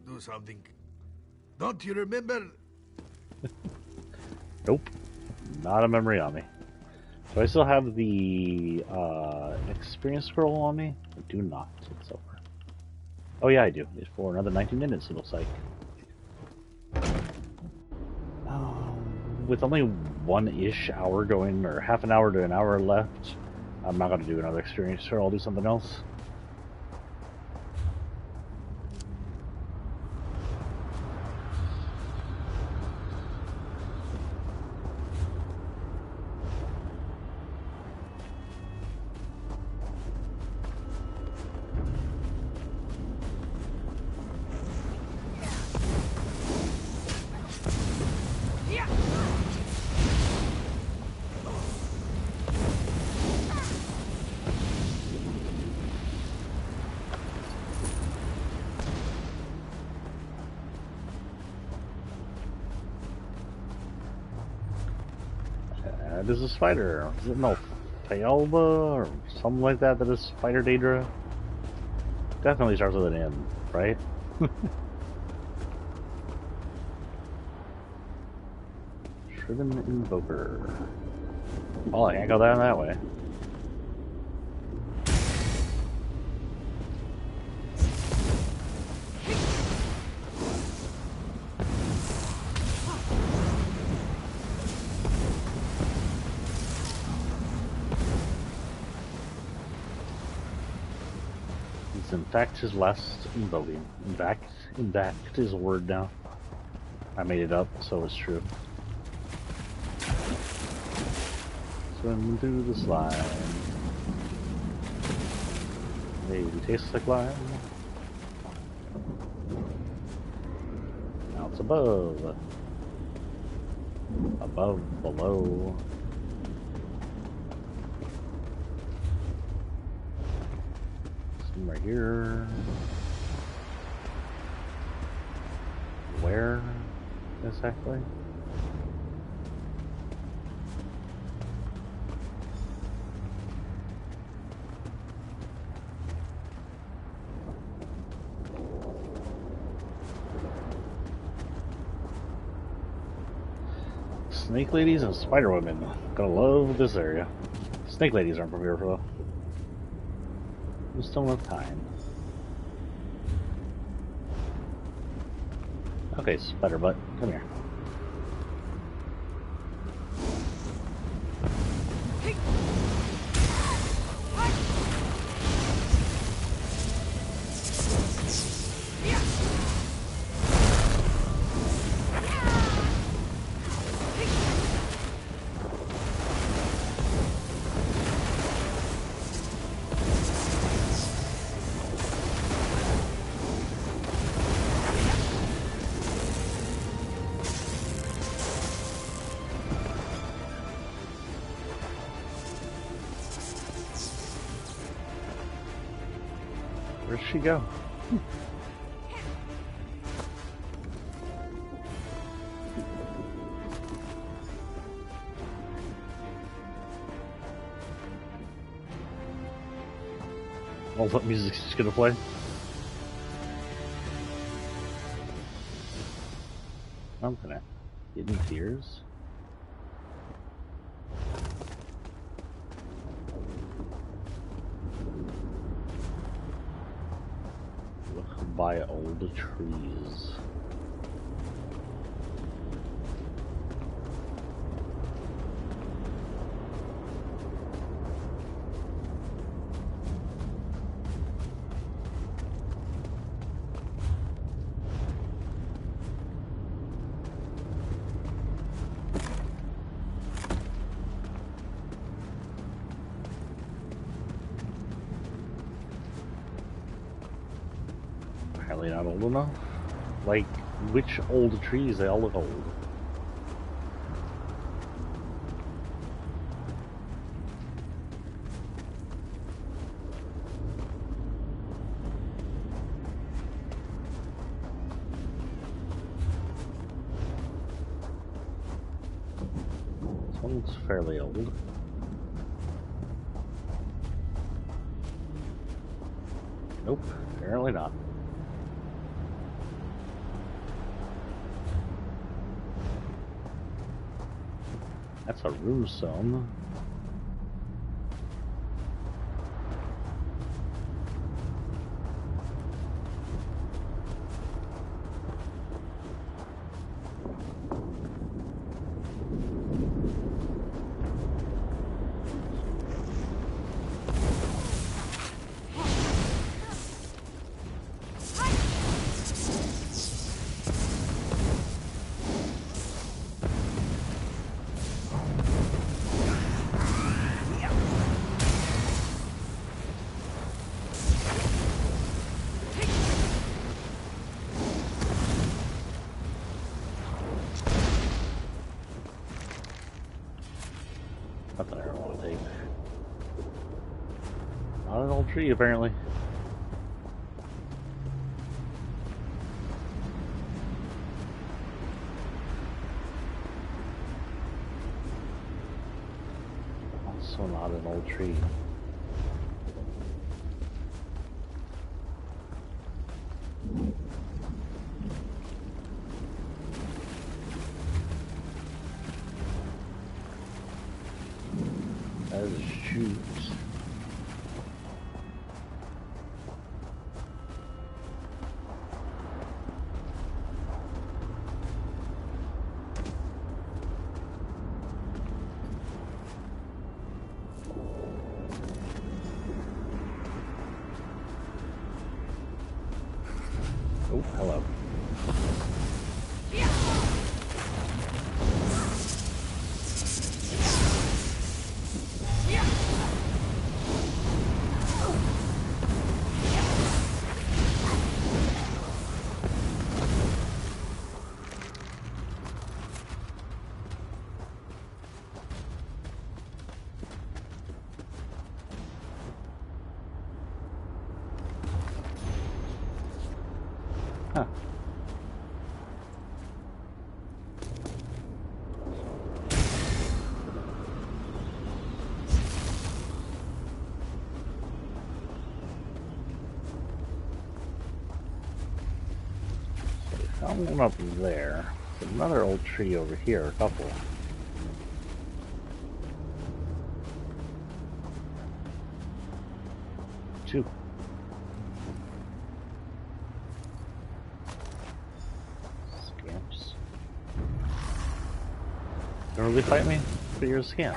[SPEAKER 14] do something. Don't you remember?
[SPEAKER 1] Nope. Not a memory on me. Do I still have the experience scroll on me? I do not. It's over. Oh yeah, I do. It's for another 90 minutes, it looks like. With only one-ish hour going, or half an hour to an hour left, I'm not going to do another experience scroll. I'll do something else. There's a spider. Is it no Payalba or something like that that is Spider Daedra? Definitely starts with an M, right? Shriven Invoker. Oh, I can't go down that way. It's in fact his last invoking. In fact is a word now. I made it up, so it's true. Swim through the slime. Maybe tastes like lime. Now it's above. Above, below. Some right here. Where exactly? Snake ladies and spider women. Gonna love this area. Snake ladies aren't from here though. We still have time. Okay, spider butt, come here. Where'd she go? Oh, what music's just gonna play? I'm gonna Hidden Tears. By old trees. Apparently not old enough. Like, which old trees? They all look old. This one's fairly old. Nope, apparently not. That's a runestone. Not that I don't want to take. Not an old tree, apparently. Also not an old tree. That is a chute. Oh, hello. Huh. Found one up there. There's another old tree over here, a couple. Two. Scamps. Don't really fight me, but you're a scamp.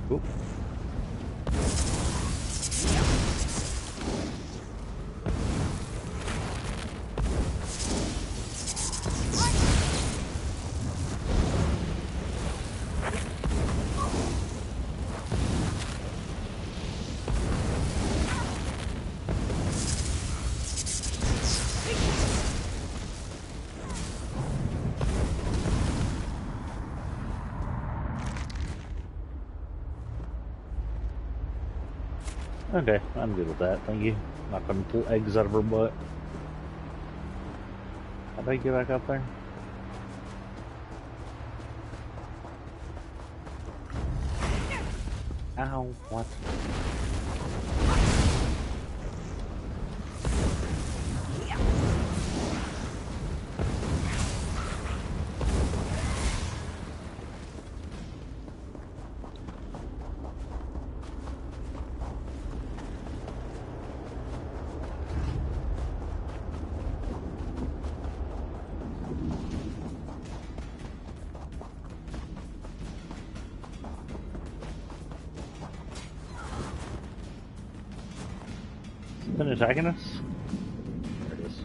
[SPEAKER 1] Oop. Okay, I'm good with that, thank you. Not gonna pull eggs out of her butt. How do I get back up there? Ow, what? Been attacking us? There it is.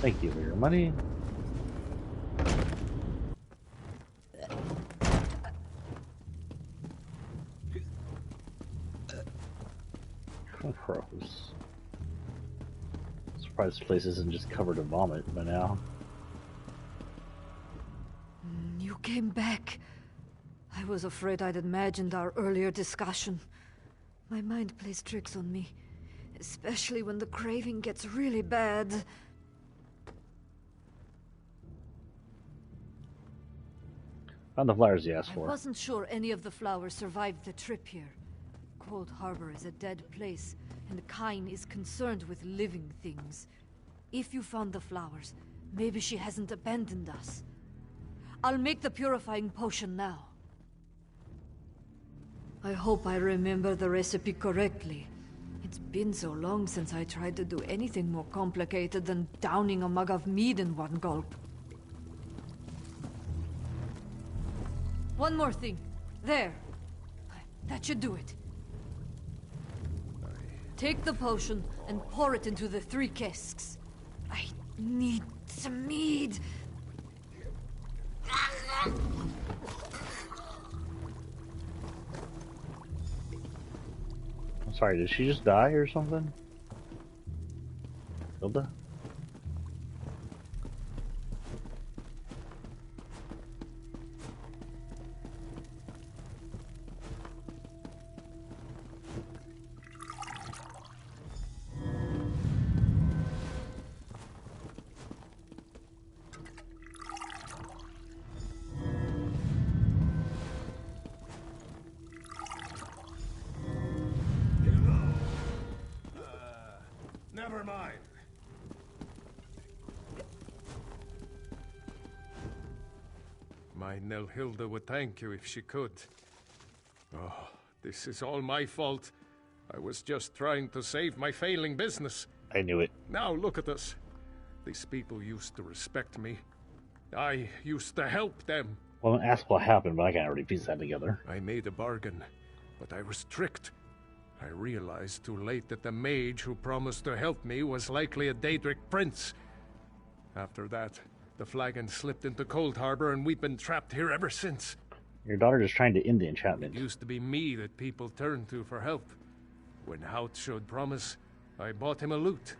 [SPEAKER 1] Thank you for your money. Gross. Surprised this place isn't just covered in vomit by now.
[SPEAKER 7] You came back. I was afraid I'd imagined our earlier discussion. My mind plays tricks on me, especially when the craving gets really bad.
[SPEAKER 1] Found the flowers you asked
[SPEAKER 7] I
[SPEAKER 1] for.
[SPEAKER 7] wasn't sure any of the flowers survived the trip here. Cold Harbor is a dead place, and Kyne is concerned with living things. If you found the flowers, maybe she hasn't abandoned us. I'll make the purifying potion now. I hope I remember the recipe correctly. It's been so long since I tried to do anything more complicated than downing a mug of mead in one gulp. One more thing. There. That should do it. Take the potion and pour it into the 3 casks. I need some mead.
[SPEAKER 1] I'm sorry, did she just die or something? Hilda?
[SPEAKER 14] Never mind. My Nelhilda would thank you if she could. Oh, this is all my fault. I was just trying to save my failing business.
[SPEAKER 1] I knew it.
[SPEAKER 14] Now look at us. These people used to respect me. I used to help them.
[SPEAKER 1] Well, ask what happened, but I can't already piece that together.
[SPEAKER 14] I made a bargain, but I was tricked. I realized too late that the mage who promised to help me was likely a Daedric prince. After that, the flagon slipped into Cold Harbor, and we've been trapped here ever since.
[SPEAKER 1] Your daughter is trying to end the enchantment.
[SPEAKER 14] It used to be me that people turned to for help. When Hout showed promise, I bought him a lute.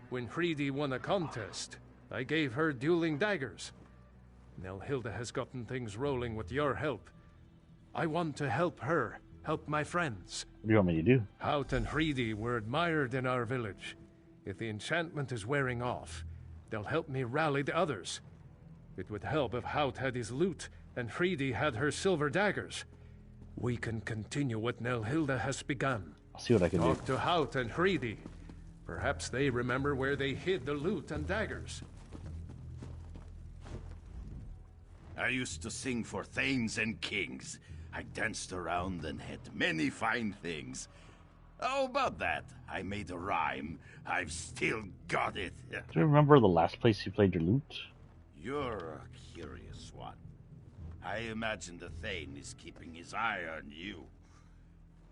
[SPEAKER 14] When Freedy won a contest, I gave her dueling daggers. Nelhilda has gotten things rolling with your help. I want to help her, help my friends.
[SPEAKER 1] What do you want me to do?
[SPEAKER 14] Hout and Freedy were admired in our village. If the enchantment is wearing off, they'll help me rally the others. It would help if Hout had his lute and Freedy had her silver daggers. We can continue what Nelhilda has begun.
[SPEAKER 1] I'll see what I can do.
[SPEAKER 14] Talk to Hout and Freedy. Perhaps they remember where they hid the lute and daggers.
[SPEAKER 18] I used to sing for thanes and kings. I danced around and had many fine things. How about that? I made a rhyme. I've still got it.
[SPEAKER 1] Do you remember the last place you played your lute?
[SPEAKER 18] You're a curious one. I imagine the Thane is keeping his eye on you.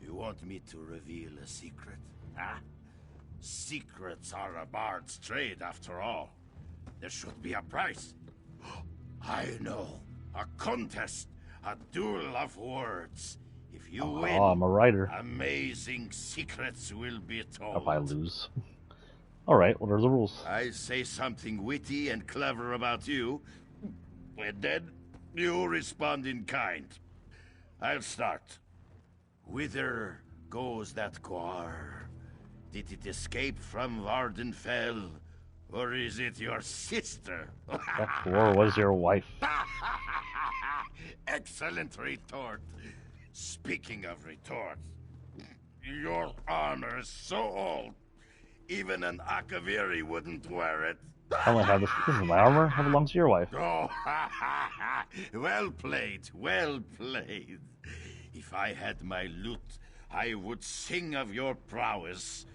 [SPEAKER 18] You want me to reveal a secret, huh? Secrets are a bard's trade, after all. There should be a price. I know. A contest. A duel of words. If you win,
[SPEAKER 1] I'm a writer.
[SPEAKER 18] Amazing secrets will be told.
[SPEAKER 1] If I lose. Alright, what are the rules?
[SPEAKER 18] I say something witty and clever about you, and then you respond in kind. I'll start. Whither goes that car? Did it escape from Vardenfell? Or is it your sister?
[SPEAKER 1] That war was your wife.
[SPEAKER 18] Excellent retort. Speaking of retort, your armor is so old, even an Akaviri wouldn't wear it.
[SPEAKER 1] I only have this. This is my armor. It belongs to your wife.
[SPEAKER 18] Oh, well played, well played. If I had my lute, I would sing of your prowess.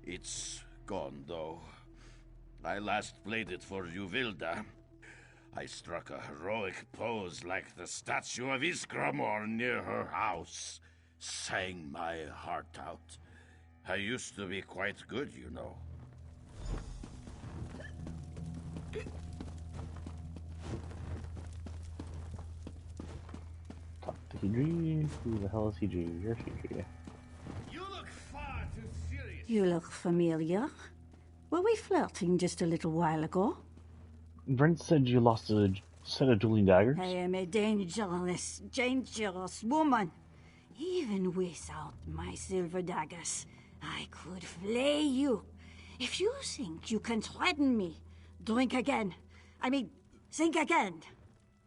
[SPEAKER 18] It's gone, though. I last played it for Uvilda. I struck a heroic pose like the statue of Iskramor near her house. Sang my heart out. I used to be quite good, you know.
[SPEAKER 1] Talk to Hidri. Who the hell is Hidri? You're Hidri.
[SPEAKER 11] You look far too serious.
[SPEAKER 8] You look familiar. Were we flirting just a little while ago?
[SPEAKER 1] Brent said you lost a set of dueling daggers.
[SPEAKER 8] I am a dangerous woman. Even without my silver daggers, I could flay you. If you think you can threaten me, drink again. Think again.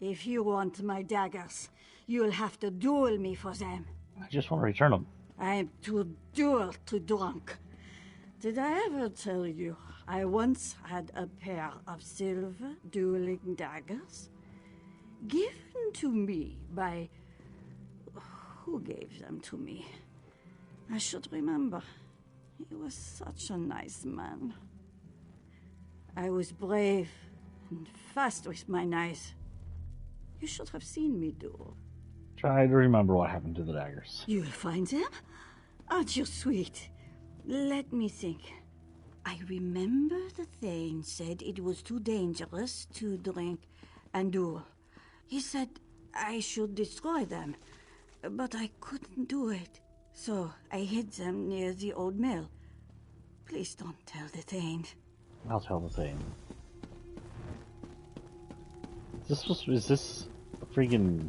[SPEAKER 8] If you want my daggers, you'll have to duel me for them.
[SPEAKER 1] I just want to return them.
[SPEAKER 8] I'm too drunk. Did I ever tell you I once had a pair of silver dueling daggers? Given to me by... Who gave them to me? I should remember. He was such a nice man. I was brave and fast with my knives. You should have seen me duel.
[SPEAKER 1] Try to remember what happened to the daggers.
[SPEAKER 8] You'll find them? Aren't you sweet? Let me think. I remember the Thane said it was too dangerous to drink and duel. He said I should destroy them, but I couldn't do it. So I hid them near the old mill. Please don't tell the Thane.
[SPEAKER 1] I'll tell the Thane. Is this a freaking...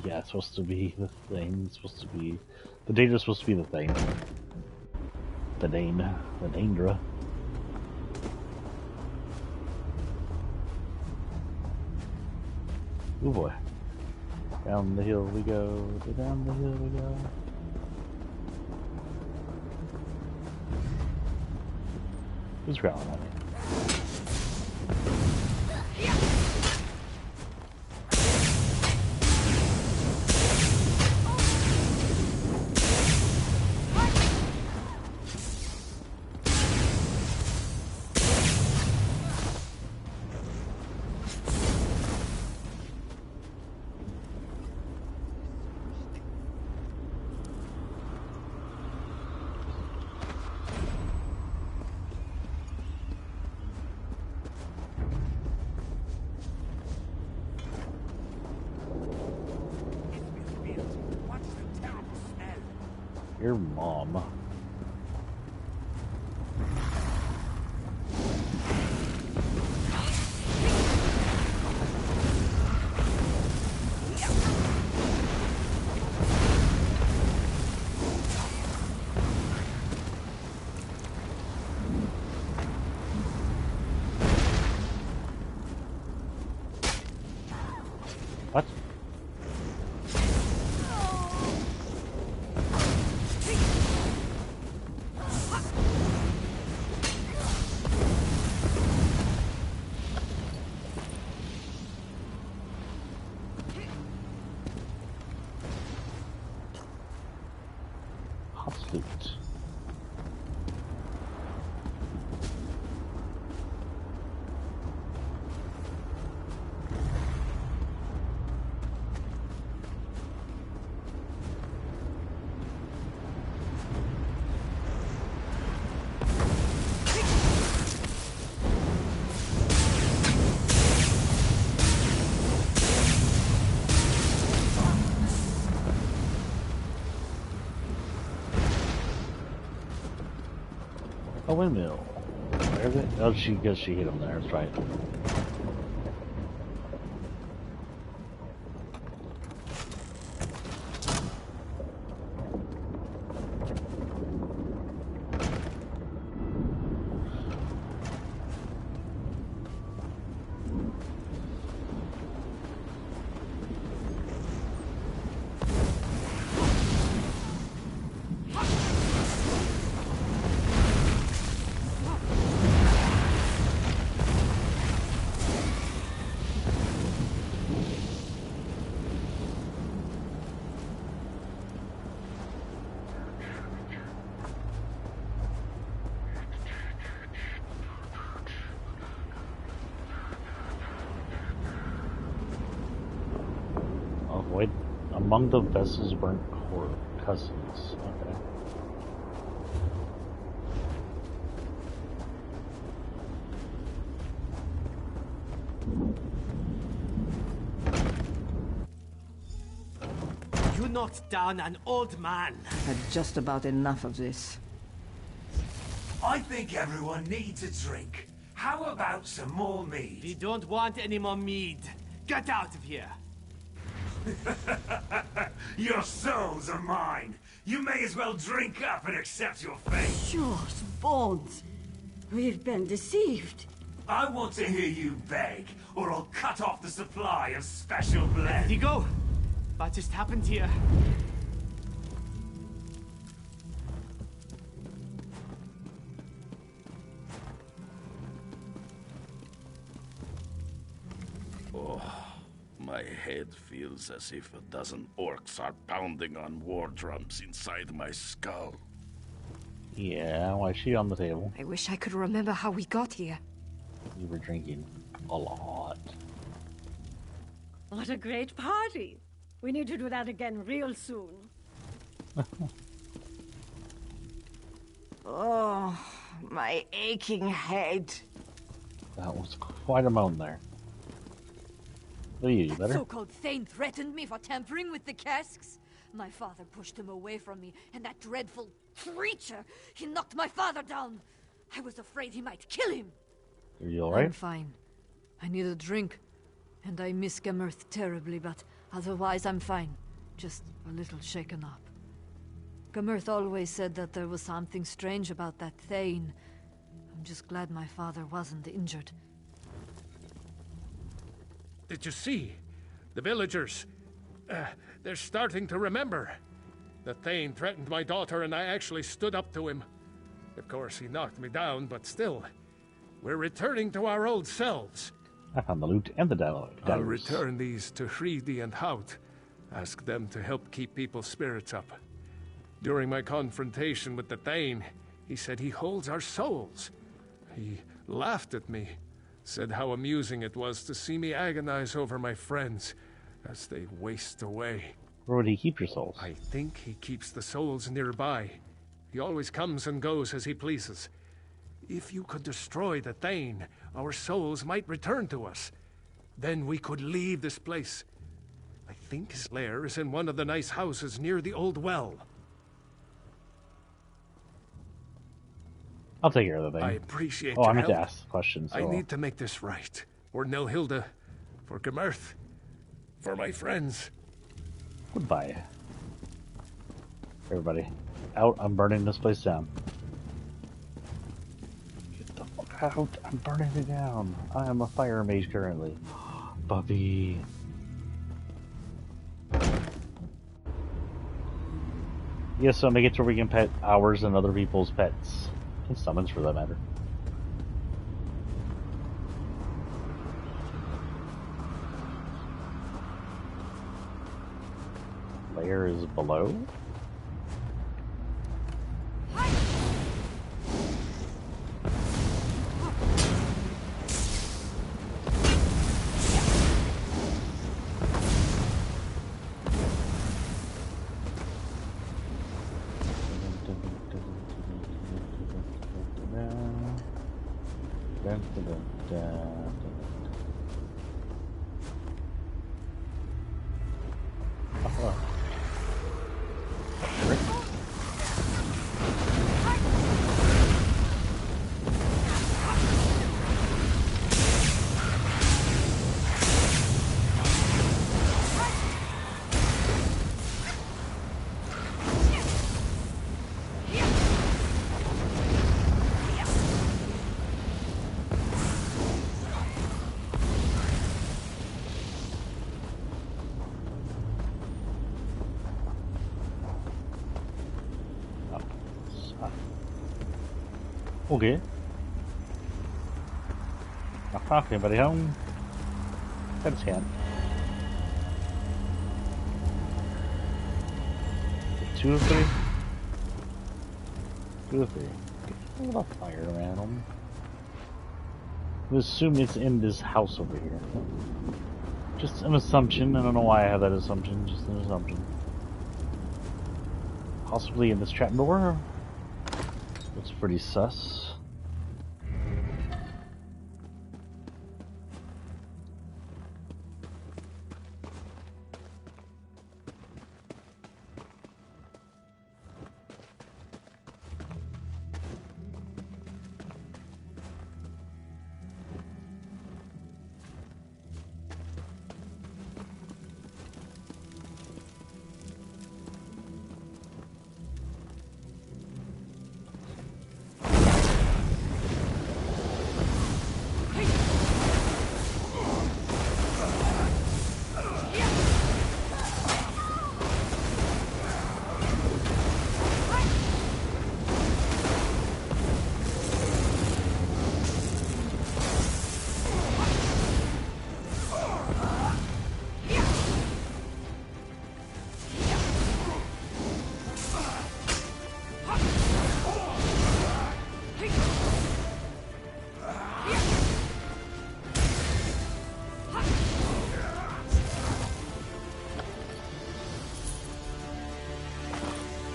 [SPEAKER 1] Yeah, it's supposed to be the Thane. It's supposed to be... The Daedra's supposed to be the Thane. The Dane. The Daedra. Oh boy. Down the hill we go. Down the hill we go. Who's growling at me? Your mom. What? Hot loot. A windmill. Where is it? Oh, she hit him there. That's right. Avoid among the vessel's burnt cousins. Okay.
[SPEAKER 11] You knocked down an old man.
[SPEAKER 3] Had just about enough of this.
[SPEAKER 6] I think everyone needs a drink. How about some more mead?
[SPEAKER 11] We don't want any more mead. Get out of here.
[SPEAKER 6] Your souls are mine. You may as well drink up and accept your fate.
[SPEAKER 8] Short bones. We've been deceived.
[SPEAKER 6] I want to hear you beg, or I'll cut off the supply of special blend.
[SPEAKER 11] Digo, what just happened here?
[SPEAKER 18] Oh, my head feels as if a dozen orcs are pounding on war drums inside my skull.
[SPEAKER 1] Yeah, why is she on the table?
[SPEAKER 7] I wish I could remember how we got here.
[SPEAKER 1] You were drinking a lot.
[SPEAKER 10] What a great party. We need to do that again real soon.
[SPEAKER 3] Oh, my aching head.
[SPEAKER 1] That was quite a moan there. What do you better?
[SPEAKER 16] So-called Thane threatened me for tampering with the casks. My father pushed him away from me, and that dreadful creature, he knocked my father down. I was afraid he might kill him.
[SPEAKER 1] Are you alright?
[SPEAKER 16] I'm fine. I need a drink, and I miss Gamirth terribly, but otherwise I'm fine. Just a little shaken up. Gamirth always said that there was something strange about that Thane. I'm just glad my father wasn't injured.
[SPEAKER 14] Did you see? The villagers. They're starting to remember. The Thane threatened my daughter and I actually stood up to him. Of course, he knocked me down, but still, we're returning to our old selves.
[SPEAKER 1] I found the loot and the dialogue.
[SPEAKER 14] I'll return these to Hreidi and Hout. Ask them to help keep people's spirits up. During my confrontation with the Thane, he said he holds our souls. He laughed at me, said how amusing it was to see me agonize over my friends as they waste away.
[SPEAKER 1] Where would he keep your souls?
[SPEAKER 14] I think he keeps the souls nearby. He always comes and goes as he pleases. If you could destroy the Thane, our souls might return to us. Then we could leave this place. I think his lair is in one of the nice houses near the old well.
[SPEAKER 1] I'll take care of the thing.
[SPEAKER 14] I appreciate
[SPEAKER 1] your
[SPEAKER 14] your
[SPEAKER 1] meant to
[SPEAKER 14] help.
[SPEAKER 1] ask questions. So
[SPEAKER 14] I need to make this right. For Nelhilda, for Gemerth, for my friends.
[SPEAKER 1] Goodbye. Everybody. Out, I'm burning this place down. Get the fuck out. I'm burning it down. I am a fire mage currently. Bubby. Yes, so make it so we can pet ours and other people's pets. And summons for that matter. Layer is below? Okay. Anybody home? That's him. 2 of 3? 2 of 3. Get a little fire around them. We assume it's in this house over here. Just an assumption. I don't know why I have that assumption. Just an assumption. Possibly in this trapdoor. Looks pretty sus.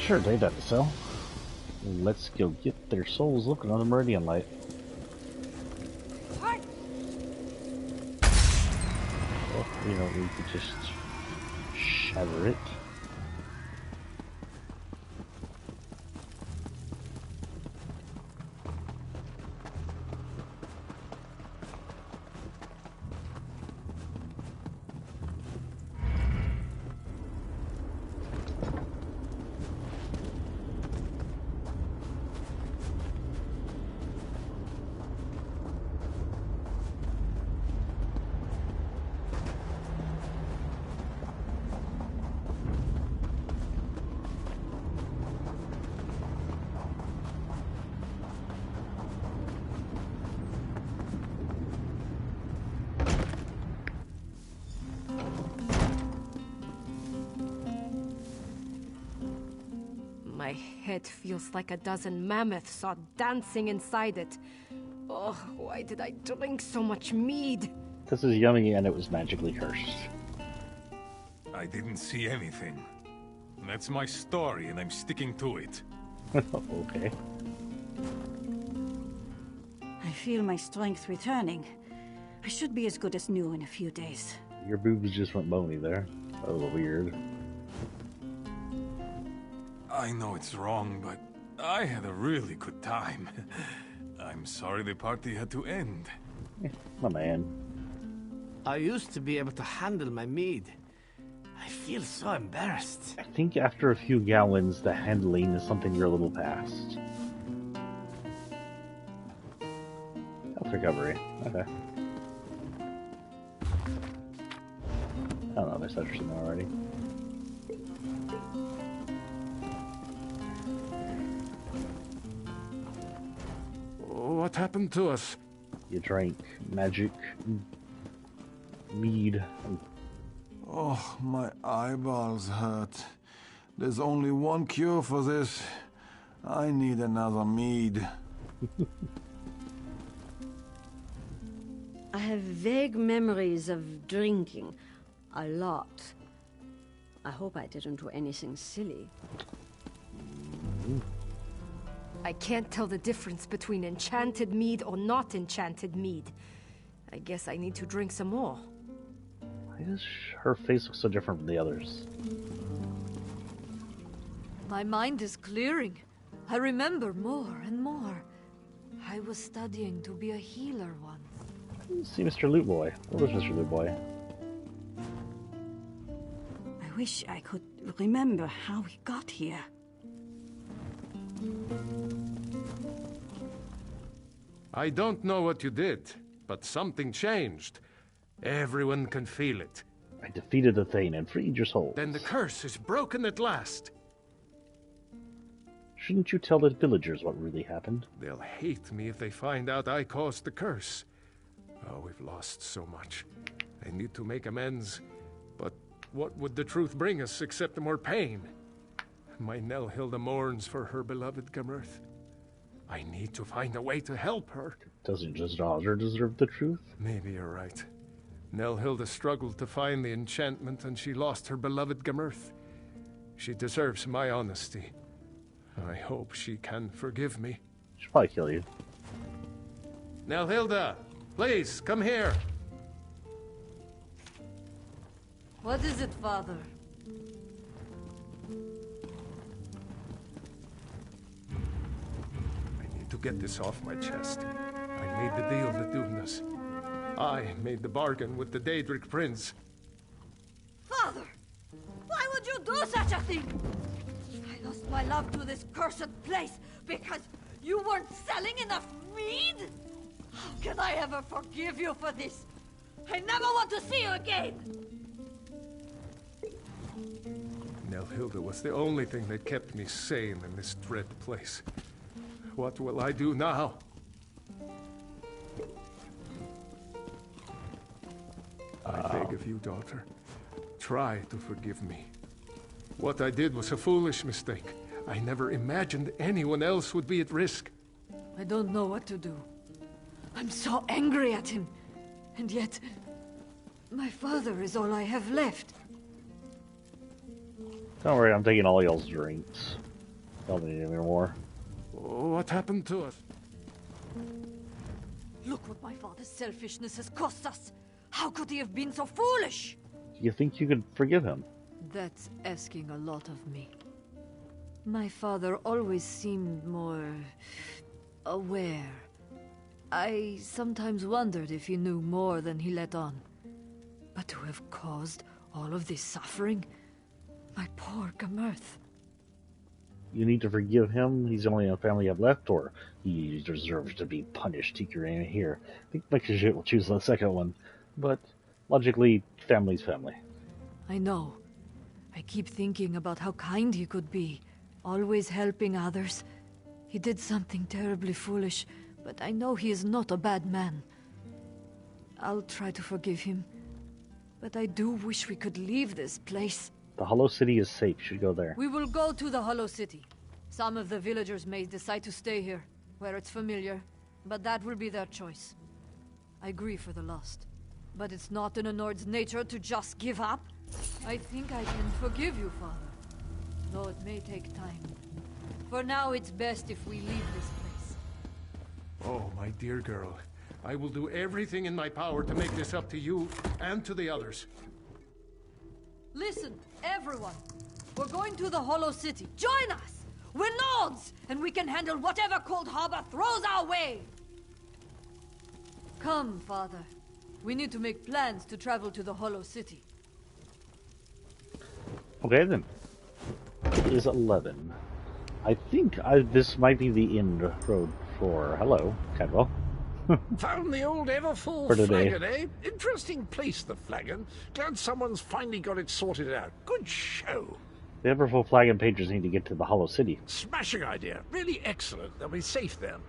[SPEAKER 1] Sure, they got to sell. Let's go get their souls looking on the Meridian Light. Well, you know, we could just shatter it.
[SPEAKER 7] head feels like a dozen mammoths are dancing inside it. Oh, why did I drink so much mead?
[SPEAKER 1] This is yummy and it was magically cursed.
[SPEAKER 21] I didn't see anything. That's my story and I'm sticking to it.
[SPEAKER 1] Okay.
[SPEAKER 8] I feel my strength returning. I should be as good as new in a few days.
[SPEAKER 1] Your boobs just went bony there. That was weird.
[SPEAKER 21] I know it's wrong, but I had a really good time. I'm sorry the party had to end.
[SPEAKER 1] My man.
[SPEAKER 11] I used to be able to handle my mead. I feel so embarrassed.
[SPEAKER 1] I think after a few gallons, the handling is something you're a little past. Health recovery. Okay. I don't know if I said something already.
[SPEAKER 21] What happened to us?
[SPEAKER 1] You drank magic mead.
[SPEAKER 4] Oh, my eyeballs hurt. There's only one cure for this. I need another mead.
[SPEAKER 10] I have vague memories of drinking. A lot. I hope I didn't do anything silly.
[SPEAKER 7] I can't tell the difference between enchanted mead or not enchanted mead. I guess I need to drink some more.
[SPEAKER 1] Why does her face look so different from the others?
[SPEAKER 16] My mind is clearing. I remember more and more. I was studying to be a healer once.
[SPEAKER 1] See Mr. Loot Boy. Where was Mr. Loot Boy?
[SPEAKER 8] I wish I could remember how he got here.
[SPEAKER 14] I don't know what you did, but something changed. Everyone can feel it.
[SPEAKER 1] I defeated the Thane and freed your soul.
[SPEAKER 14] Then the curse is broken at last.
[SPEAKER 1] Shouldn't you tell the villagers what really happened?
[SPEAKER 14] They'll hate me if they find out I caused the curse. Oh, we've lost so much. I need to make amends. But what would the truth bring us except more pain? My Nelhilda mourns for her beloved Gamurth. I need to find a way to help her.
[SPEAKER 1] Doesn't just daughter deserve the truth?
[SPEAKER 14] Maybe you're right. Nelhilda struggled to find the enchantment and she lost her beloved Gamurth. She deserves my honesty. I hope she can forgive me.
[SPEAKER 1] She'll probably kill you.
[SPEAKER 14] Nelhilda, please, come here.
[SPEAKER 16] What is it, Father?
[SPEAKER 14] I need to get this off my chest. I made the deal that doomed us. I made the bargain with the Daedric Prince.
[SPEAKER 16] Father! Why would you do such a thing? I lost my love to this cursed place because you weren't selling enough mead? How can I ever forgive you for this? I never want to see you again!
[SPEAKER 14] Nelhilda was the only thing that kept me sane in this dread place. What will I do now? I beg of you, daughter, try to forgive me. What I did was a foolish mistake. I never imagined anyone else would be at risk.
[SPEAKER 16] I don't know what to do. I'm so angry at him. And yet, my father is all I have left.
[SPEAKER 1] Don't worry, I'm taking all y'all's drinks. Don't need any more.
[SPEAKER 14] What happened to us?
[SPEAKER 16] Look what my father's selfishness has cost us. How could he have been so foolish?
[SPEAKER 1] You think you could forgive him?
[SPEAKER 16] That's asking a lot of me. My father always seemed more aware. I sometimes wondered if he knew more than he let on. But to have caused all of this suffering? My poor Gamurth.
[SPEAKER 1] You need to forgive him. He's the only family you have left, or he deserves to be punished. Take your aim here. I think Mike will choose the second one, but logically, family's family.
[SPEAKER 16] I know. I keep thinking about how kind he could be, always helping others. He did something terribly foolish, but I know he is not a bad man. I'll try to forgive him, but I do wish we could leave this place.
[SPEAKER 1] The Hollow City is safe. You should go there.
[SPEAKER 16] We will go to the Hollow City.
[SPEAKER 9] Some of the villagers may decide to stay here, where it's familiar, but that will be their choice. I grieve for the lost, but it's not in a Nord's nature to just give up. I think I can forgive you, Father, though it may take time. For now, it's best if we leave this place.
[SPEAKER 21] Oh, my dear girl. I will do everything in my power to make this up to you and to the others.
[SPEAKER 9] Listen, everyone. We're going to the Hollow City. Join us! We're Nords, and we can handle whatever Cold Harbor throws our way! Come, Father. We need to make plans to travel to the Hollow City.
[SPEAKER 1] Okay, then. It is 11. I think this might be the end road for... Hello, Cadwell.
[SPEAKER 17] Found the old ever-full
[SPEAKER 1] For today.
[SPEAKER 17] flagon, eh? Interesting place, the flagon. Glad someone's finally got it sorted out. Good show.
[SPEAKER 1] The Everfull Flagon patrons need to get to the Hollow City.
[SPEAKER 17] Smashing idea. Really excellent. They'll be safe then.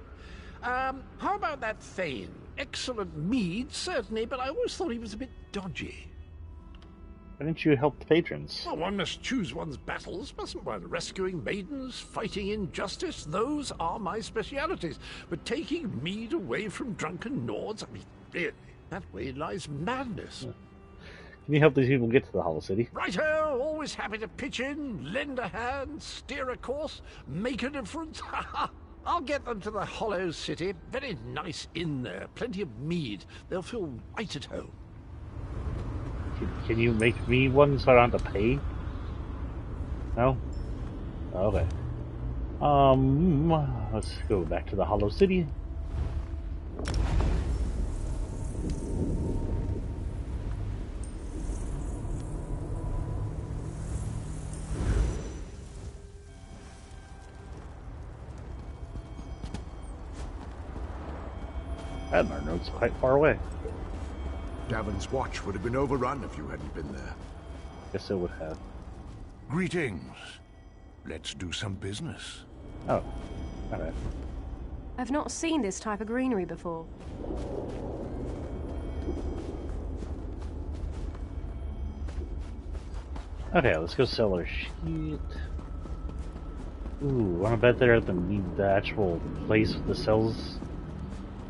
[SPEAKER 17] How about that Thane? Excellent mead, certainly, but I always thought he was a bit dodgy.
[SPEAKER 1] Why didn't you help the patrons?
[SPEAKER 17] Well, one must choose one's battles, mustn't one? Rescuing maidens, fighting injustice, those are my specialities. But taking mead away from drunken Nords, I mean, really, that way lies madness.
[SPEAKER 1] Can you help these people get to the Hollow City?
[SPEAKER 17] Righto, always happy to pitch in, lend a hand, steer a course, make a difference. I'll get them to the Hollow City. Very nice inn there, plenty of mead. They'll feel right at home.
[SPEAKER 1] Can you make me one so I don't have to pay? No? Okay. Let's go back to the Hollow City. Admiral's quite far away.
[SPEAKER 19] Davon's watch would have been overrun if you hadn't been there.
[SPEAKER 1] Guess it would have.
[SPEAKER 19] Greetings. Let's do some business.
[SPEAKER 1] Oh, alright.
[SPEAKER 13] I've not seen this type of greenery before.
[SPEAKER 1] Okay, let's go sell our shit. Ooh, wanna bet they're at the actual place that sells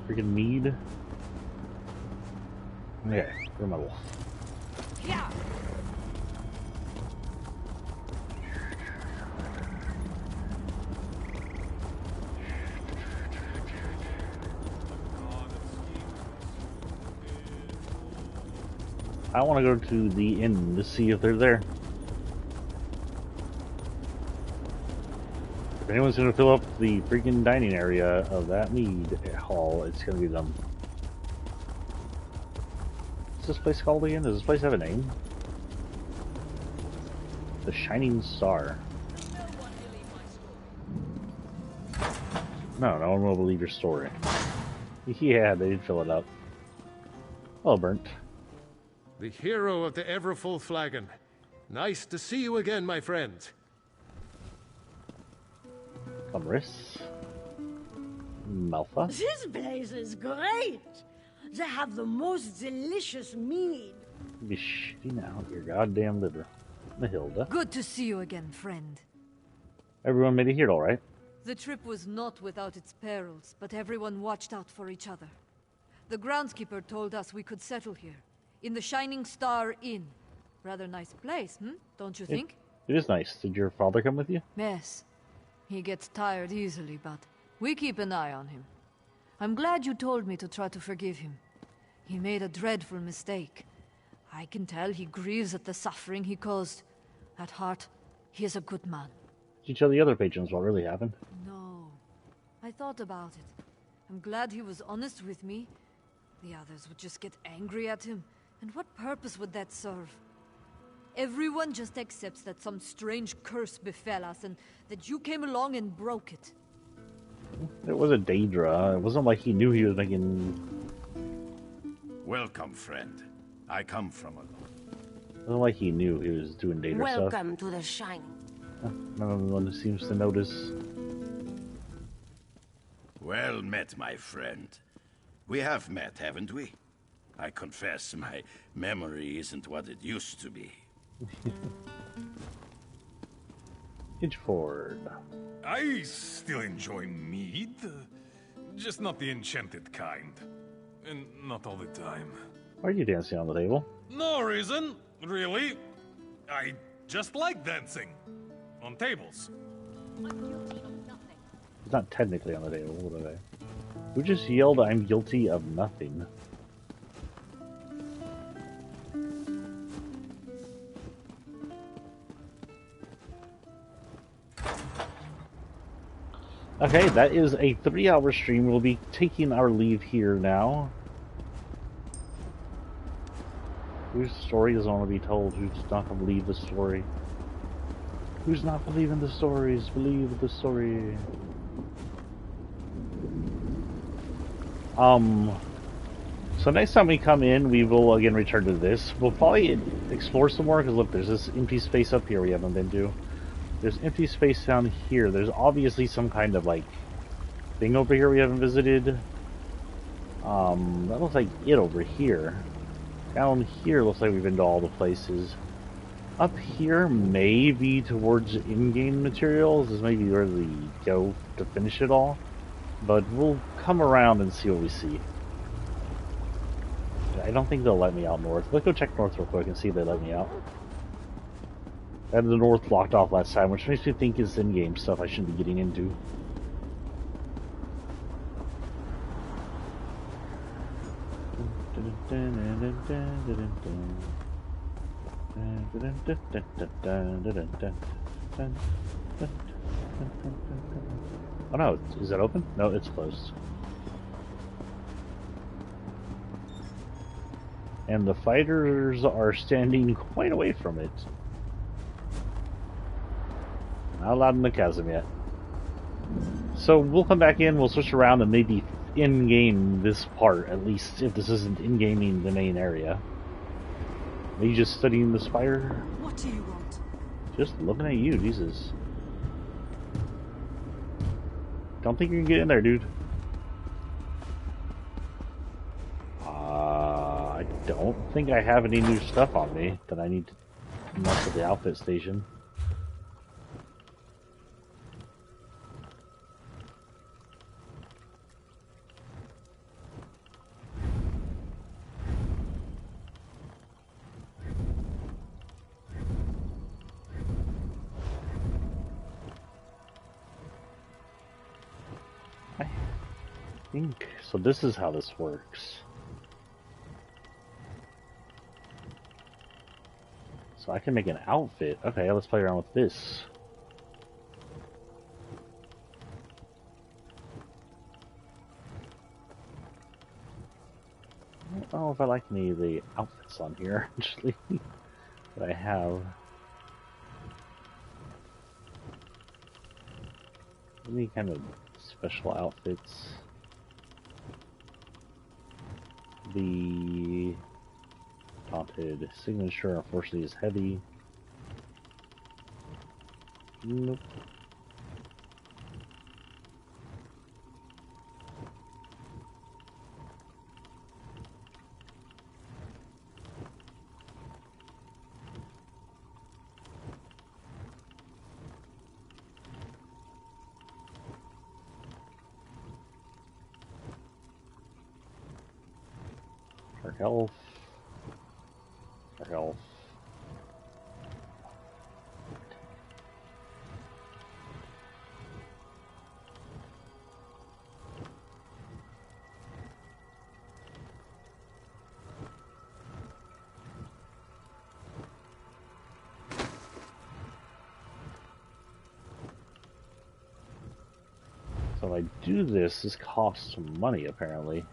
[SPEAKER 1] freaking mead? Okay, where's my wolf?
[SPEAKER 9] Yeah.
[SPEAKER 1] I want to go to the inn to see if they're there. If anyone's going to fill up the freaking dining area of that mead hall, it's going to be them. What's this place called again? Does this place have a name? The Shining Star. No one will believe your story. Yeah, they did fill it up. Oh, burnt.
[SPEAKER 21] The hero of the Everfull Flagon. Nice to see you again, my friend.
[SPEAKER 1] Umris. Malfa.
[SPEAKER 10] This place is great. They have the most delicious mead.
[SPEAKER 1] Be shitting out your goddamn liver. Mahilda.
[SPEAKER 9] Good to see you again, friend.
[SPEAKER 1] Everyone made it here all right.
[SPEAKER 9] The trip was not without its perils, but everyone watched out for each other. The groundskeeper told us we could settle here, in the Shining Star Inn. Rather nice place, don't you think?
[SPEAKER 1] It is nice. Did your father come with you?
[SPEAKER 9] Yes. He gets tired easily, but we keep an eye on him. I'm glad you told me to try to forgive him. He made a dreadful mistake. I can tell he grieves at the suffering he caused. At heart, he is a good man.
[SPEAKER 1] Did you tell the other patrons what really happened?
[SPEAKER 9] No. I thought about it. I'm glad he was honest with me. The others would just get angry at him. And what purpose would that serve? Everyone just accepts that some strange curse befell us and that you came along and broke it.
[SPEAKER 1] It was a Daedra. It wasn't like he knew he was making...
[SPEAKER 18] Welcome, friend. I come from alone.
[SPEAKER 1] It wasn't like he knew he was doing Daedra stuff.
[SPEAKER 10] Welcome to the Shining.
[SPEAKER 1] None of them seems to notice.
[SPEAKER 18] Well met, my friend. We have met, haven't we? I confess, my memory isn't what it used to be.
[SPEAKER 1] Hitchford.
[SPEAKER 15] I still enjoy mead, just not the enchanted kind. And not all the time.
[SPEAKER 1] Why are you dancing on the table?
[SPEAKER 15] No reason, really. I just like dancing. On tables.
[SPEAKER 1] It's not technically on the table, what are they? Who just yelled, "I'm guilty of nothing"? Okay, that is a 3-hour stream. We'll be taking our leave here now. Whose story doesn't want to be told? Who's not going to believe the story? Who's not believing the stories? Believe the story. So next time we come in, we will again return to this. We'll probably explore some more, because look, there's this empty space up here we haven't been to. There's empty space down here. There's obviously some kind of, like, thing over here we haven't visited. That looks like it over here. Down here looks like we've been to all the places. Up here, maybe towards in-game materials, is maybe where we go to finish it all. But we'll come around and see what we see. I don't think they'll let me out north. Let's go check north real quick and see if they let me out. I had the north blocked off last time, which makes me think it's in-game stuff I shouldn't be getting into. Oh no, is that open? No, it's closed. And the fighters are standing quite away from it. Not allowed in the chasm yet. So we'll come back in, we'll switch around and maybe in-game this part, at least, if this isn't in-gaming the main area. Are you just studying the spire?
[SPEAKER 8] What do you want?
[SPEAKER 1] Just looking at you, Jesus. Don't think you can get in there, dude. I don't think I have any new stuff on me that I need to mess with the outfit station. So this is how this works. So I can make an outfit. Okay, let's play around with this. I don't know if I like any of the outfits on here, actually, that I have. Any kind of special outfits. The taunted signature, unfortunately, is heavy. Nope. Our health. Our health. So if I do this, this costs money apparently.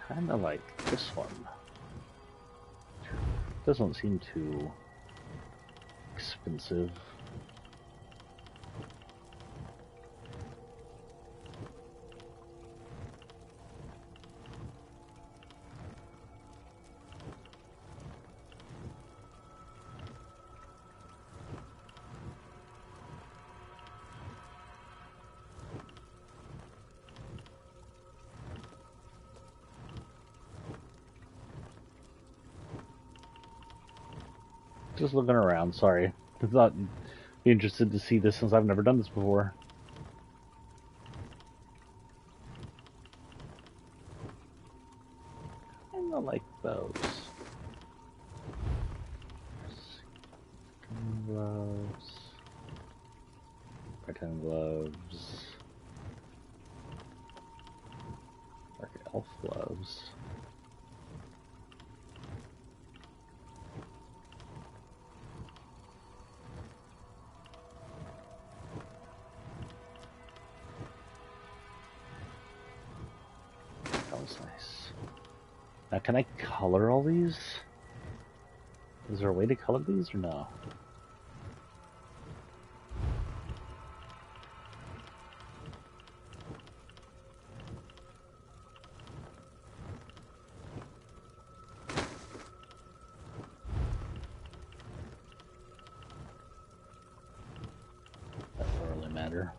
[SPEAKER 1] Kinda like this one. Doesn't seem too expensive. Just looking around, sorry. I thought you'd be interested to see this since I've never done this before. I don't like those. Gloves. Pretend gloves. Dark elf gloves. That was nice. Now, can I color all these? Is there a way to color these or no? That doesn't really matter.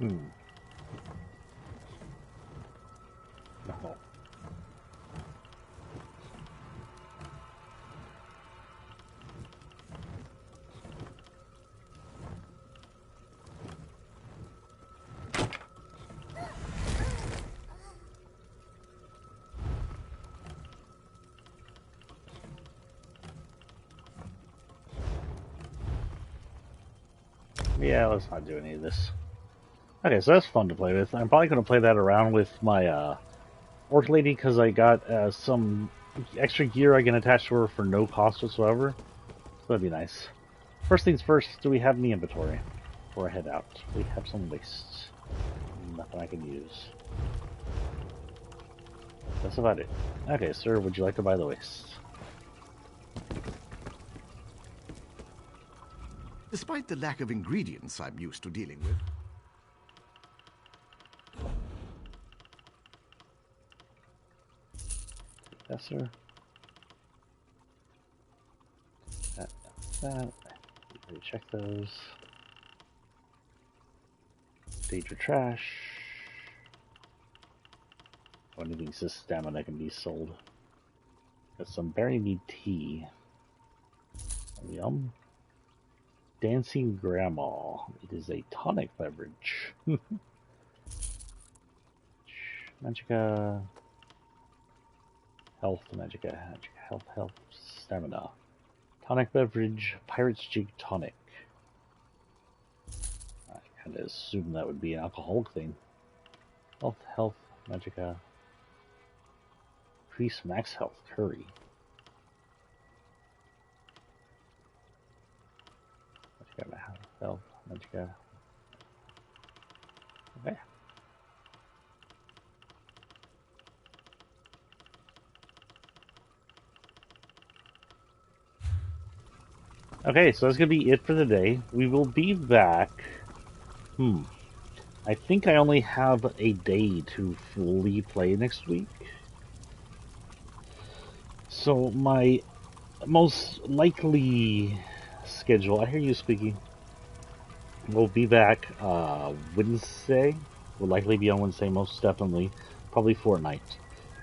[SPEAKER 1] No. Yeah, let's not do any of this. Okay, so that's fun to play with. I'm probably going to play that around with my Orc Lady because I got some extra gear I can attach to her for no cost whatsoever. So that'd be nice. First things first, do we have any inventory before I head out? We have some wastes. Nothing I can use. That's about it. Okay, sir, would you like to buy the wastes?
[SPEAKER 19] Despite the lack of ingredients I'm used to dealing with.
[SPEAKER 1] Yes, sir. That. Check those. Daedra trash. Oh, anything says stamina can be sold. Got some berry mead tea. Yum. Dancing Grandma. It is a tonic beverage. Magica. Health, Magica, health, stamina. Tonic beverage, Pirate's Jig tonic. I kind of assumed that would be an alcoholic thing. Health, Magica. Increase max health, curry. Magica, health, Magica. Okay. Okay, so that's going to be it for the day. We will be back. I think I only have a day to fully play next week. So my most likely schedule. I hear you, Squeaky. We'll be back Wednesday. We'll likely be on Wednesday, most definitely. Probably Fortnite.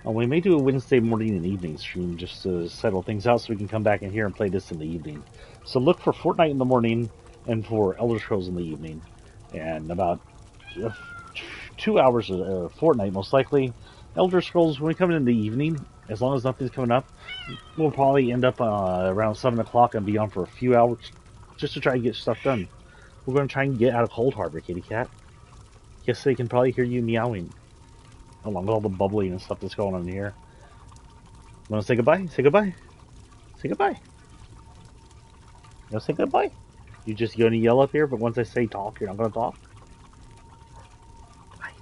[SPEAKER 1] We may do a Wednesday morning and evening stream just to settle things out so we can come back in here and play this in the evening. So look for Fortnite in the morning and for Elder Scrolls in the evening. And about 2 hours of Fortnite, most likely. Elder Scrolls, when we come in the evening, as long as nothing's coming up, we'll probably end up around 7 o'clock and be on for a few hours just to try and get stuff done. We're going to try and get out of Cold Harbor, kitty cat. Guess they can probably hear you meowing, along with all the bubbling and stuff that's going on here. You want to say goodbye? Say goodbye. Say goodbye. You want to say goodbye? You just going to yell up here, but once I say talk, you're not going to talk? Bye.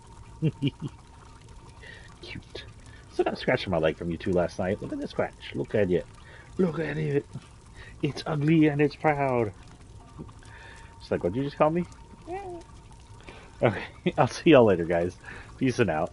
[SPEAKER 1] Cute. Still got a scratch on my leg from you two last night. Look at this scratch. Look at it. Look at it. It's ugly and it's proud. It's like, what'd you just call me? Yeah. Okay, I'll see y'all later, guys. Peace and out.